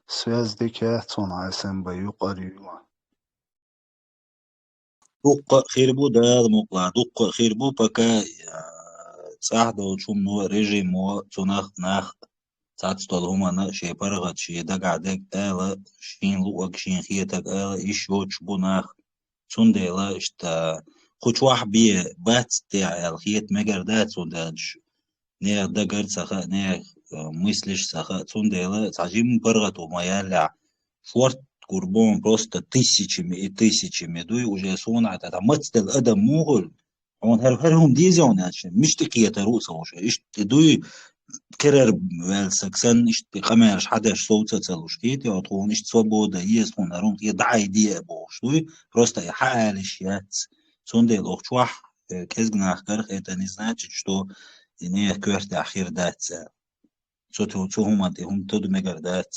Связь декятона اسم بيو قريبا دقة خيربو دار مقلا دقة خيربو بكا صاحده وشوم نو رجيم مو تناخ ناخ تعطل هما نا شي برغت شي دقع دق آلا شين لوك شين خيتك آلا إيشوش بناخ سنديلا اشتا خوش واحد بيه بات تاع الخيت مقردات سنداج نير دقر سخا نير мыслишь саха سنديلا تعجيم برغت وما يالع فورت قربون просто тысячами и тысячами دوي уже صنعت مثل أدم موغل هون هرهم ديزون مش تكية روسا وش إيش دوي كرر والسكسن إيش قمرش حداش صوت تسلوش كيت يعطون إيش свобода есть هون هرهم يدعي دي أبوش دوي просто يحالش يات سنديل أخشوح كزجنا أخكر это не значит что не كورت أخير دات صوته هم هم تود مقردات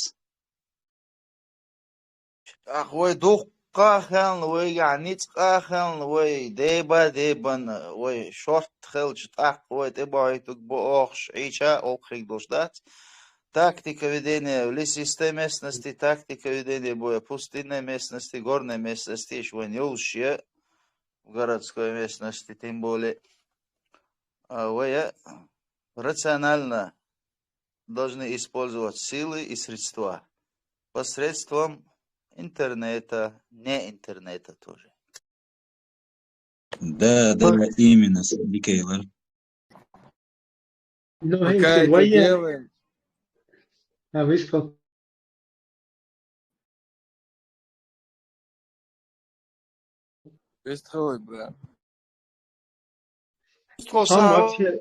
أخوي دقة خلن وي يعني خلن وي ديبن وي شورت خلج وي تبعي تقبوخش عيشة أوخيك دوشدات тактика ведения в лесистой местности, тактика ведения боя в пустынной местности, горной местности, еще не лучше в городской местности, тем более. Вы рационально должны использовать силы и средства посредством интернета, не интернета тоже. Да, именно, Сергей Кейлер. Ну, Пока это делаем. Вышел. Быстрый, брат. Вообще...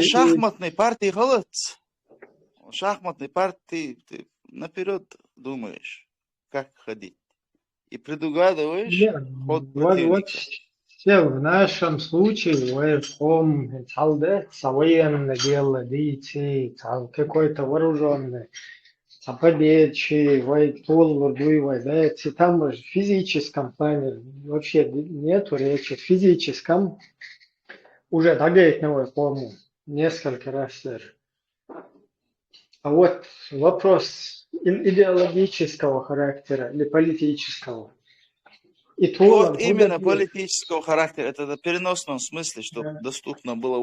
шахматной партии холодец. Шахматной партии ты наперед думаешь, как ходить. И предугадываешь ход противника. Вот все в нашем случае войском солдат военное дело, дийти, какой-то вооруженный, победчий, войтул, да, там в физическом плане вообще нету речи. В физическом уже догадывает форму несколько раз даже. А вот вопрос идеологического характера или политического. И вот именно политического характера, это в переносном смысле, чтобы доступно было.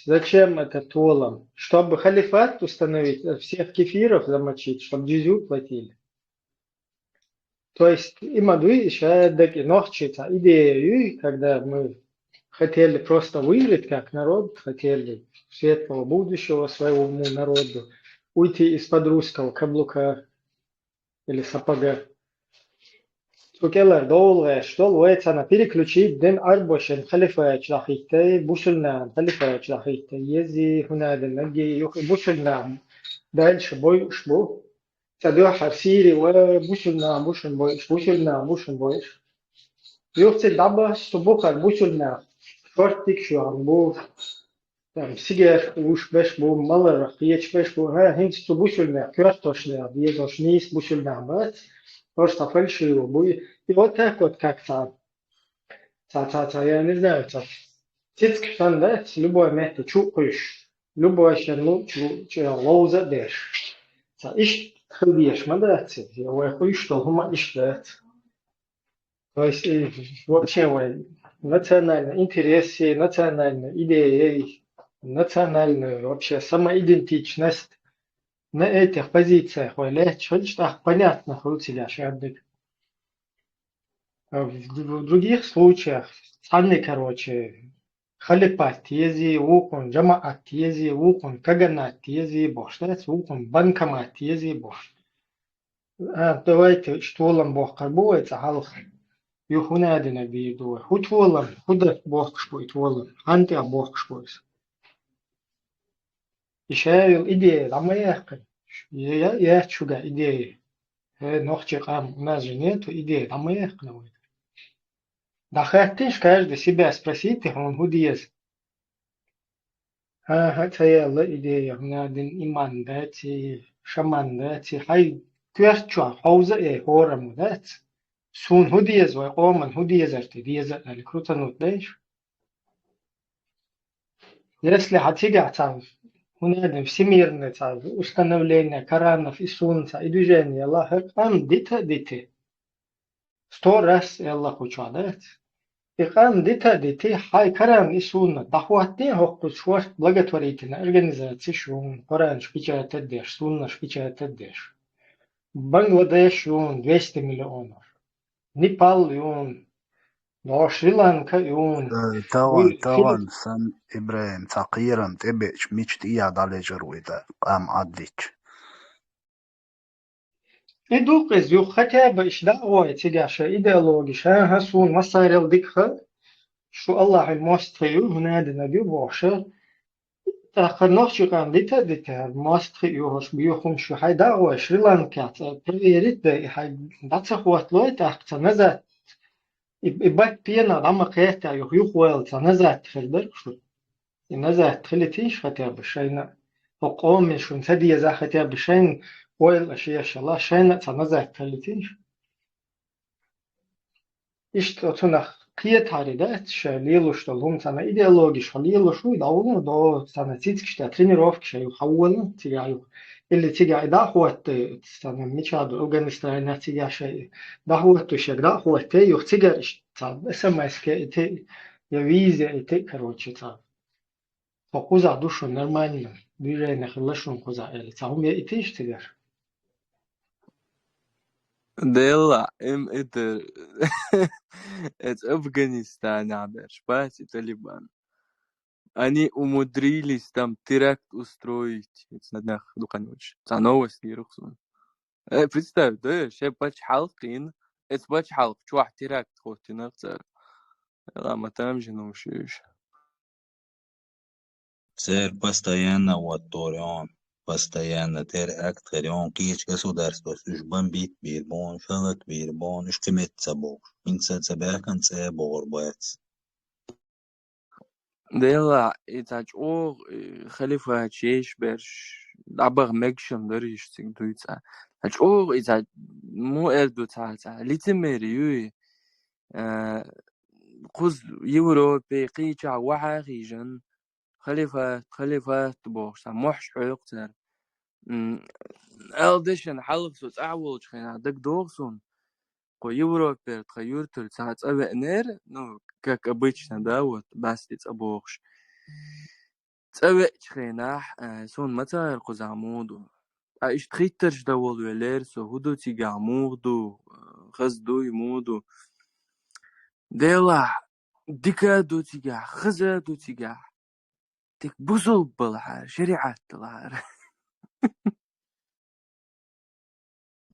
Зачем это толом? Чтобы халифат установить, всех кефиров замочить, чтобы джизю платили. То есть имадуи еще нохчица идею, когда мы хотели просто выжить как народ, хотели светлого будущего своему народу, уйти из-под русского каблука или сапога. Сукелер долго, что луэцана переключить ден арбошен халифа члахите, бушельнам, халифа члахите, ези хунаден, наги бушельнам. Дальше бой шбу, تدوح سيري وبوشلنا بوشن بويش يوقت دابا سبوك بوشلنا شورتك شو عم بو سيجار وش باش بو مالر قيتش باش بو ها هنس بوشلنا كورتوشنا بيزوش نيس بوشلنا بات Тоже фальшиво будет. И вот так вот как-то, я не знаю, цицки да, любое место чукаешь, любое шану лоуза дешь. Иш худеешь, мадаться, я хуй что, хума иш дать. То есть вообще национальные интересы, национальные идеи, национальную вообще самоидентичность на этих позициях, что понятно, в других случаях, короче, халифат тези, укон, джамаат тези, укон, каганат тези, бош, укон, банкомат тези, бош. Давайте, что лам бог карбуется, халх, юхунадина биду, хоть волам, худа бог шпует волам, анти бог шпует. Еще идея, а моя, я чуга идея, ногче кам, у нас же нету идеи, а моя, да хотишь каждый себя спросить, он худеет. Хотя я идея, надо иман дать, шаман дать, хай кверчу, хауза хорам дать. Сун худеет, вай оман худеет, худеет, али крутанут даешь. Если хотите, надо всемирное установление Коранов и Солнца и движение Аллаха, там дите. 100 раз Аллах уча дать. Иқан дите, хай Коран и Сунна, дахуатне хоққу шуаш благотворительная организация шун, Коран шпичает деш, Сунна шпичает деш. Бангладеш юн 200 миллионов. Непал юн, Шри-Ланка юн. طبعا سن إبراهيم تقيرا تبش ميش تياد على جرويدا قام عدليش Идукыз юк хотя бы ишда ой тигаша идеология хасун масарил дикха شو الله الماستريو هنادي نبي بوشر تأخر نخشي قام ديتا الماستريو هش بيوخم شو حي دعوة شريلانكا تغيرت ده حي دعسة خوات لوي تأخر نزات إباك بينا عما قياتا يخيوخ ويل تنزات خلبر شو نزات خلتيش ختيا بشينا وقومي شو نسدي زا ختيا بشين ويل أشياء شلا شينا تنزات خلتيش İşte otuna kıyet haridat şalilu что лум sana идеология шалилу шу давно до sana цицкишта тренировки шаю хаввалу тигаю или тига да хуат sana мечаду Афганистана тига шай да хуат то шагда хуат те юх тига ишта смс те я виза те короче та фокуза душу нормально движение хлашун куза или там я и ты тигар Дела, это Афганистан, Абершпас и Талибан. Они умудрились там теракт устроить. Это на днях Дуканович. Это новости, Рухсон. Представь, да, сейчас бачхалкин, это бачхалк, чувак теракт хоть и на царь. Лама там же научишь. Царь постоянно вот торен. Постоянно теракт خيرون قيش كسو درس بس إش بيت بيربون شغلت بيربون إش كمت سبوك إن سباك كان سبور بات Дела, это о халифа чеш берш абар мегшам дариш цигдуйца. О это му элдуца лицемерию قز يوروبي قيچا وحاخيجن خليفة تبوش محش حيقتر элдешен халыксус аулч хена дак догсун ко Европе тхаюртер цац авенер ну как обычно да вот басти цабохш цавеч хена сон матар кузамуду а иш тхиттерш да вол велер со худу тигамуду хазду имуду дела дикаду тига хазаду тига تك بوزل بالها شريعة الهار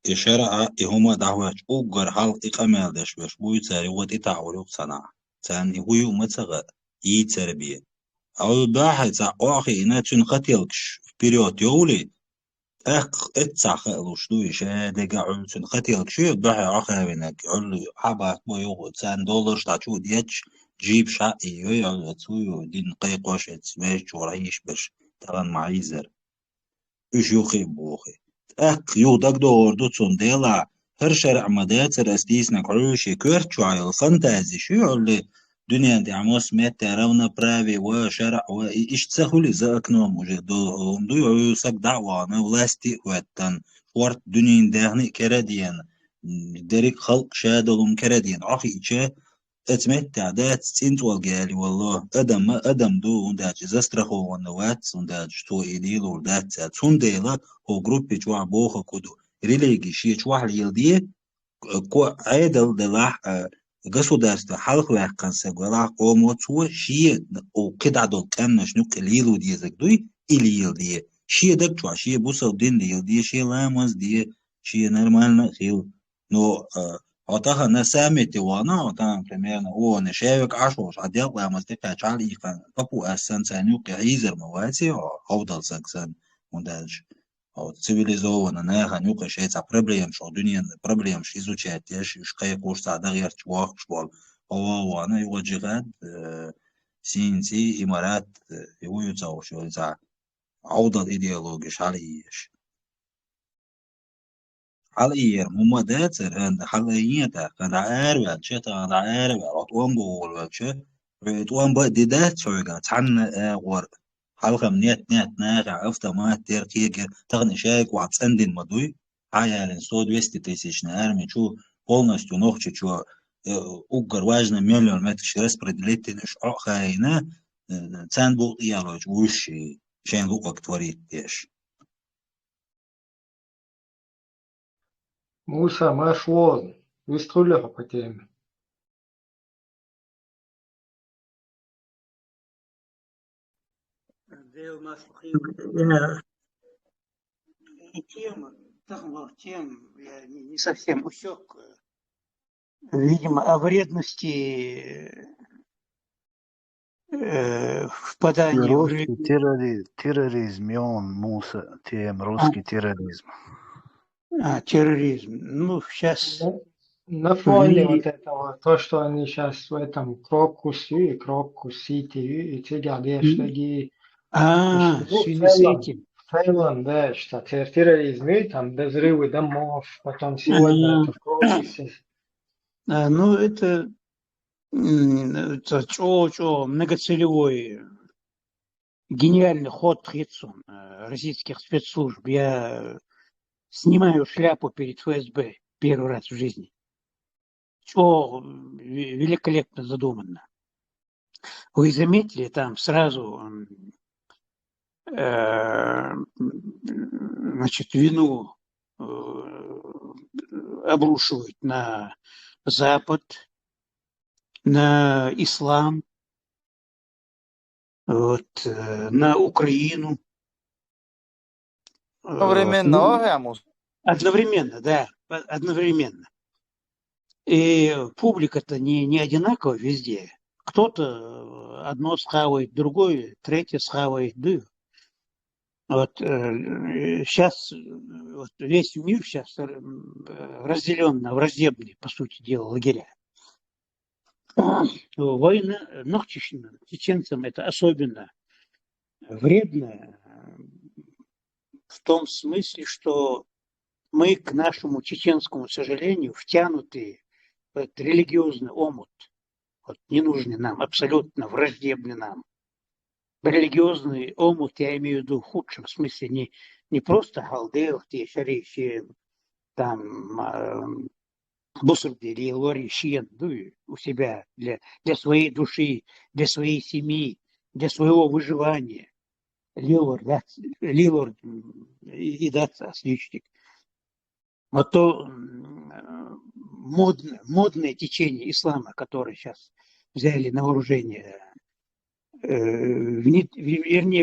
إشارة هما دعوة أوجر حلق إقامة دش بش بوي تاري وات إتعوريق صنع تاني هو متغى يتربية أو باحث أخي إنها تنقتلكش في بريود يولي اتسع لوشدوي شادق عُلسن ختيلك شو بحي عخابنك عُل حبك بيو $10 شتاچو ديتش جيب شقي يعل تسويو دين قيق وش تسميش وريش بش طبعا معيزر ايش يوخي بوخي يودك دور دوتسون ديلا هر شرع مدات رستيسنك عروشي كورت شو عيل فانتازي شو يعل دنيا دي عموس ميت تراونا برافي وشرع وإيش تسهولي زاكنوم وجدوهم دو يعيوسك دعوانا ولاستي واتن ورت دنيا داهني كرديان دريك خلق شادلهم كرديان عفي إيشا اتمتع دات تنت والجالي والله ادم دو ونداج زسترخو ونوات ونداج تو إليل وردات تون ديلا هو جروب بيجوا بوخا كودو ريليجي شيء شوح ليلديه كو عيدل دلاح государство халықлар қансагуала қомоцуа шие о кедадол камнаш нук лилу дие загдуй или ел дие шие даг чуа шие бусал дин дие дие шие ламаз дие шие нормально хил но отаха на саммите вана отан примерно о не шевик ашош отдел ламаз те качал ихан папу асан санюк изер мавати авдал саксан он дальше цивилизованно наха нюка шейца проблем шо дунья проблем ш изучать еш шкай курс ада гер чвах швал ова ана юджигад синси имарат ююцау шо за аудал идеология шалиеш حاليا ممدات عند حاليا كان عارف شتا عند عارف أطوان بقول وشة أطوان بديدات شو كان تعن ور حلقة نيت ناقع أفتا ما تركيك تغني شايك وعتسندين مدوي عيال صود ويستي تيسيشنا أرمي شو полностью ногче что угар важно миллион метров распределительный خاينة цен был ялоч вущий شين лукак творит тешь Муса, машлон, выструляха по теме. Я не совсем усек. Видимо, о вредности впадания в русский терроризм, и он Муса, тем русский терроризм. Терроризм. Ну, сейчас... На фоне вот этого, то, что они сейчас в этом Крокусе, Крокус-Сити, и те гадештаги... в связи с этим. Таиланд, да, что терроризм, там взрывы домов, потом сегодня это в Крокусе. Ну, это многоцелевой, гениальный ход российских спецслужб. Я снимаю шляпу перед ФСБ первый раз в жизни. Великолепно задумано. Вы заметили, там сразу вину обрушивают на Запад, на ислам, на Украину. Одновременно, да, одновременно. И публика-то не одинаковая везде. Кто-то одно схавает, другое, третье схавает. Да. Сейчас весь мир сейчас разделен на враждебные, по сути дела, лагеря. Война чеченцам это особенно вредно в том смысле, что мы к нашему чеченскому сожалению втянуты в этот религиозный омут, ненужный нам, абсолютно враждебный нам. Религиозный омут, я имею в виду в худшем смысле, не просто халдеев, те шариши, там, бусурдери, лори, щен, у себя для своей души, для своей семьи, для своего выживания. Лилор и даться осличник. То модное течение ислама, которое сейчас взяли на вооружение,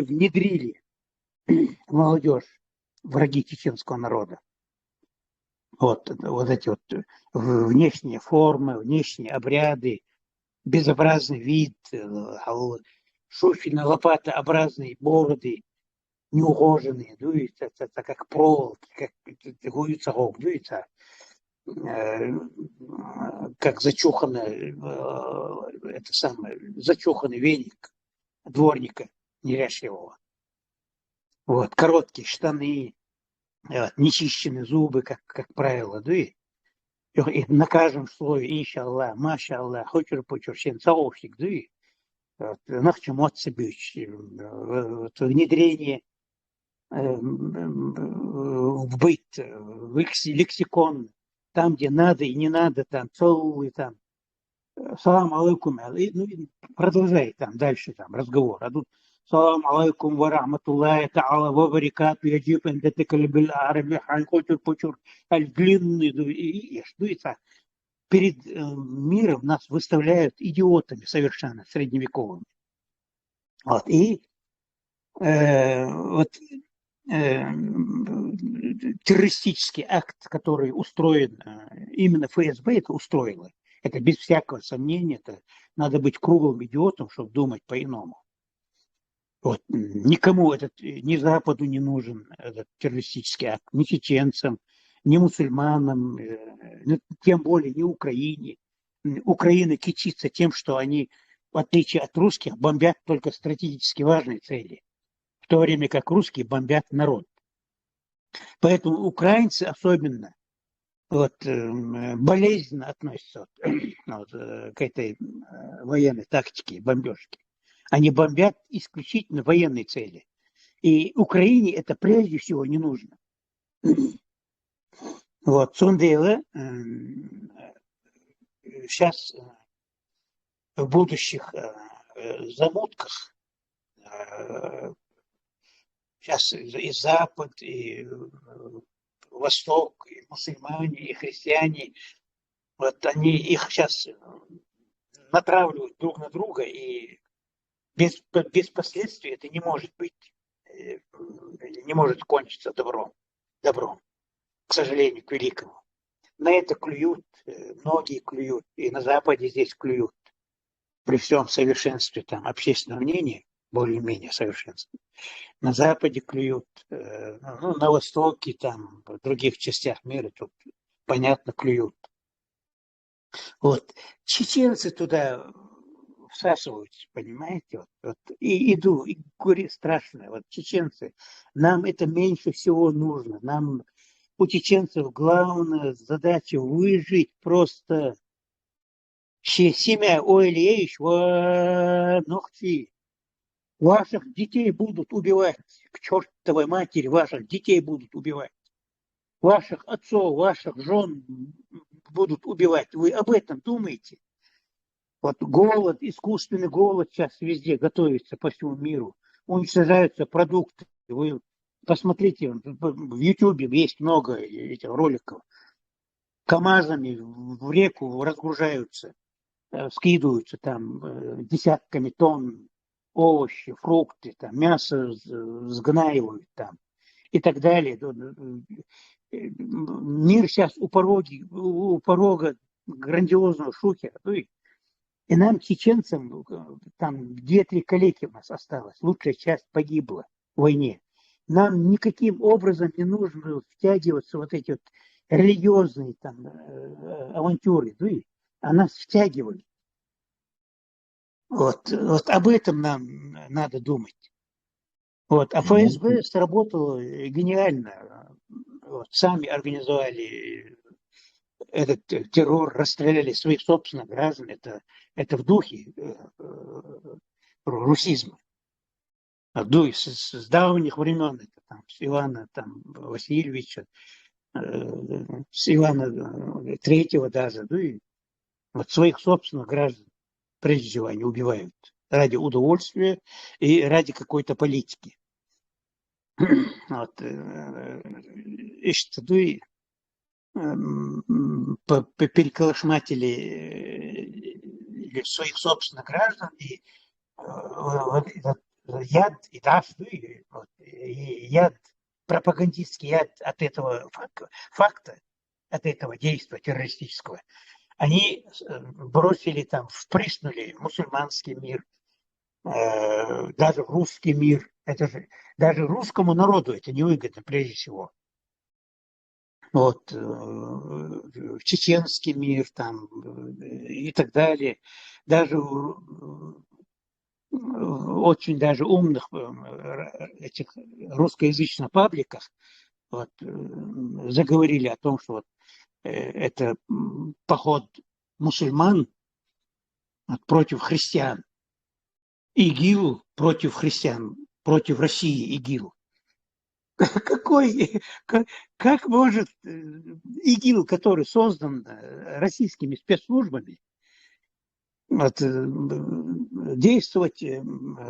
внедрили молодежь, враги чеченского народа. Вот эти внешние формы, внешние обряды, безобразный вид, шуфельно-лопатообразные бороды, неухоженные, это как проволоки, как гуются гог, как зачуханный, это самое, зачуханный веник дворника неряшливого. Вот, короткие штаны, вот, нечищенные зубы, как правило, и на каждом слое, иншаллах, машаллах, хочер-почер, сенцаовщик, нахчем от себя, внедрение в быт, в лексикон, там, где надо и не надо, там, целый, там, салам алейкум, продолжай там дальше там разговор. А тут салам алейкум ва рахматуллахи та'ала ва баракату, яджиб ан татакаллам араби хан хочер-почер, длинный, и перед миром нас выставляют идиотами совершенно средневековыми. Вот. И террористический акт, который устроен, именно ФСБ это устроило. Это без всякого сомнения, это надо быть круглым идиотом, чтобы думать по-иному. Вот. Никому ни Западу не нужен этот террористический акт, ни чеченцам, ни мусульманам, тем более ни Украине. Украина кичится тем, что они, в отличие от русских, бомбят только стратегически важные цели, в то время как русские бомбят народ. Поэтому украинцы особенно болезненно относятся к этой военной тактике, бомбежке. Они бомбят исключительно военные цели. И Украине это прежде всего не нужно. Вот, Цундейла сейчас в будущих замутках сейчас и Запад, и Восток, и мусульмане, и христиане, вот они их сейчас натравливают друг на друга, и без последствий это не может быть, не может кончиться добром, к сожалению, к великому. На это клюют, многие клюют, и на Западе здесь клюют, при всем совершенстве там общественного мнения, более-менее совершенстве. На Западе клюют, на Востоке, там, в других частях мира тут, понятно, клюют. Вот. Чеченцы туда всасываются, понимаете? И иду, и горе страшное. Вот чеченцы, нам это меньше всего нужно. Нам, у чеченцев главная задача выжить просто. Семя ойлеешь, ногти. Ваших детей будут убивать, к чертовой матери, ваших детей будут убивать. Ваших отцов, ваших жен будут убивать. Вы об этом думаете? Вот голод, искусственный голод сейчас везде готовится по всему миру. Уничтожаются продукты. Вы посмотрите, в Ютубе есть много этих роликов. КАМАЗами в реку разгружаются, скидываются там десятками тонн овощи, фрукты, там, мясо сгнаивают там и так далее. Мир сейчас у порога грандиозного шухера. И нам, чеченцам, там 2-3 калеки у нас осталось. Лучшая часть погибла в войне. Нам никаким образом не нужно втягиваться в вот эти вот религиозные там авантюры. А нас втягивали. Вот об этом нам надо думать. Вот. А ФСБ сработало гениально. Вот. Сами организовали этот террор, расстреляли своих собственных граждан. Это в духе русизма. С давних времен, это там, с Ивана там, Васильевича, с Ивана Третьего даже. Вот своих собственных граждан. Прежде всего они убивают ради удовольствия и ради какой-то политики. Вот. Переколошматили своих собственных граждан и яд, яд, пропагандистский яд от этого факта, от этого действия террористического. Они бросили там, впрыснули мусульманский мир, даже в русский мир Это же даже русскому народу это невыгодно прежде всего. Вот, чеченский мир там и так далее. Даже очень даже умных этих русскоязычных пабликах вот, заговорили о том, что вот, это поход мусульман против христиан. ИГИЛ против христиан, против России ИГИЛ. Как может ИГИЛ, который создан российскими спецслужбами, действовать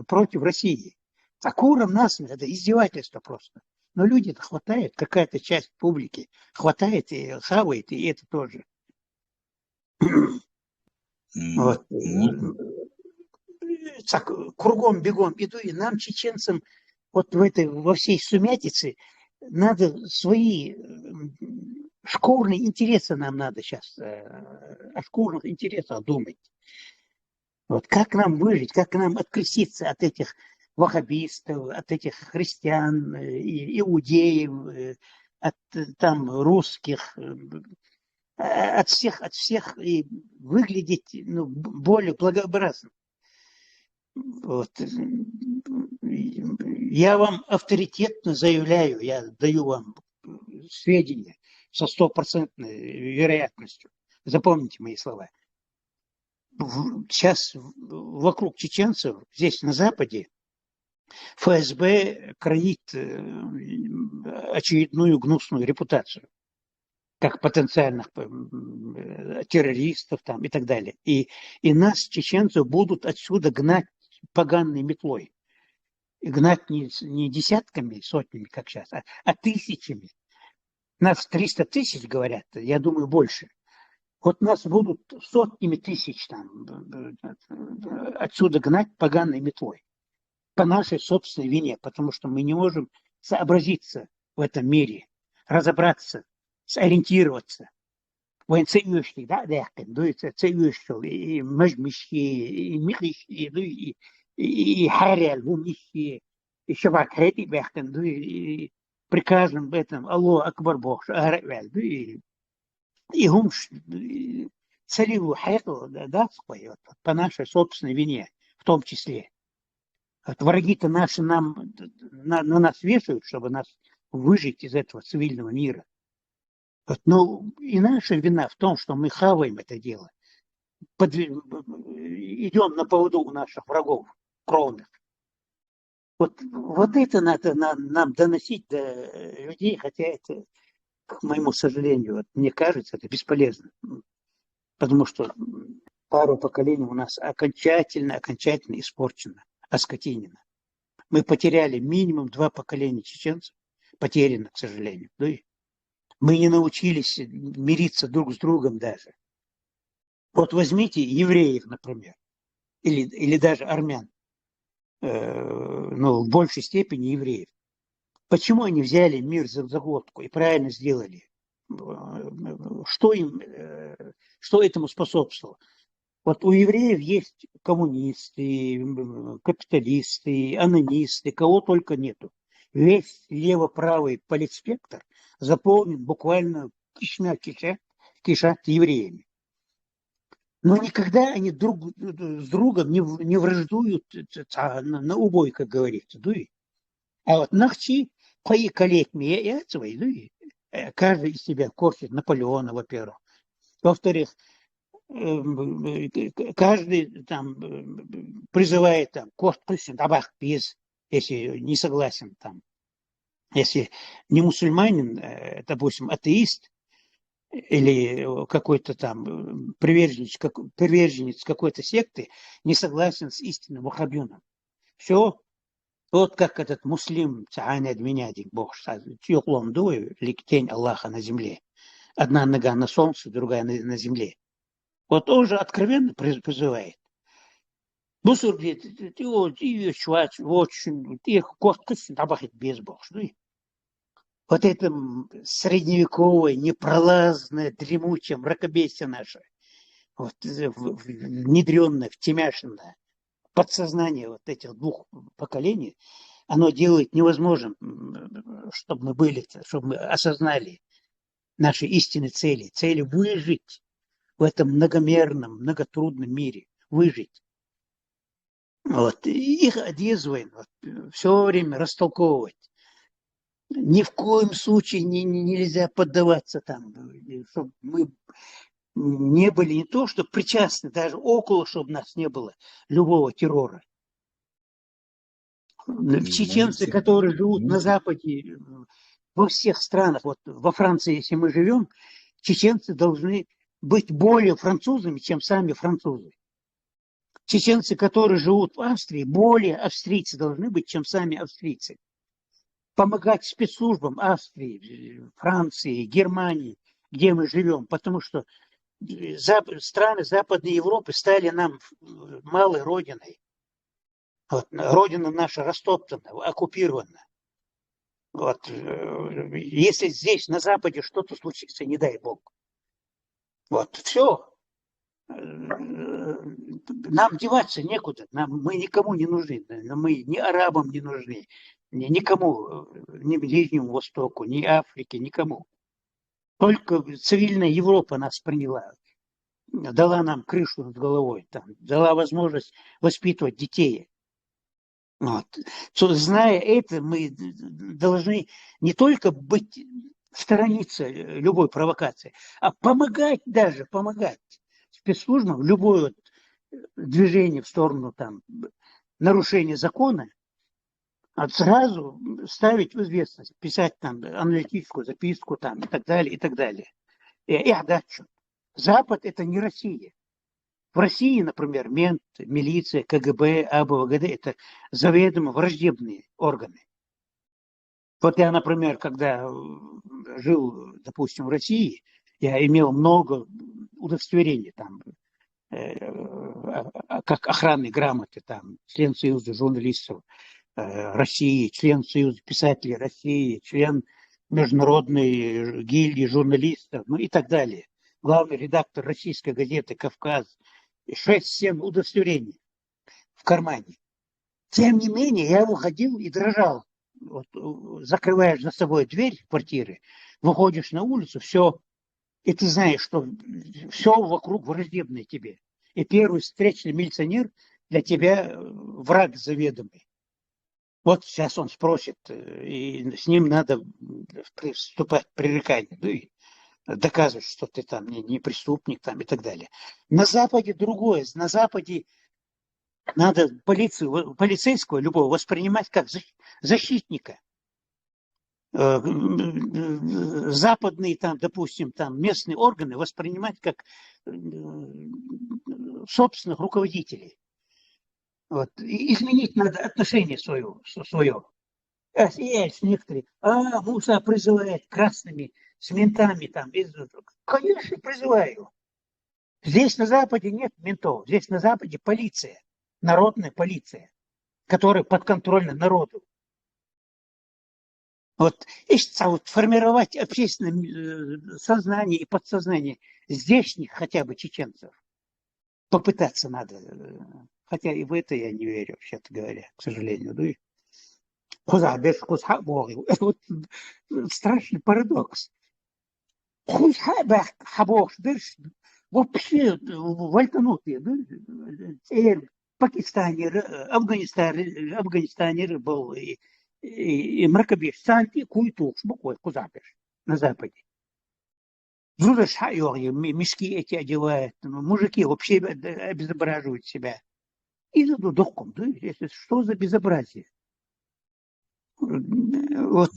против России? Такое нас это издевательство просто. Но люди-то хватает, какая-то часть публики хватает и хавает, и это тоже. Вот. Так, кругом, бегом иду, и нам, чеченцам, вот во всей сумятице надо свои шкурные интересы нам надо сейчас, о шкурных интересах думать. Вот как нам выжить, как нам откреститься от этих ваххабистов, от этих христиан, иудеев, от там русских, от всех и выглядеть более благообразно. Вот. Я вам авторитетно заявляю, я даю вам сведения со 100% вероятностью. Запомните мои слова. Сейчас вокруг чеченцев, здесь на Западе, ФСБ хранит очередную гнусную репутацию, как потенциальных террористов там, и так далее. И нас, чеченцев, будут отсюда гнать поганой метлой. И гнать не десятками, сотнями, как сейчас, а тысячами. Нас 300 тысяч, говорят, я думаю, больше. Вот нас будут сотнями тысяч там, отсюда гнать поганой метлой. По нашей собственной вине, потому что мы не можем сообразиться в этом мире, разобраться, сориентироваться. Вен цеюшли, да, дуется цеюшли, и мажмишки, и михишки, и харял, вумишки, и шабак хэти бяхтен, и приказом в этом Аллах Акбар Бог, шаарвал, и гумш целевую хайку, да, по нашей собственной вине, в том числе. Вот враги-то наши на нас вешают, чтобы нас выжить из этого цивильного мира. Вот, но и наша вина в том, что мы хаваем это дело. Идем на поводу у наших врагов кровных. Вот это надо нам доносить до людей, хотя это, к моему сожалению, вот, мне кажется, это бесполезно. Потому что пару поколений у нас окончательно испорчено, оскотинено. Мы потеряли минимум 2 поколения чеченцев, потеряно, к сожалению. Мы не научились мириться друг с другом даже. Вот возьмите евреев, например, или даже армян, в большей степени евреев. Почему они взяли мир за глотку и правильно сделали? Что этому способствовало? Вот у евреев есть коммунисты, капиталисты, анонисты, кого только нету. Весь лево-правый политспектр заполнен буквально кишат евреями. Но никогда они друг с другом не враждуют на убой, как говорится. А вот нахчи поекалек свои, каждый из себя корчит Наполеона, во-первых. Во-вторых, каждый там призывает там табах без, если не согласен там. Если не мусульманин, допустим, атеист или какой-то там приверженец какой-то секты, не согласен с истинным ваххабюном. Все, вот как этот муслим, Бог, тень Аллаха на земле. Одна нога на солнце, другая на земле. Вот он же откровенно призывает. Вот это средневековое, непролазное, дремучее мракобесие наше, вот, внедренное, втемяшенное подсознание вот этих 2 поколений, оно делает невозможным, чтобы мы были, чтобы мы осознали наши истинные цели. Цели выжить в этом многомерном, многотрудном мире. Выжить. Вот. И их одезваем, все время растолковывать. Ни в коем случае нельзя поддаваться там, чтобы мы не были не то, что причастны, даже около, чтобы нас не было любого террора. Чеченцы, которые живут на Западе, во всех странах, вот во Франции, если мы живем, чеченцы должны быть более французами, чем сами французы. Чеченцы, которые живут в Австрии, более австрийцы должны быть, чем сами австрийцы. Помогать спецслужбам Австрии, Франции, Германии, где мы живем, потому что страны Западной Европы стали нам малой родиной. Вот, родина наша растоптана, оккупирована. Вот, если здесь, на Западе, что-то случится, не дай Бог. Вот, все. Нам деваться некуда. Мы никому не нужны. Мы ни арабам не нужны, никому, ни Ближнему Востоку, ни Африке, никому. Только цивильная Европа нас приняла. Дала нам крышу над головой. Дала возможность воспитывать детей. Вот. Зная это, мы должны не только сторониться любой провокации, а помогать спецслужбам, любое движение в сторону нарушения закона, сразу ставить в известность, писать аналитическую записку и так далее, и так далее. И отдачу. Запад – это не Россия. В России, например, мент, милиция, КГБ, АБВГД – это заведомо враждебные органы. Вот я, например, когда жил, допустим, в России, я имел много удостоверений, как охранные грамоты, член Союза журналистов России, член Союза писателей России, член Международной гильдии журналистов, и так далее. Главный редактор российской газеты «Кавказ». 6-7 удостоверений в кармане. Тем не менее, я выходил и дрожал. Вот, закрываешь за собой дверь квартиры, выходишь на улицу, все, и ты знаешь, что все вокруг враждебное тебе. И первый встречный милиционер для тебя враг заведомый. Вот сейчас он спросит, и с ним надо вступать в пререкание. Доказывать, что ты не преступник и так далее. На Западе другое. На Западе надо полицейского любого воспринимать как защитника. Западные, допустим, местные органы воспринимать как собственных руководителей. Вот. И изменить надо отношение свое. Есть некоторые, Муса призывает красными с ментами Конечно, призываю. Здесь на Западе нет ментов. Здесь на Западе полиция. Народная полиция, которая подконтрольна народу. Вот формировать общественное сознание и подсознание здешних хотя бы чеченцев. Попытаться надо. Хотя и в это я не верю, вообще-то говоря, к сожалению. Вот страшный парадокс. Вообще вальтанутые. Афганистане был и мракобеж. Санти куйтух, буквой кузапеш на Западе. Мешки эти одевают. Мужики вообще обезображивают себя. И духом. Что за безобразие? Вот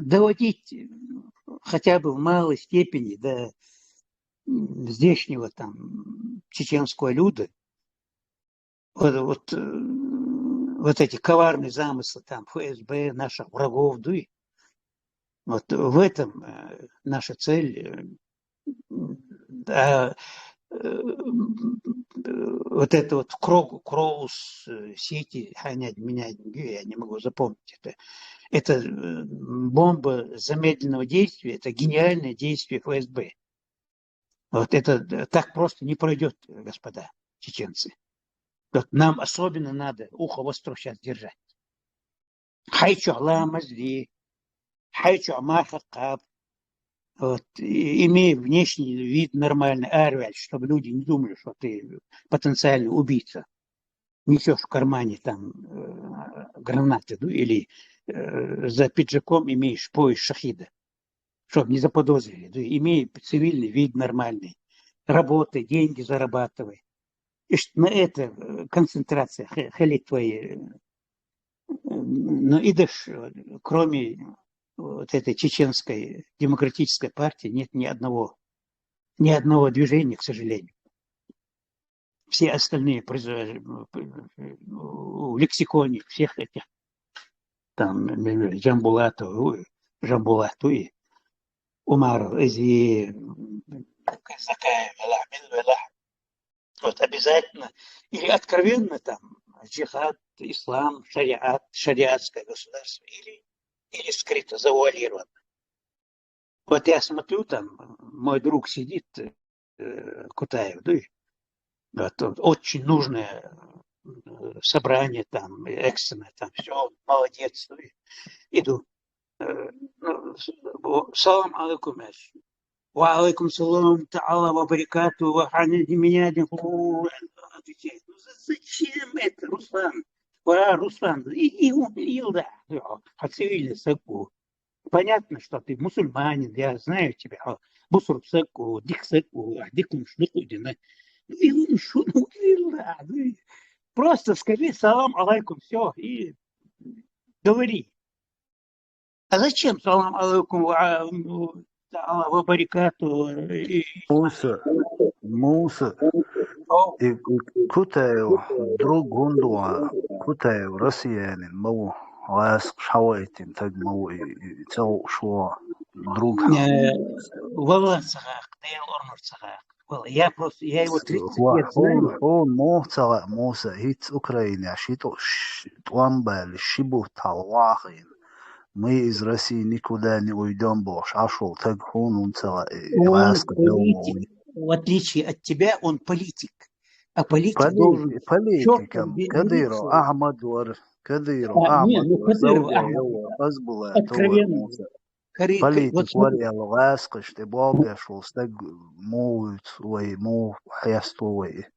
доводить хотя бы в малой степени до здешнего чеченского люда вот эти коварные замыслы ФСБ, наших врагов, вот в этом наша цель. Вот это вот Кроус сети, я не могу запомнить это бомба замедленного действия, это гениальное действие ФСБ. Вот это так просто не пройдет, господа чеченцы. Вот нам особенно надо ухо востро сейчас держать. Хайчу ламазли, хайчу махакаб. Вот, имея внешний вид нормальный, арвяль, чтобы люди не думали, что ты потенциальный убийца. Несешь в кармане там гранаты, ну, или за пиджаком имеешь пояс шахида, чтобы не заподозрили. Ну, имея цивильный вид нормальный, работай, деньги зарабатывай. И на это концентрация халит твои. Но идешь, кроме вот этой чеченской демократической партии, нет ни одного движения, к сожалению. Все остальные в лексиконе всех этих там Жамбулату и Умаров, Закаев, вот обязательно или откровенно там джихад, ислам, шариат, шариатское государство, или скрыто, завуалировано. Вот я смотрю, там мой друг сидит, Кутаев, да, вот, очень нужное собрание там, экстренное, там все, молодец, иду. Салам алейкум, ва алейкум салам, та'ала ва баракату, ва ханиди меня, отвечает, ну зачем это, Руслан? Руслан, да, хацивили саку. Понятно, что ты мусульманин, я знаю тебя, бусур саку, дик саку, дикум шнукудина. Просто скажи салам алейкум, все, и говори. А зачем салам алейкум ва баракату? Musa, كتايو دروغ هندوا كتايو رسيان المو واسق حوائتين تاج مو يتسو شو دروغ والله صغاق ديال أورنر صغاق والله я его 30 лет знаю. هون مو تسغى موسى هيت أوكرانيا شيتو توامبال شبو تالواخين مي из России никуда не уйдем больше. Ашел так он тсغى واسق в отличие от тебя, он политик. А политик должен четко كديرو أحمد كديرو أحمد откровенно. Политик варьял васкаш, ты богашул, стаг моют, мов хястовый.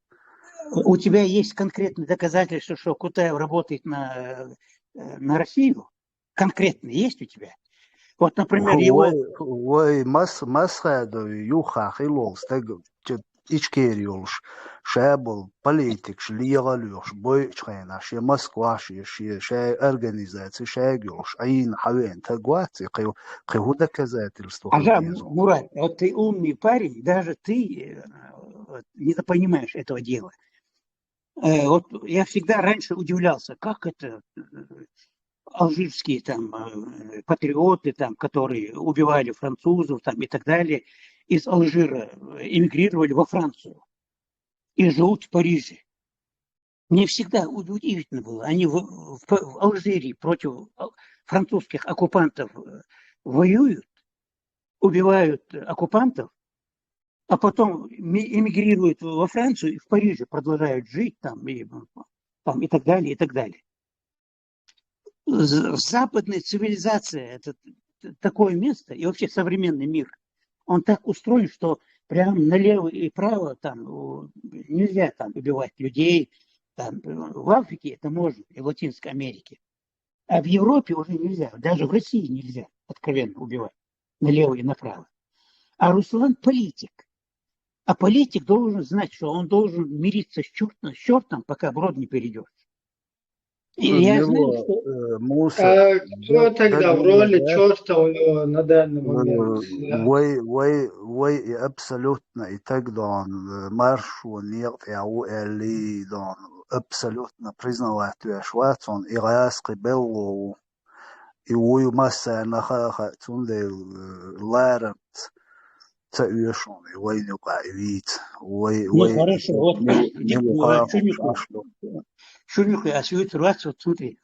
У тебя есть конкретные доказательства, что Кутаев работает на Россию? Конкретно есть у тебя? Вот, например, его... Ой, масхаду юха хилол, стаг ичкериолш, шабл, политик, шлигалюш, бойчхайна, ше Москваши, ше организации, шагюш, аин хавен, тагвати, кайу доказательства. Ага, Мурат, вот ты умный парень, даже ты недопонимаешь этого дела. Вот я всегда раньше удивлялся, как это алжирские там патриоты, там, которые убивали французов там, и так далее, из Алжира эмигрировали во Францию и живут в Париже. Мне всегда удивительно было. Они в Алжире против французских оккупантов воюют, убивают оккупантов, а потом эмигрируют во Францию и в Париже продолжают жить там и так далее, и так далее. Западная цивилизация – это такое место, и вообще современный мир, он так устроен, что прям налево и право там нельзя там убивать людей. Там, в Африке это можно, и в Латинской Америке. А в Европе уже нельзя, даже в России нельзя откровенно убивать налево и направо. А Руслан политик. А политик должен знать, что он должен мириться с чертом, пока брод не перейдет. И я знаю, что... Кто тогда в роли черта у него на данный момент? Вой абсолютно и так дон маршу нет яу эли дон абсолютно признавать что он и раски белло и вой масса наха тунде ларат تأيشون وين يقعد وين хорошо, вот Шунюха, а свою ситуацию, вот смотри,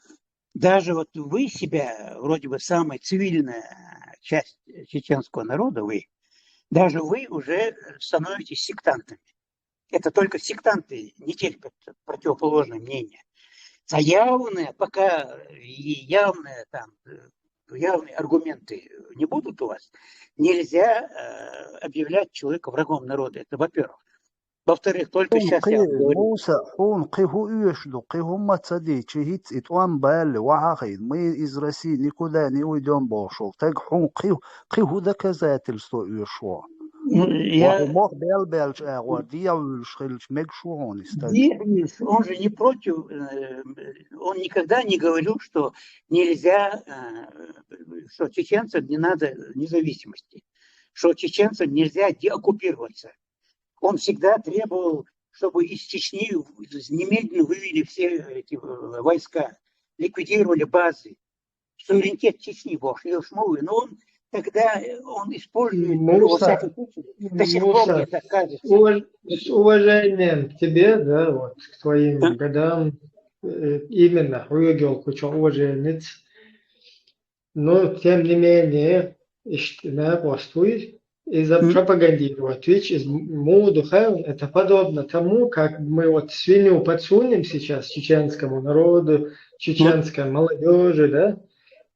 даже вот вы себя, вроде бы самая цивильная часть чеченского народа, даже вы уже становитесь сектантами. Это только сектанты не терпят противоположное мнение. явные, пока явные аргументы не будут у вас, нельзя объявлять человека врагом народа. Это во-первых. Во-вторых, только сейчас я вам говорю. موسى حون قيهو يشدو قيهو ما تصدي شهيت اتوان بال وعاقيد مي إزرسي نيكوداني ويدون بوشول تاق حون قيهو ذا كذات الستو يشوا وهو بيل اغوار شخلش ميكشوون Он же не против, он никогда не говорил, что нельзя, что чеченцам не надо независимости, что чеченцам нельзя деоккупироваться. Он всегда требовал, чтобы из Чечни немедленно вывели все эти войска, ликвидировали базы. Суверенитет Чечни вошли в Шмовы, но он тогда использует во всяком случае. До сих пор мне так кажется. С уважением к тебе, да, вот, к твоим годам, именно Руегел Кучо уваженец, но тем не менее, на постуй, и запропагандировать. Ведь из Мудухаев это подобно тому, как мы вот свинью подсунем сейчас чеченскому народу, чеченской молодежи, да,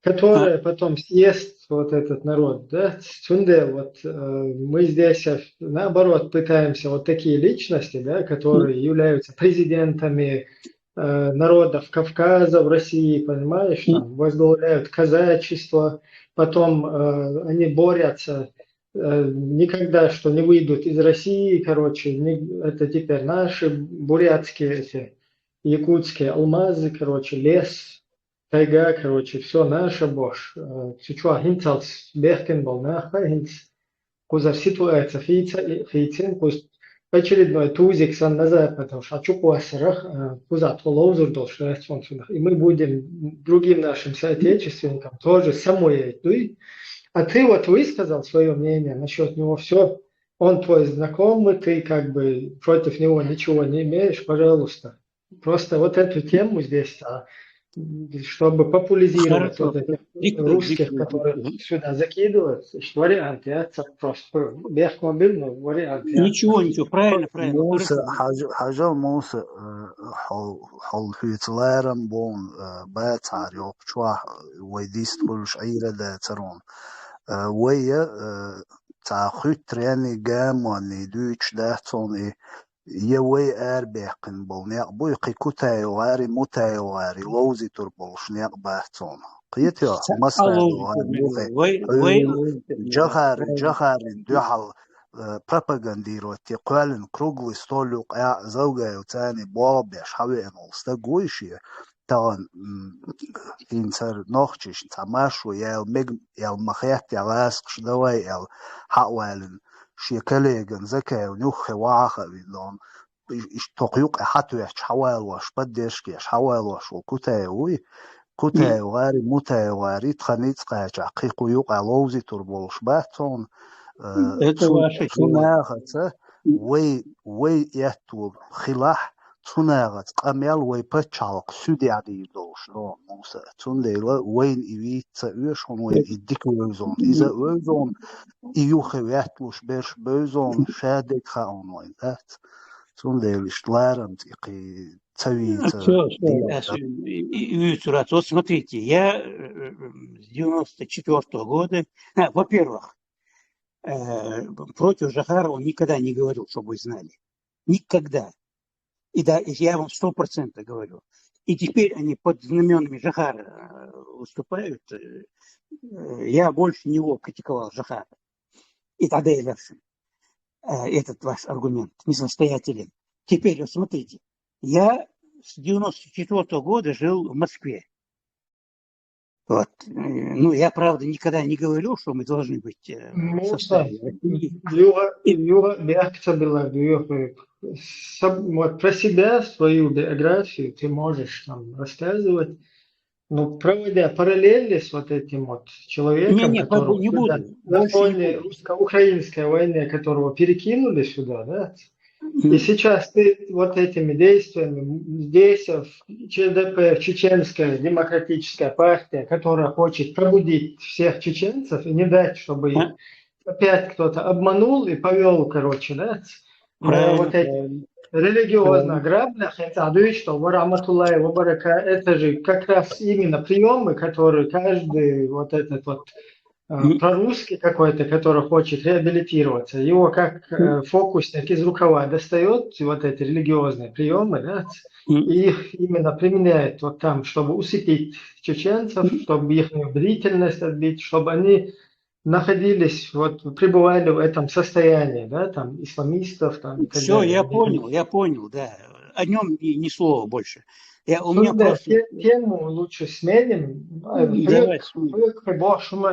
которая потом съест вот этот народ, да, вот мы здесь наоборот пытаемся вот такие личности, да, которые являются президентами народов Кавказа в России, понимаешь, там возглавляют казачество, потом они борются никогда, что не выйдут из России, короче, это теперь наши бурятские, эти, якутские алмазы, короче, лес, тайга, короче, все наше, бош. Чучуа хинцалс бехкен был нахай, хинц, кузар ситуация фейцин, пусть очередной тузик сан назад, потому что чукуа сарах, кузат лоузур должен, и мы будем другим нашим соотечественникам тоже самой идти. А ты вот высказал свое мнение насчет него, все, он твой знакомый, ты как бы против него ничего не имеешь, пожалуйста. Просто вот эту тему здесь, чтобы популяризировать вот этих русских, которые сюда закидывают, вариант, я просто бехмобильный вариант. Ничего, правильно. موسى حاجة موسى حول هيتلارم بون باتار يوق شوا ويديست كل شعيرة دا ترون ويا تاخد تراني جام واني دوش داتوني يوي اربيقن بولنيق بويقي كوتاي واري موتاي واري لوزي تربولش نيق باتون قيت يا مصر جخار دوحل пропагандировать те квален круглый столик заугаю тани бобеш хавенол стагуйшие тан инсер нохчиш тамашу ял махят яласк шдавай ял хавален شيكاليجن زكاو نوخ واخا بيدون تقيق حتوش حوال واش بديش كيش حوال واش وكتاوي كتاواري متاواري تخنيت قاچ حقيقو يوق لوزي تربولش باتون تناغت وي يتو خلاح تناغت قميل وي بتشالق سودي عدي دوش نو موسى تنديلا وين إيويت ويشون وي إديك ويزون إذا ويزون إيوخيات وش بيش بيزون شادك خاون وين ذات تنديل إشتلارم تيقي تسويت вот смотрите, я с 94-го года, во-первых, против Жохарова никогда не говорил, чтобы вы знали. Никогда. И да, я вам 100% говорю. И теперь они под знаменами Жохара выступают. Я больше него критиковал Жохара. И тогда я вершин. Этот ваш аргумент несостоятелен. Теперь, вот смотрите. Я с 94-го года жил в Москве. Вот. Ну, я, правда, никогда не говорил, что мы должны быть в составе России. Юра реакция была, вот про себя, свою биографию ты можешь там рассказывать, но проводя параллели с вот этим вот человеком, которого не буду. На фоне русско-украинской войны, которого перекинули сюда, да? И сейчас ты вот этими действиями здесь, в ЧДП, Чеченская демократическая партия, которая хочет пробудить всех чеченцев и не дать, чтобы опять кто-то обманул и повел, короче, да, вот эти религиозная грабля, хотя что Вараматуллахи ва баракатуху, это же как раз именно приемы, которые каждый вот этот вот прорусский какой-то, который хочет реабилитироваться, его как фокусник из рукава достает вот эти религиозные приемы, да, и их именно применяет вот там, чтобы усыпить чеченцев, чтобы их бдительность отбить, чтобы они находились, вот, пребывали в этом состоянии, да, там, исламистов, там, и так Все, далее. я понял, да. О нем ни слова больше. У меня Судя, просто... тему лучше сменим. Давай сменим.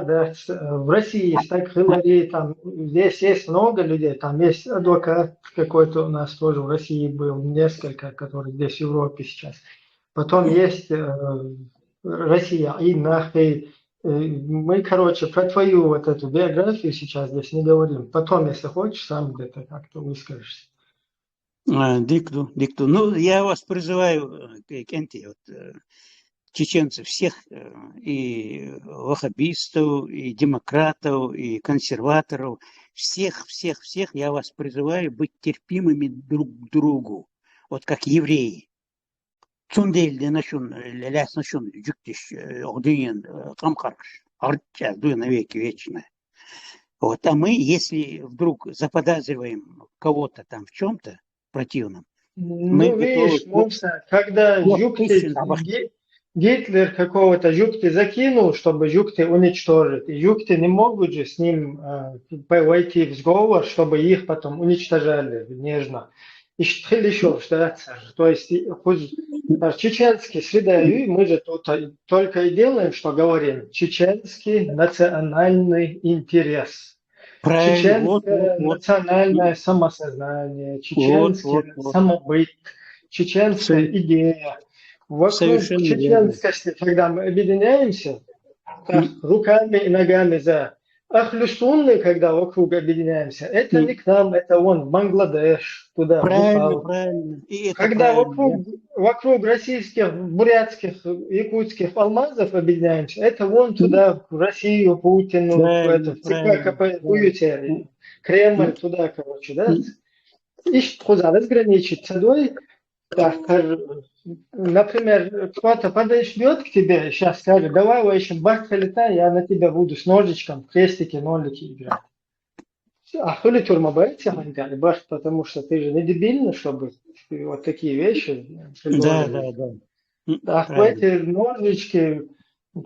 Да, в России есть так говорит, там, здесь есть много людей, там есть адвокат какой-то у нас тоже в России был, несколько, который здесь в Европе сейчас. Потом есть Россия, и нахуй. Мы, короче, про твою вот эту биографию сейчас здесь не говорим. Потом, если хочешь, сам где-то как-то выскажешься. Дикту. Ну, я вас призываю, Кенти, вот, чеченцев всех, и ваххабистов, и демократов, и консерваторов, всех, я вас призываю быть терпимыми друг к другу, вот как евреи. Цундельде нашун, ляс нашун, джуктиш, огдыен, камкарш, арча, дуя навеки вечное. Вот, а мы, если вдруг заподозриваем кого-то там в чем-то противном, мы видишь, Мумса, когда Гитлер какого-то Жукти закинул, чтобы Жукти уничтожить, и Жукти не могут же с ним войти в сговор, чтобы их потом уничтожали нежно. И что еще, то есть чеченский среда, мы же тут только и делаем, что говорим, чеченский национальный интерес. Чеченское национальное самосознание, чеченский самобыт, чеченская идея. Вокруг чеченскости, когда мы объединяемся, руками и ногами за Ахлюсунны, когда вокруг объединяемся, это не к нам, это вон Бангладеш, туда, правильно. И это когда вокруг российских, бурятских, якутских алмазов объединяемся, это вон туда, в Россию, Путину, в ЦК КП, Кремль, туда, короче, да? И что разграничить собой, например, кто-то подойдет к тебе, сейчас скажет, давай, Вайшин, бах, летай, я на тебя буду с ножичком, крестики, нолики играть. А хули тюрьма боится, бах, потому что ты же не дебильный, чтобы вот такие вещи предложили. Да. В эти ножички,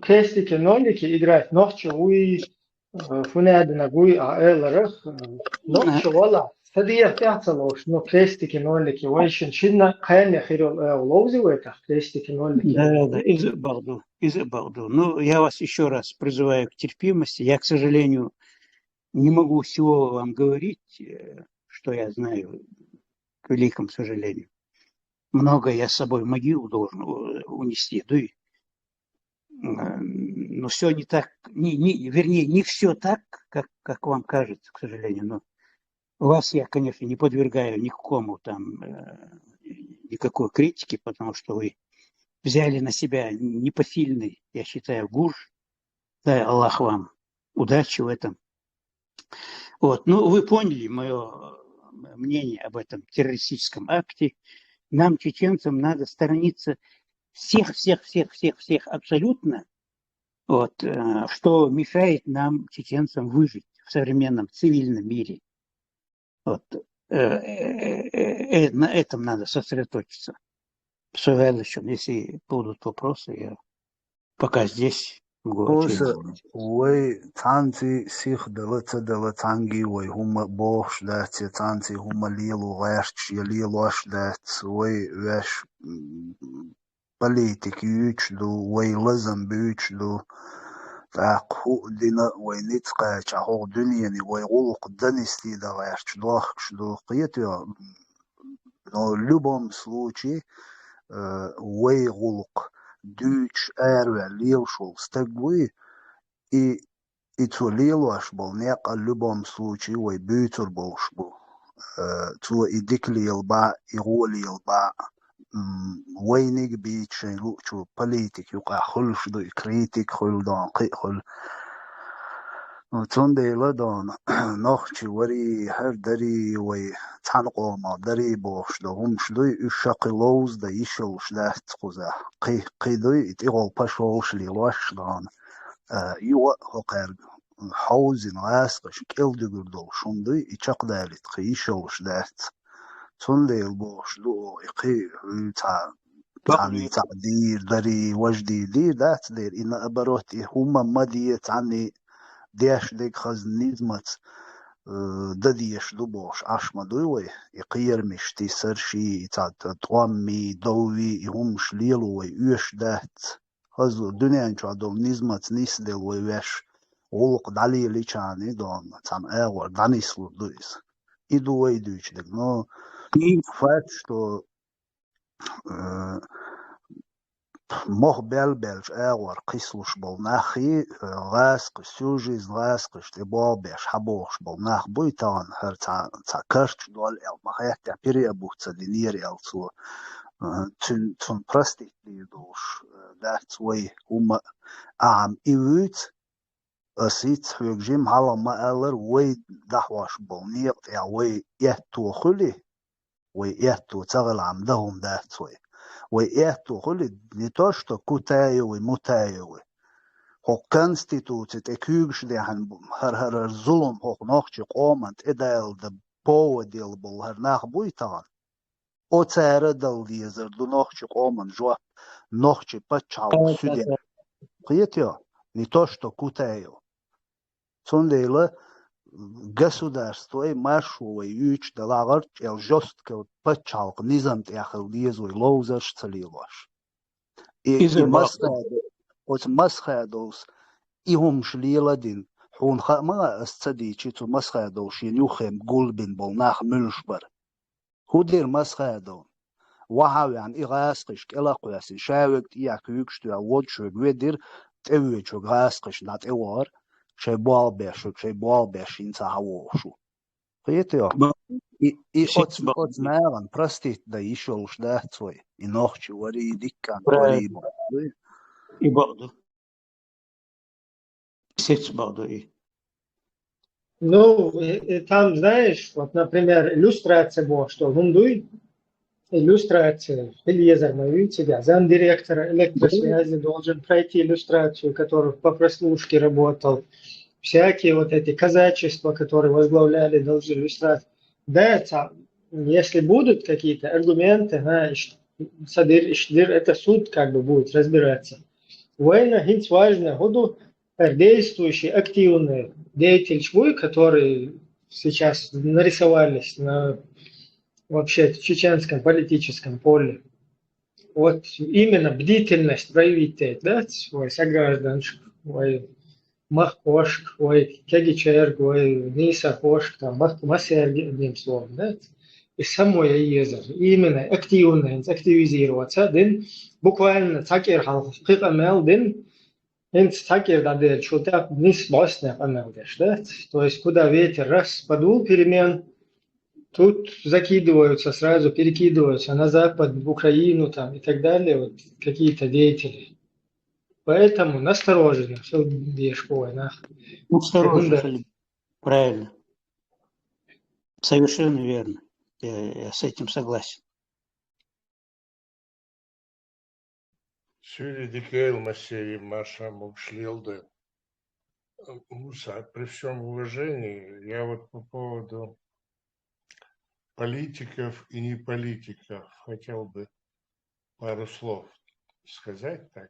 крестики, нолики играть, ногчи, уи, фунеадина, гуи, аэларах, ногчи, вала. Тогда тяцалош, но крестики, нолики, Вайшин, шинна, кайня, хирол, лоузивает, крестики, нолики. Да, из Балду. Ну, я вас еще раз призываю к терпимости. Я, к сожалению, не могу всего вам говорить, что я знаю, к великому сожалению. Много я с собой в могилу должен унести, да, но все не так, вернее, не все так, как вам кажется, к сожалению, но вас я, конечно, не подвергаю никакому там, никакой критики, потому что вы взяли на себя непосильный, я считаю, гуж. Дай Аллах вам удачи в этом. Вот, ну, вы поняли мое мнение об этом террористическом акте. Нам, чеченцам, надо сторониться всех абсолютно, вот, что мешает нам, чеченцам, выжить в современном цивильном мире. Вот, на этом надо сосредоточиться. Если будут вопросы, я пока здесь. وي تانتي سيخ دلت تانجي وي هم بوش دات تانتي هم ليلو غاشتش يليلوش دات وي واش بليتك يوچلو وي لزم بيوچلو تاقو دينا وي نتقا چاهو دنياني وي غلق دنستي да غاشتش دوخشلو قيتو но в любом случае وي غلق Дюч эрве лилшул стегвы и цу лилуаш был не в любом случае вой бютер болш был цу и диклил ба и ролил ба войник бичен лучу политик юка хулш до критик хул дан хул Tsundela don nochi wari her dari way tanqoma dari bosh do humshlui ushaqiloz da ishul shdat quza qidui it igol pashol shli wash don yuwa hoqer hausin asqish kildugurdol shundui ichaqdalit qishul shdat tsundel bosh do iqi تعني تعدير دري وجدي دير ذات دير إن أبروتي هما مديت عني ديش ديك خزنيزمت دديش دوبوش عشما دوي يقير مشتي سرشي تعد طوامي دوي هم شليلو ويوش دات هزو دنيا انشو عدو نيزمت نيسدل ويوش غلق دالي ليشاني دون تان اغور دانيسلو دويس إدو ويدوش ديك نو فاتشتو مخ بلش اغور قيسلوش بالناخي غاسق سوجيز غاسق اشتباه بيش حبوش بالناخ بويتان هر تا كرش دول ال مخيح تعبيري ابوك تدينير ال تو تون برستي ديدوش دات وي هما عام ايوت اسيت حيوك جيم حالا ما الر وي دحواش بالنيق يا وي يهتو خلي وي يهتو تغل عمدهم دات وي ويأتو خلي نتاشتا كوتايو وموتايو هو كونستيتوتيت اكيوغش دي هن هر ظلم هو ناخشي قومنت ادال د بو ديل بول هر ناخ بويتان او تاره دل ديزر دو ناخشي قومن جو ناخشي بچاو سودي قيتيا نتاشتا كوتايو صنديلا государство маршовой юч делагар ел жестко пачалк низам тяхал дизой лоузаш целилаш и масхадос и хум шлиладин хун хама астадичи ту масхадос ينوخم قلبن بالناخ ملشبر هودير مسخادون وحاوي عن إغاسقش كلا قياسي شاوك ياك يكشتو وجهك ودير تأويجو غاسقش نات إوار شي بوال بيش إنسا هووشو قيتيو и от наган простит да ишол шдат свой и ночи вари диккан вари и багду сеть багду и Ну, там, знаешь, вот, например, иллюстрация была, что Гундуй, иллюстрация, Эльезер, мы видите, да, замдиректора электросвязи должен пройти иллюстрацию, который по прослушке работал, всякие вот эти казачества, которые возглавляли, должны иллюстрацию. Да, если будут какие-то аргументы, это суд как бы будет разбираться. Война, хинц важно, году действующие, активные деятели, которые сейчас нарисовались на вообще чеченском политическом поле. Вот именно бдительность проявить, да, свой сограждан, свой махкошк, свой кегичерг, свой нисахошк, там, махмасерг, одним словом, да, и самой езер, именно активно, активизироваться, дин, буквально такер халқиқ амел, дин, инц такер дадер, что так низ босне амел, да, то есть куда ветер раз подул перемен, тут закидываются сразу, перекидываются на Запад, в Украину там, и так далее, вот, какие-то деятели. Поэтому настороженно все Дешковой. Настороженно, правильно. Совершенно верно. Я с этим согласен. Сюли дикейл массери Маша Мукшлилды. Муса, при всем уважении, я вот по поводу политиков и не политиков хотел бы пару слов сказать так.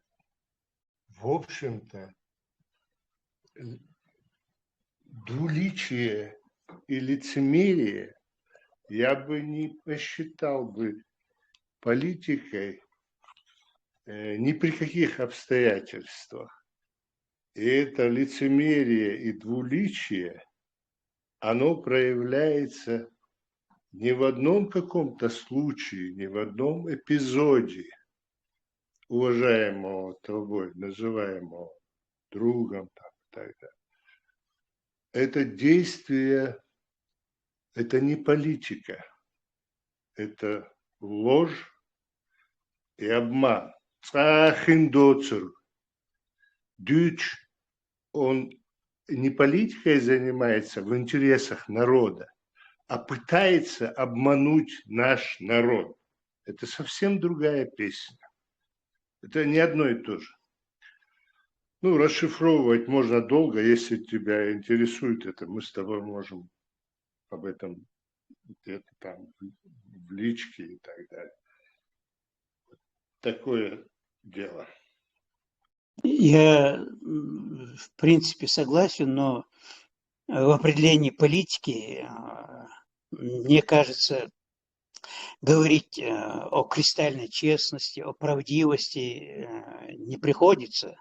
В общем-то, двуличие и лицемерие я бы не посчитал бы политикой ни при каких обстоятельствах. И это лицемерие и двуличие, оно проявляется не в одном каком-то случае, не в одном эпизоде уважаемого тобой, называемого другом, там, и так далее. Это действие, это не политика, это ложь и обман. Цахиндоцер, дюч, он не политикой занимается в интересах народа, а пытается обмануть наш народ. Это совсем другая песня. Это не одно и то же. Ну, расшифровывать можно долго, если тебя интересует это. Мы с тобой можем об этом где-то там в личке и так далее. Такое дело. Я, в принципе, согласен, но в определении политики, мне кажется, говорить о кристальной честности, о правдивости не приходится.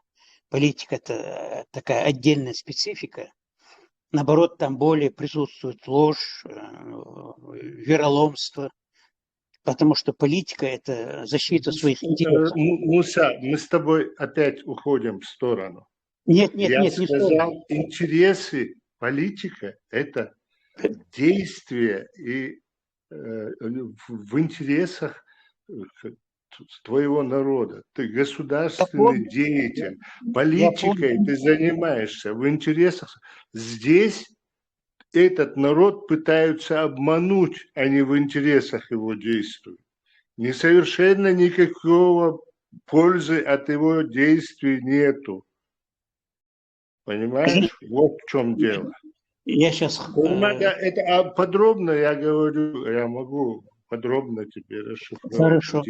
Политика – это такая отдельная специфика. Наоборот, там более присутствует ложь, вероломство, потому что политика – это защита своих интересов. Муса, мы с тобой опять уходим в сторону. Нет, Я не сказал, интересы политика – это действие и в интересах твоего народа. Ты государственный деятель, политикой ты занимаешься в интересах. Здесь этот народ пытаются обмануть, а не в интересах его действуют. Не совершенно никакого пользы от его действий нету. Понимаешь? Вот в чем дело. Я сейчас... подробно я говорю, я могу подробно тебе расшифровать. Хорошо.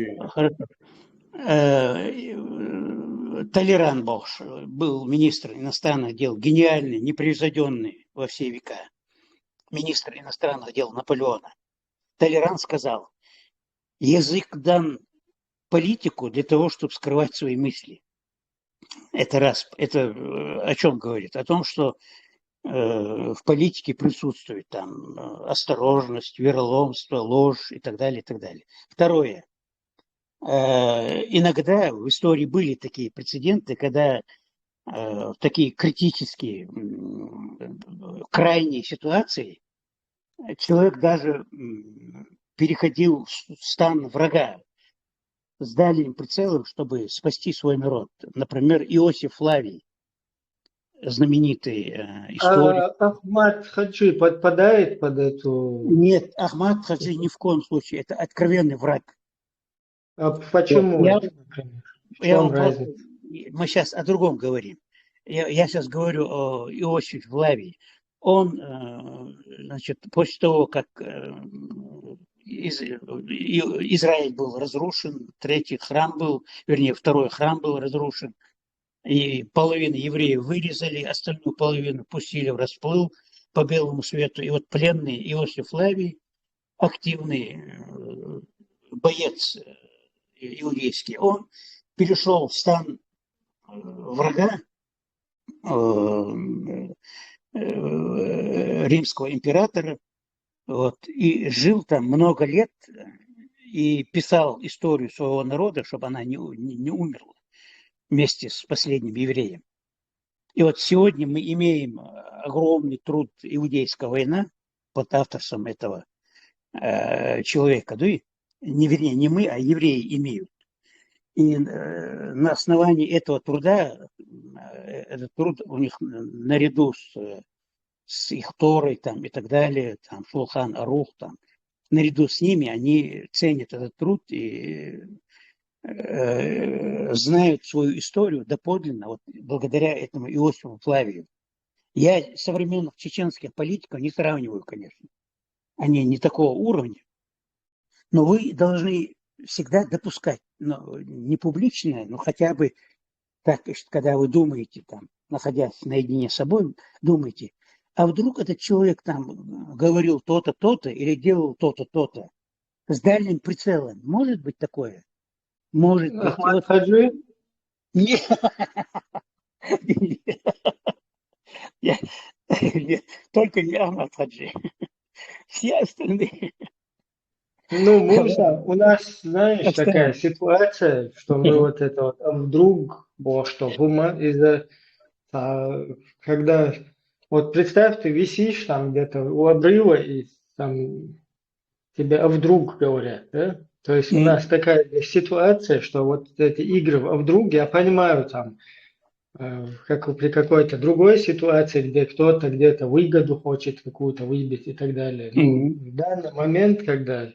Толеран был министр иностранных дел, гениальный, непревзойденный во все века. Министр иностранных дел Наполеона. Толеран сказал: язык дан политику для того, чтобы скрывать свои мысли. Это раз. Это о чем говорит? О том, что в политике присутствует там осторожность, вероломство, ложь и так далее, и так далее. Второе. Иногда в истории были такие прецеденты, когда в такие критические, крайние ситуации человек даже переходил в стан врага с дальним прицелом, чтобы спасти свой народ. Например, Иосиф Флавий, знаменитый историк. Ахмад Хаджи подпадает под эту... Нет, Ахмад Хаджи ни в коем случае. Это откровенный враг. А почему? Мы сейчас о другом говорим. Я сейчас говорю о Иосифе Флавии. Он, значит, после того, как Израиль был разрушен, второй храм был разрушен, и половину евреев вырезали, остальную половину пустили в расплыл по белому свету. И вот пленный Иосиф Флавий, активный боец иудейский, он перешел в стан врага римского императора, вот, и жил там много лет и писал историю своего народа, чтобы она не умерла вместе с последним евреем. И вот сегодня мы имеем огромный труд «Иудейская война» под авторством этого человека. Не мы, а евреи имеют. И на основании этого труда, этот труд у них наряду с их Торой там, и так далее, там, Шулхан Арух, там, наряду с ними они ценят этот труд и знают свою историю доподлинно, вот, благодаря этому Иосифу Флавию. Я современных чеченских политиков не сравниваю, конечно. Они не такого уровня. Но вы должны всегда допускать, не публично, но хотя бы так, когда вы думаете, там, находясь наедине с собой, думаете, а вдруг этот человек там говорил то-то, то-то или делал то-то, то-то с дальним прицелом. Может быть такое? Может быть. Ахмад Хаджи? Нет. Только не Ахмад Хаджи. Все остальные. Муса, у нас, знаешь, такая ситуация, что мы вот это вот, а вдруг, когда, вот представь, ты висишь там где-то у обрыва, и там тебе а вдруг говорят, да? То есть у нас такая ситуация, что вот эти игры а вдруг, я понимаю, там, как при какой-то другой ситуации, где кто-то где-то выгоду хочет какую-то выбить и так далее. Ну, в данный момент, когда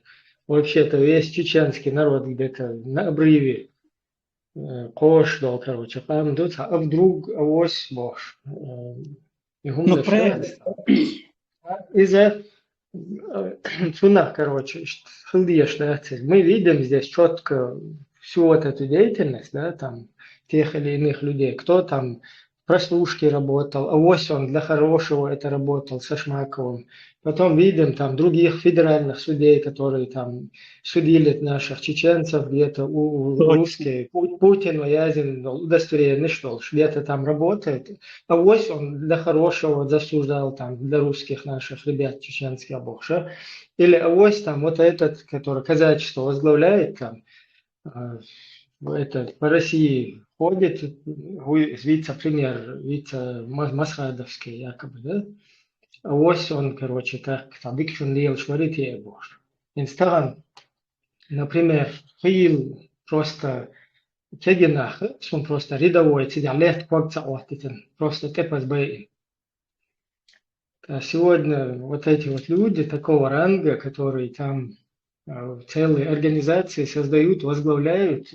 вообще-то весь чеченский народ где-то на обрыве, кош дал, короче, там тут, а вдруг авось бож. И Ну, правильно. из-за цунах, короче, мы видим здесь четко всю вот эту деятельность, да, там, тех или иных людей, кто там в прослушке работал, авось он для хорошего это работал со Шмаковым. Потом видим там других федеральных судей, которые там судили наших чеченцев, где-то русские, Путин, Вязин, удостоверенный, что где-то там работает. Авось он для хорошего засуждал там, для русских наших ребят чеченских обоша. Или авось там вот этот, который казачество возглавляет там, это по России ходит, вице-премьер, вице-масхадовский якобы, да? Авось он, короче, так, табикшун лил шварит ебош. Инстаграм, например, хил просто тегинах, он просто рядовой, лет просто тепас бэй. Сегодня вот эти вот люди такого ранга, которые там целые организации создают, возглавляют,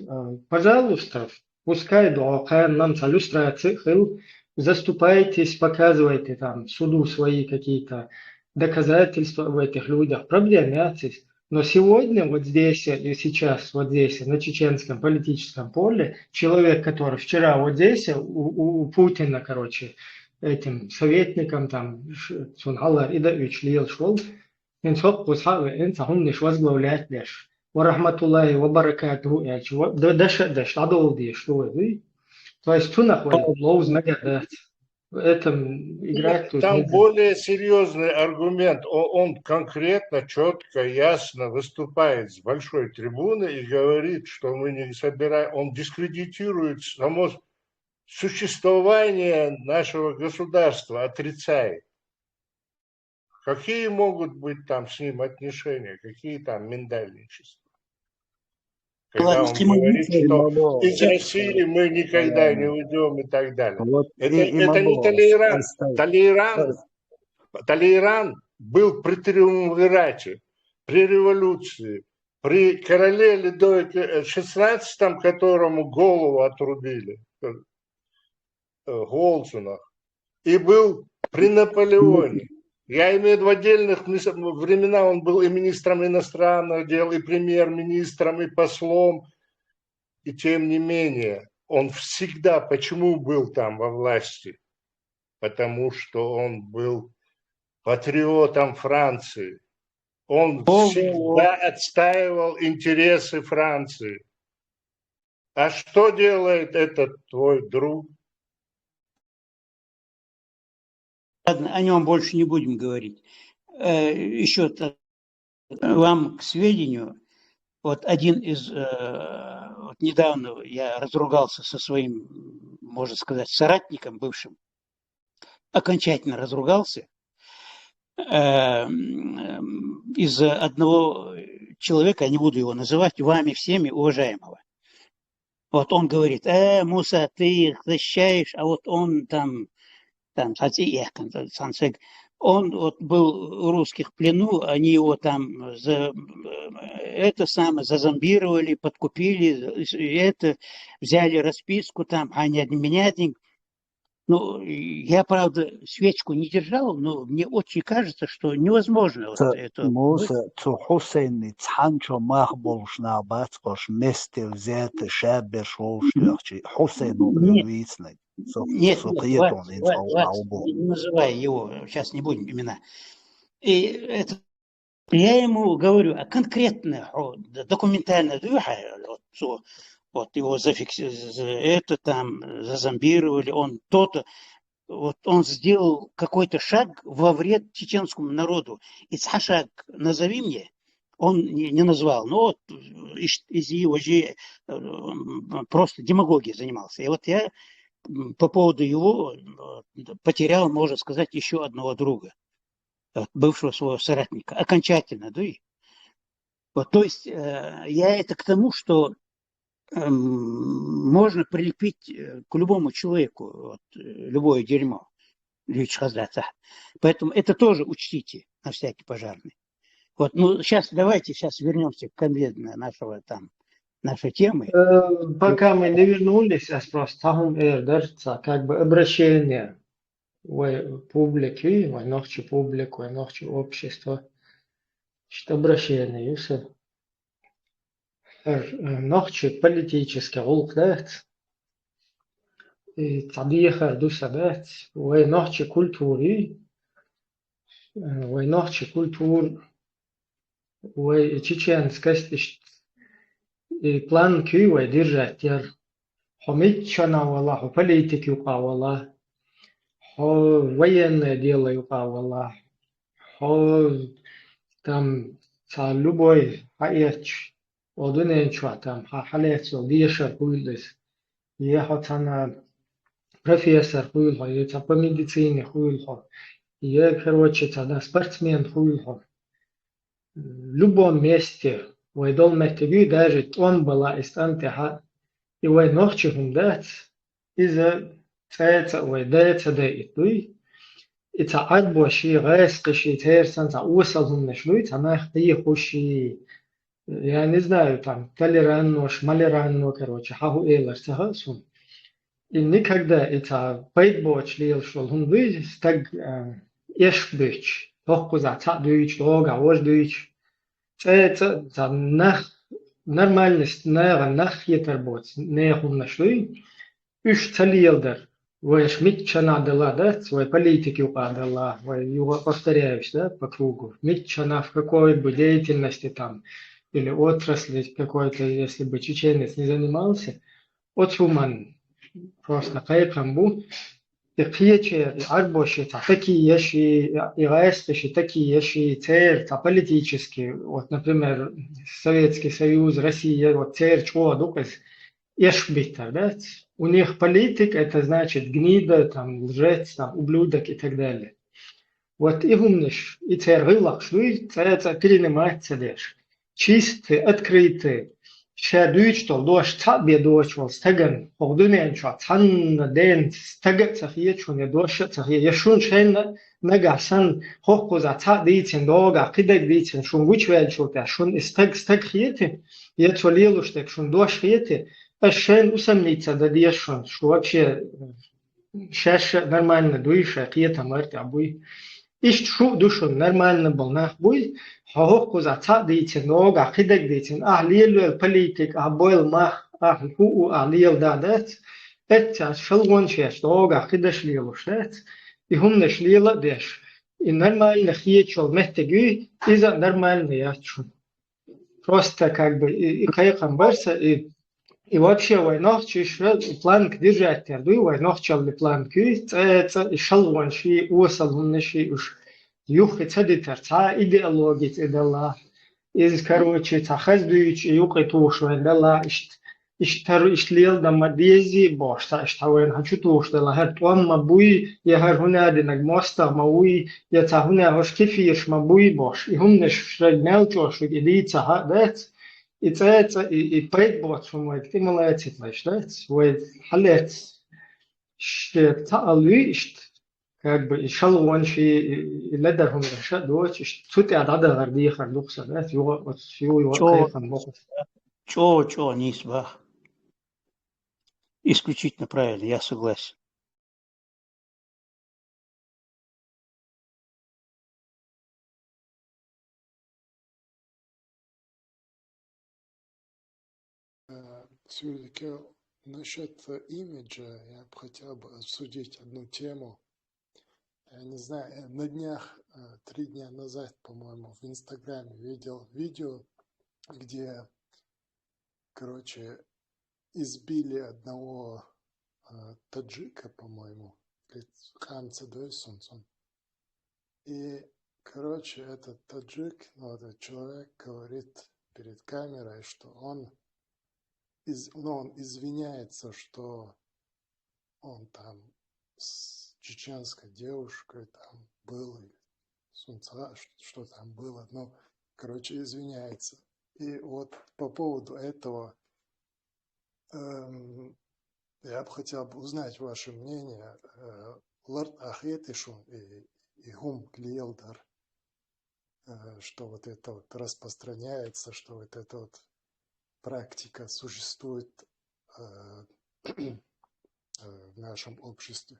пожалуйста, пускай нам заступайтесь, показывайте там суду свои какие-то доказательства в этих людях, проблемятесь. Но сегодня вот здесь и сейчас вот здесь на чеченском политическом поле человек, который вчера вот здесь у Путина, короче, этим советником там Сунгалар Идович Лил шел, инсоқ қосқа инса хумниш возглавлять лишь. Варахматуллахи ва баракатуху даш адол ди что вы. То есть tu нахуй лоуз нагадать. В этом играть тут там нельзя. более серьезный аргумент. Он конкретно, четко, ясно выступает с большой трибуны и говорит, что мы не собираем. Он дискредитирует само существование нашего государства, отрицает. Какие могут быть там с ним отношения, какие там миндальничества? Когда он говорит, что из России мы никогда не уйдем и так далее. Это не толерант. Толерант был при триумвирате, при революции, при короле Людовике XVI, которому голову отрубили, Голцунах, и был при Наполеоне. Я имею в виду в отдельных времена он был и министром иностранных дел, и премьер-министром, и послом. И тем не менее, он всегда, почему был там во власти? Потому что он был патриотом Франции. Он всегда отстаивал интересы Франции. А что делает этот твой друг? Ладно, о нем больше не будем говорить. Еще вам к сведению, вот один из, вот недавно я разругался со своим, можно сказать, соратником бывшим, окончательно разругался из-за одного человека, я не буду его называть, вами всеми уважаемого. Вот он говорит, Муса, ты их защищаешь, а вот он там он вот был у русских в плену, они его там зазомбировали, подкупили, взяли расписку там, а не меня. Ну, я, правда, свечку не держал, но мне очень кажется, что невозможно вот это. Муса, Хусейн, Цханчо, Махбол, Шнабац, Кош, Местер, Зет, Шабер, Шоушлехчи, Хусейн, Увицный. Нет, не называй его, сейчас не будем имена. И это, я ему говорю, а конкретно, документально, вот его это там зазомбировали, он то-то, вот он сделал какой-то шаг во вред чеченскому народу. И шаг назови мне, он не назвал, но вот из его же просто демагогией занимался. И вот я по поводу его потерял, можно сказать, еще одного друга, бывшего своего соратника, окончательно, да? Вот, то есть я это к тому, что можно прилепить к любому человеку вот, любое дерьмо. Поэтому это тоже учтите на всякий пожарный. Вот, ну, сейчас вернемся к конкретно нашей темы. Пока мы не вернулись, я просто как бы обращение публики, ночи публику, ночи общества, что обращение, если ночи политически улкдать, и табиха дусадать, ночи культуры, ночи культур, чеченскость, и план кюй, держать, حميد شنا والله وبوليتيك يقع والله وين ديلا يقع والله там любой хаеч одунен чуа там халец дишер хуйлес ехать на профессор хуйло и по медицине хуйло и короче тогда спортсмен хуйло в любом месте в долмете даже он была из антиха и в ночью дать إذا تاتا وداتا دايتوي إتا عدبو شي غاسقشي تيرسان تا أوصلهم نشلوي تا ناخدي خوشي يعني не знаю, там, толерантно, шмалерантно, короче, хаху эйлар тахасун. И никогда это пейтбоч лил шел хундуй, стаг эшбич, тохку за ца дуич, лога, ош дуич. Это за нормальность, нах етербоц, не хун нашлуй. Üç yıldır mitчана дела, да, свой политики упадала, его повторяюсь, да, по кругу. Mitчана в какой бы деятельности там, или отрасли какой-то, если бы чеченец не занимался, отсуман просто кайкамбу, и кьече, и арбоши, такие еши, и гаэстыши, такие еши, церь, политические, вот, например, Советский Союз, Россия, вот церь, чего, дукас, ешбитер, да, у них политик, это значит гнида, там, лжец, там, ублюдок и так далее. Вот и умнишь, и цергылах шлюй, это перенимается лишь. Чистый, открытый. Шадуй, что дождь, цабе дождь, вот стаган, ходумен, что цанна ден, стагат цахие, что не дождь, цахие, ешун шен, нагасан, хохку за ца дитин, дога, кидак дитин, шун вычвель, что шун стаг хиети, я цолилу, что шун дождь хиети, Шен усомниться, да дешон, что вообще шаша нормально дуиша, киета марти абуй. Ишт шу душон нормально был нахбуй, хохку за ца дейтин, нога, хидак дейтин, лилуэл политик, бойл мах, хуу, лил дадат. Это шелгон чеш, нога, хидаш лилу шет, и хумнеш лила деш. И нормально хиечел мехтегю, и за нормально ячун. Просто как бы, и кайкам барса, и вообще войнах чешел план держать терду, войнах чел план кюй, это шалван ши, усалван ши уж юх цадитер, ца идеологит идала, из короче цахаздуич юх туш вендала, اشتروا إشليل دم ديزي باشتا اشتوين هنشو توش دلا هت وام مبوي يهر هنا دينك ماستا مبوي يتهونا هش كيفيش مبوي باش يهم نش رجنال جوش وجدي تها دات إتات إبريد بوت from like تملاتي تلاش دات وحلت شت تعلوي شت как бы шалван ши ледер хум решат доч сути адада гарди хардукса да его вот его кайфан бокс Чо, нисба. Исключительно правильно, я согласен. Все-таки насчет имиджа я бы хотел бы обсудить одну тему. Я не знаю, на днях, 3 дня назад, по-моему, в Инстаграме видел видео, где, короче, избили одного таджика, по-моему, Хамца Дойсунсон. И, короче, этот таджик, этот человек говорит перед камерой, что он извиняется, что он там с чеченской девушкой там был, что там было, ну, короче, извиняется. И вот по поводу этого Я бы хотел узнать ваше мнение. Лорд Ахетишун и Гум Клиелдар, что вот это вот распространяется, что вот эта вот практика существует в нашем обществе.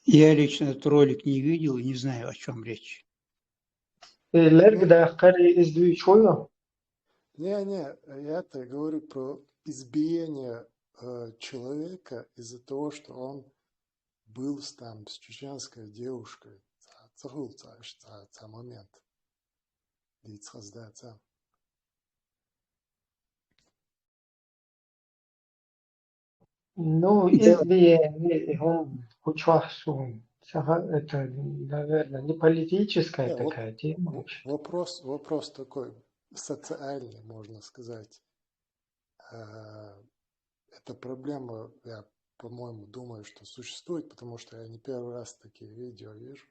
Я лично этот ролик не видел и не знаю, о чем речь. Лерг Хари из Двичуя. Не, я-то говорю про избиение человека из-за того, что он был там с чеченской девушкой. Это момент. Ну, избиение, он Кучвахсун. Это, наверное, не политическая Не, такая тема. вопрос такой, социальный, можно сказать. Эта проблема, я, по-моему, думаю, что существует, потому что я не первый раз такие видео вижу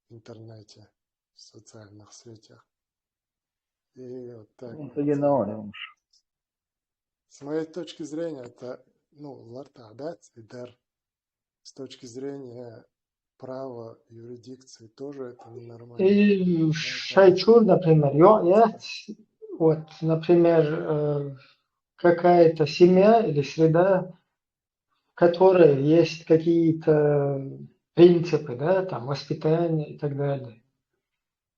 в интернете, в социальных сетях. И вот так вот. С моей точки зрения, это, лартабят и дар. С точки зрения права, юрисдикции тоже это ненормально. И Шайчур, например, вот, например, какая-то семья или среда, в которой есть какие-то принципы, да, там, воспитания и так далее.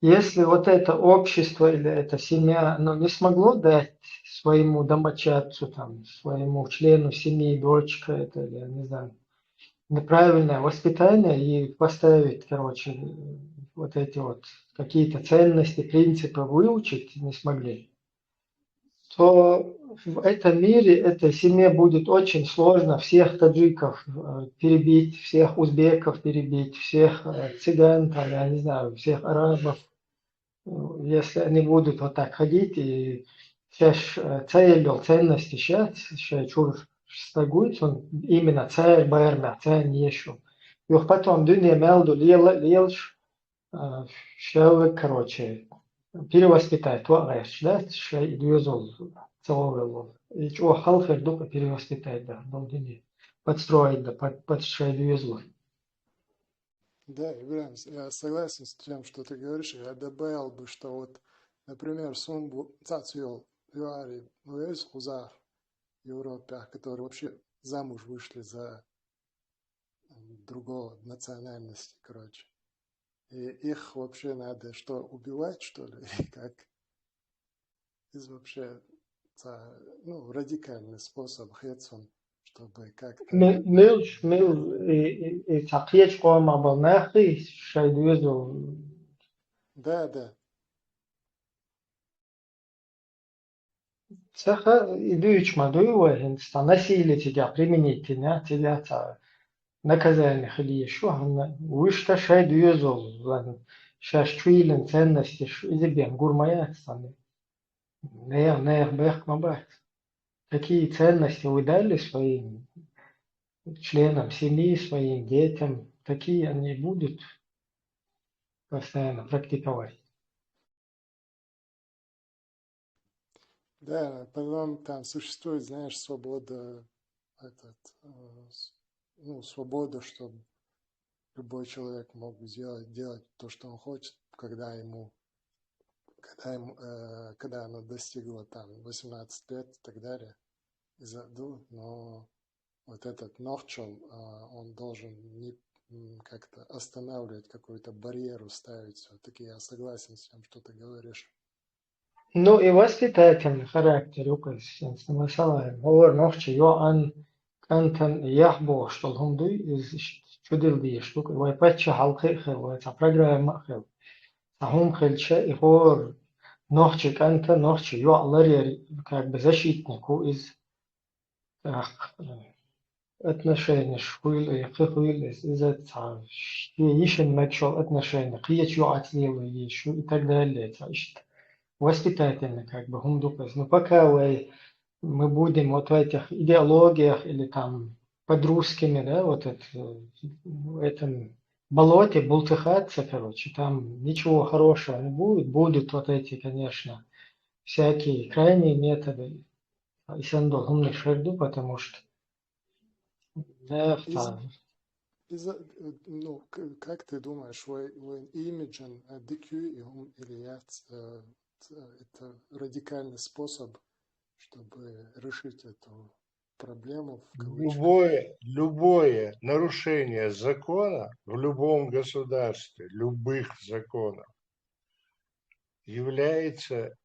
Если вот это общество или эта семья, оно не смогло дать своему домочадцу, там, своему члену семьи, дочка это, или, я не знаю, неправильное воспитание и поставить, вот эти вот какие-то ценности, принципы выучить не смогли, то в этом мире этой семье будет очень сложно всех таджиков перебить, всех узбеков перебить, всех цыган, там, я не знаю, всех арабов, если они будут вот так ходить и ценности чур стагует, он именно цель бэрмя, цель нешу. И потом дюня мелду лелш, перевоспитать, да, дюзол целовал. И чего халфер дука перевоспитать, да, долдини. Подстроить, да, под дюзол. Да, Ибрагим, я согласен с тем, что ты говоришь. Я добавил бы, что вот, например, сумбу цацюл юари уэс хузар в Европе, которые вообще замуж вышли за другого национальности, короче. И их вообще надо что, убивать, что ли? Или как? Это вообще радикальный способ хедсон, чтобы как-то... تعقيد قوم عبالناخي شايدوزو. Да. Саха идуючи мадуева хинста насилие тебя применительно тебя наказание хили что она вышта шаидуезол ладно шашчуилен ценности изебем гурмая сами не бэх мабат какие ценности вы дали своим членам семьи, своим детям, такие они будут постоянно практиковать. Да, потом там существует, знаешь, свобода, свобода, чтобы любой человек мог делать то, что он хочет, когда оно достигло там 18 лет и так далее, но вот этот нохчел, он должен не как-то останавливать, какую-то барьеру ставить. Все-таки я согласен с тем, что ты говоришь. Ну и воспитательный характер указывается на салаем. Говор нохче йоан кантан яхбо, что лхумду из чудил ди штука, вай патча халхи хел, вай та программа хел. Сахум хельча и говор нохче канта нохче йоалари как бы защитнику из отношения шхуил из-за ищен начал отношения, қиеч йоатлил еще и так далее. Воспитательно как бы хундукас. Но пока мы будем вот в этих идеологиях или там под русскими, да, вот это, в этом болоте бултыхаться, короче, там ничего хорошего не будет. Будут вот эти, конечно, всякие крайние методы. Исен должен шерду, потому что да, Ну, как ты думаешь, вы имиджен DQ или это радикальный способ, чтобы решить эту проблему в кавычках? Любое нарушение закона в любом государстве, любых законов, является,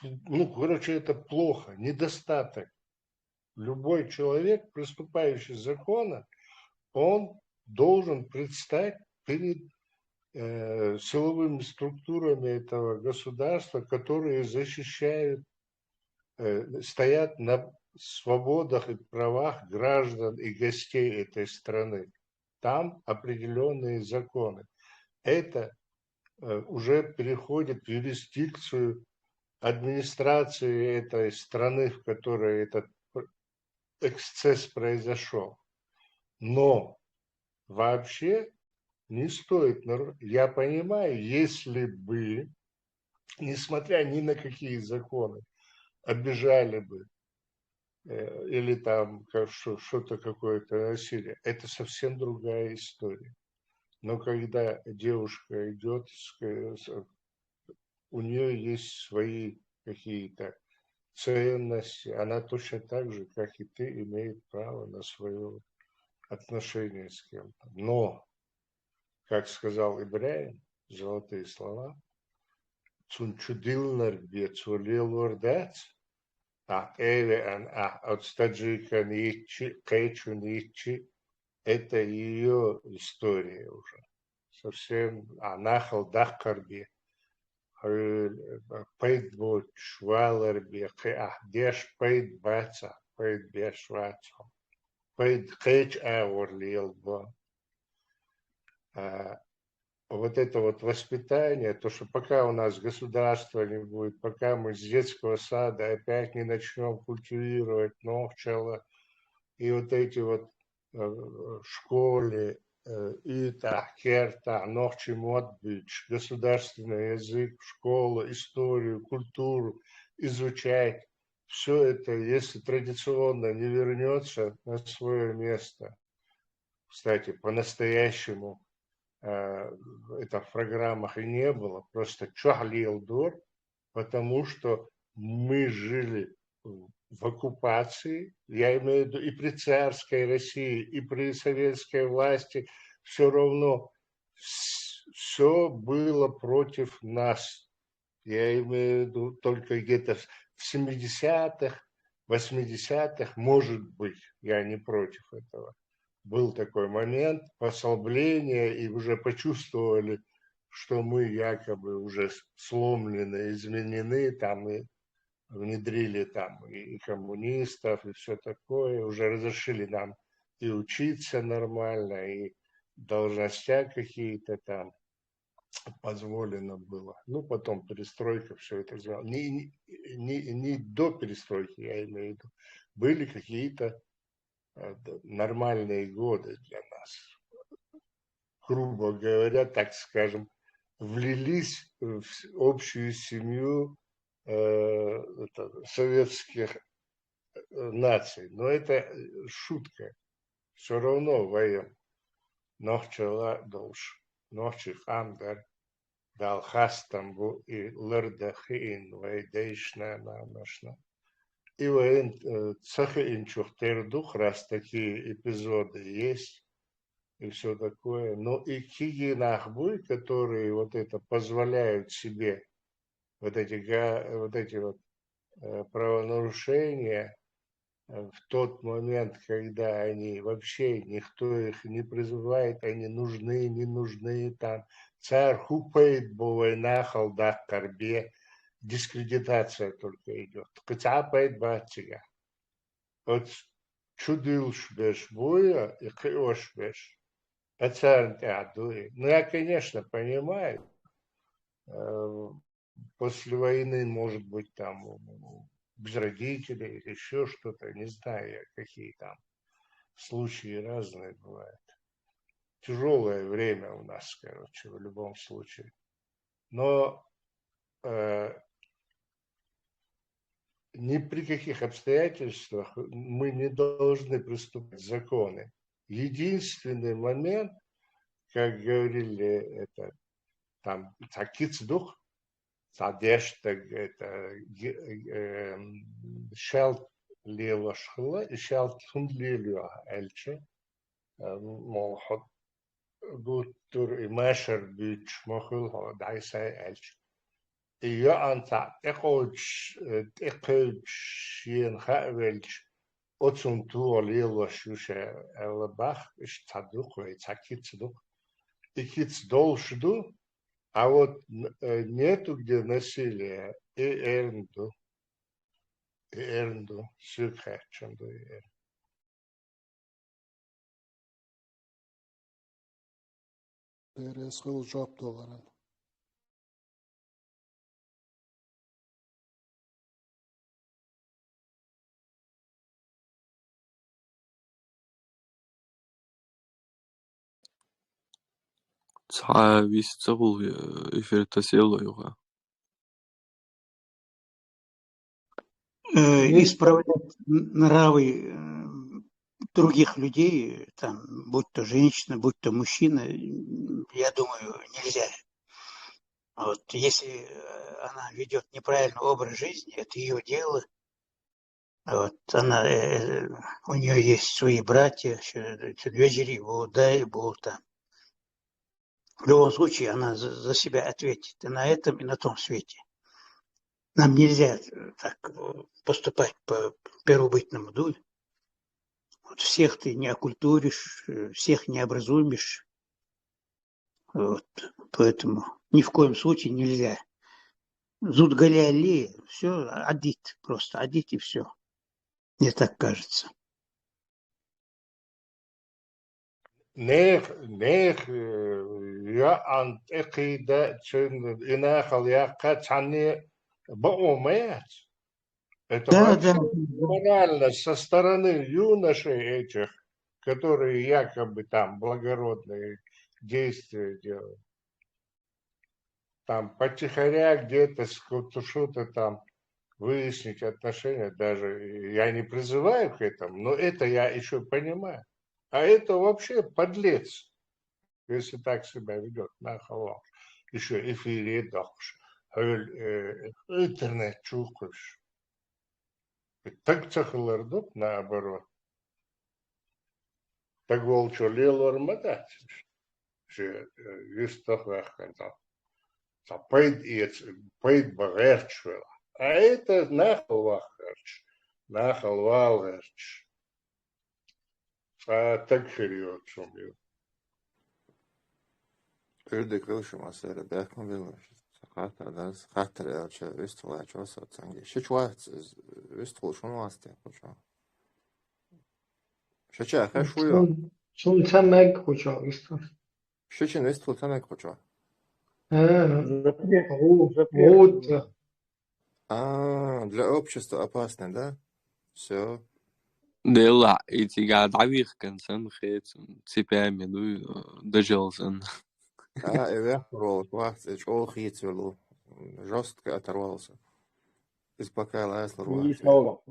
ну, короче, это плохо, недостаток. Любой человек, приступающий закона, он должен предстать перед силовыми структурами этого государства, которые защищают, стоят на свободах и правах граждан и гостей этой страны. Там определенные законы. Это уже переходит в юрисдикцию администрации этой страны, в которой этот эксцесс произошел. Но вообще не стоит. Я понимаю, если бы, несмотря ни на какие законы, обижали бы или там что-то какое-то насилие, это совсем другая история. Но когда девушка идет, у нее есть свои какие-то ценности, она точно так же, как и ты, имеет право на свое отношение с кем-то. Но, как сказал Ибраим, золотые слова, «Цунчудилнар бецулилур дац», отстаджика ничи, кэчу ничи, это ее история уже. Совсем, нахал дахкарби, пейд бот шваларби, деш пейд баца, пейд беш ваца, пейд кэч аурлил ба. Вот это вот воспитание, то, что пока у нас государства не будет, пока мы с детского сада опять не начнем культивировать ногчало, и вот эти вот школе, и керта, ногчи модбич, государственный язык, школу, историю, культуру изучать, все это, если традиционно не вернется на свое место, кстати, по-настоящему, это в программах и не было, просто чахлил дур, потому что мы жили в оккупации, я имею в виду и при царской России, и при советской власти, все равно все было против нас. Я имею в виду только где-то в 70-х, 80-х, может быть, я не против этого. Был такой момент послабления, и уже почувствовали, что мы якобы уже сломлены, изменены, там и внедрили там и коммунистов, и все такое, уже разрешили нам и учиться нормально, и должностя какие-то там позволено было. Ну, потом перестройка все это сделала. Не до перестройки, я имею в виду. Были какие-то нормальные годы для нас. Грубо говоря, так скажем, влились в общую семью советских наций. Но это шутка. Все равно воем. Нохчала долж. Нохчи хамдар. Дал хастамбу и лырдахин вайдейшна намашна. И воен цахин чухтердух, раз такие эпизоды есть, и все такое. Но и киги нахбуй, которые вот это позволяют себе вот эти вот правонарушения в тот момент, когда они вообще, никто их не призывает, они нужны, не нужны, там, царь хупает бовой нахал, да, корбе, дискредитация только идет. Кацапает батига. Вот чудилш беш боя и киош беш. Пацан ты. Ну, я, конечно, понимаю, после войны, может быть, там без родителей или еще что-то, не знаю, какие там случаи разные бывают. Тяжелое время у нас, короче, в любом случае. Но ни при каких обстоятельствах мы не должны приступать к законы. Единственный момент, как говорили, это там такицдух, садешта, это шалт лева шхла и шалт хундлилюа эльче, молхот гуттур и машер бич мохул дайсай эльче. Я анта экоч ен хавельч отцун ту лева шуше элбах иш тадух и такицдух. И киц должду, а вот нету где насилия и эрнду сюрхэ чанду. Пересыл жоп долларын. Висцевул эфиртасилуюга. Исправлять нравы других людей, там, будь то женщина, будь то мужчина, я думаю, нельзя. Вот, если она ведет неправильный образ жизни, это ее дело. Вот, она, у нее есть свои братья, дочери, вот, да, и вот там. В любом случае, она за себя ответит и на этом, и на том свете. Нам нельзя так поступать по первобытному духу. Вот всех ты не окультуришь, всех не образумишь. Вот, поэтому ни в коем случае нельзя. Зуд галяли, все, адит, просто адит и все. Мне так кажется. Нех я ант экида чин инахал я качани баумет. Это Да, вообще да. морально со стороны юношей этих, которые якобы там благородные действия делают. Там потихоря где-то что-то там выяснить отношения, даже я не призываю к этому, но это я еще понимаю. А это вообще подлец, если так себя ведет на халал. Еще эфире дохш, интернет чукуш. Так цахалардук наоборот. Так волчо лелор мадать. Есть такое хотел. Пойд багерчвела. А это нахал вахарч. Нахал валгарч. А так вперед, чем я. Ördek ölüşmesi belki bilmiyor. Hatır ya üst var çoğusu sanki. Hiç vaxt üst oluşunu vastı hocam. Şeçe şu ya. Çun temek hoca işte. Şeçin üst oltamak hocam. Вот. Для общества опасно, да? Все. Дела, эти гадавих концен хейтсен, цепями, дожился. Ролик, vaxt, ол хитерлу. Жестко оторвался. Испокайл Айслер. Не снова,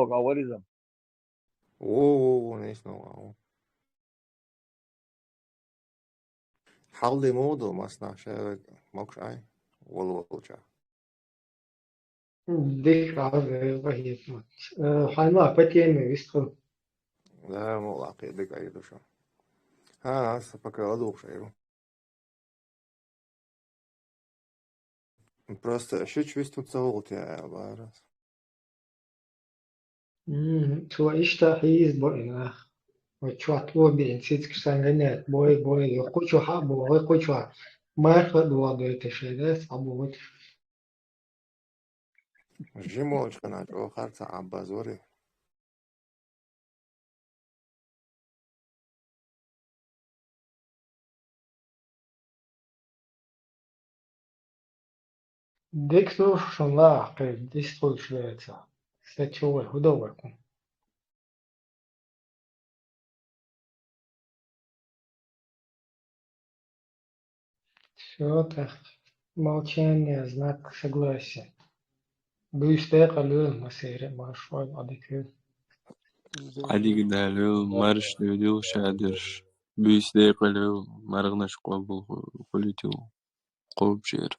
говоризм. Не снова. حالي موضوع مصنع شارك موكش أي والوجه. ديك عاد وهي حالما بتيمي ويستخدم. لا مو عقيد ديك أي دوشة. ها هسه فكر أدوق شيء. Просто что чувствует зовут я барас. شو إيشتا حيز بوينا وشوات لوبي نسيت كسانجنات بوي يقوشوا حابو ويقوشوا ما يخد وضع تشيدس أبو وتر. جيموش كنا جو خارطة عبازوري. ديكسو شنلا عقيد ديستول شويتا ستشوه هدوكم Все так. Молчание, знак согласия. Büyüste kalıyor masaya marşval adikü. عادي دالو مرش دودو شادر بيس ديقلو مرغنش قبل قلتو قوب شير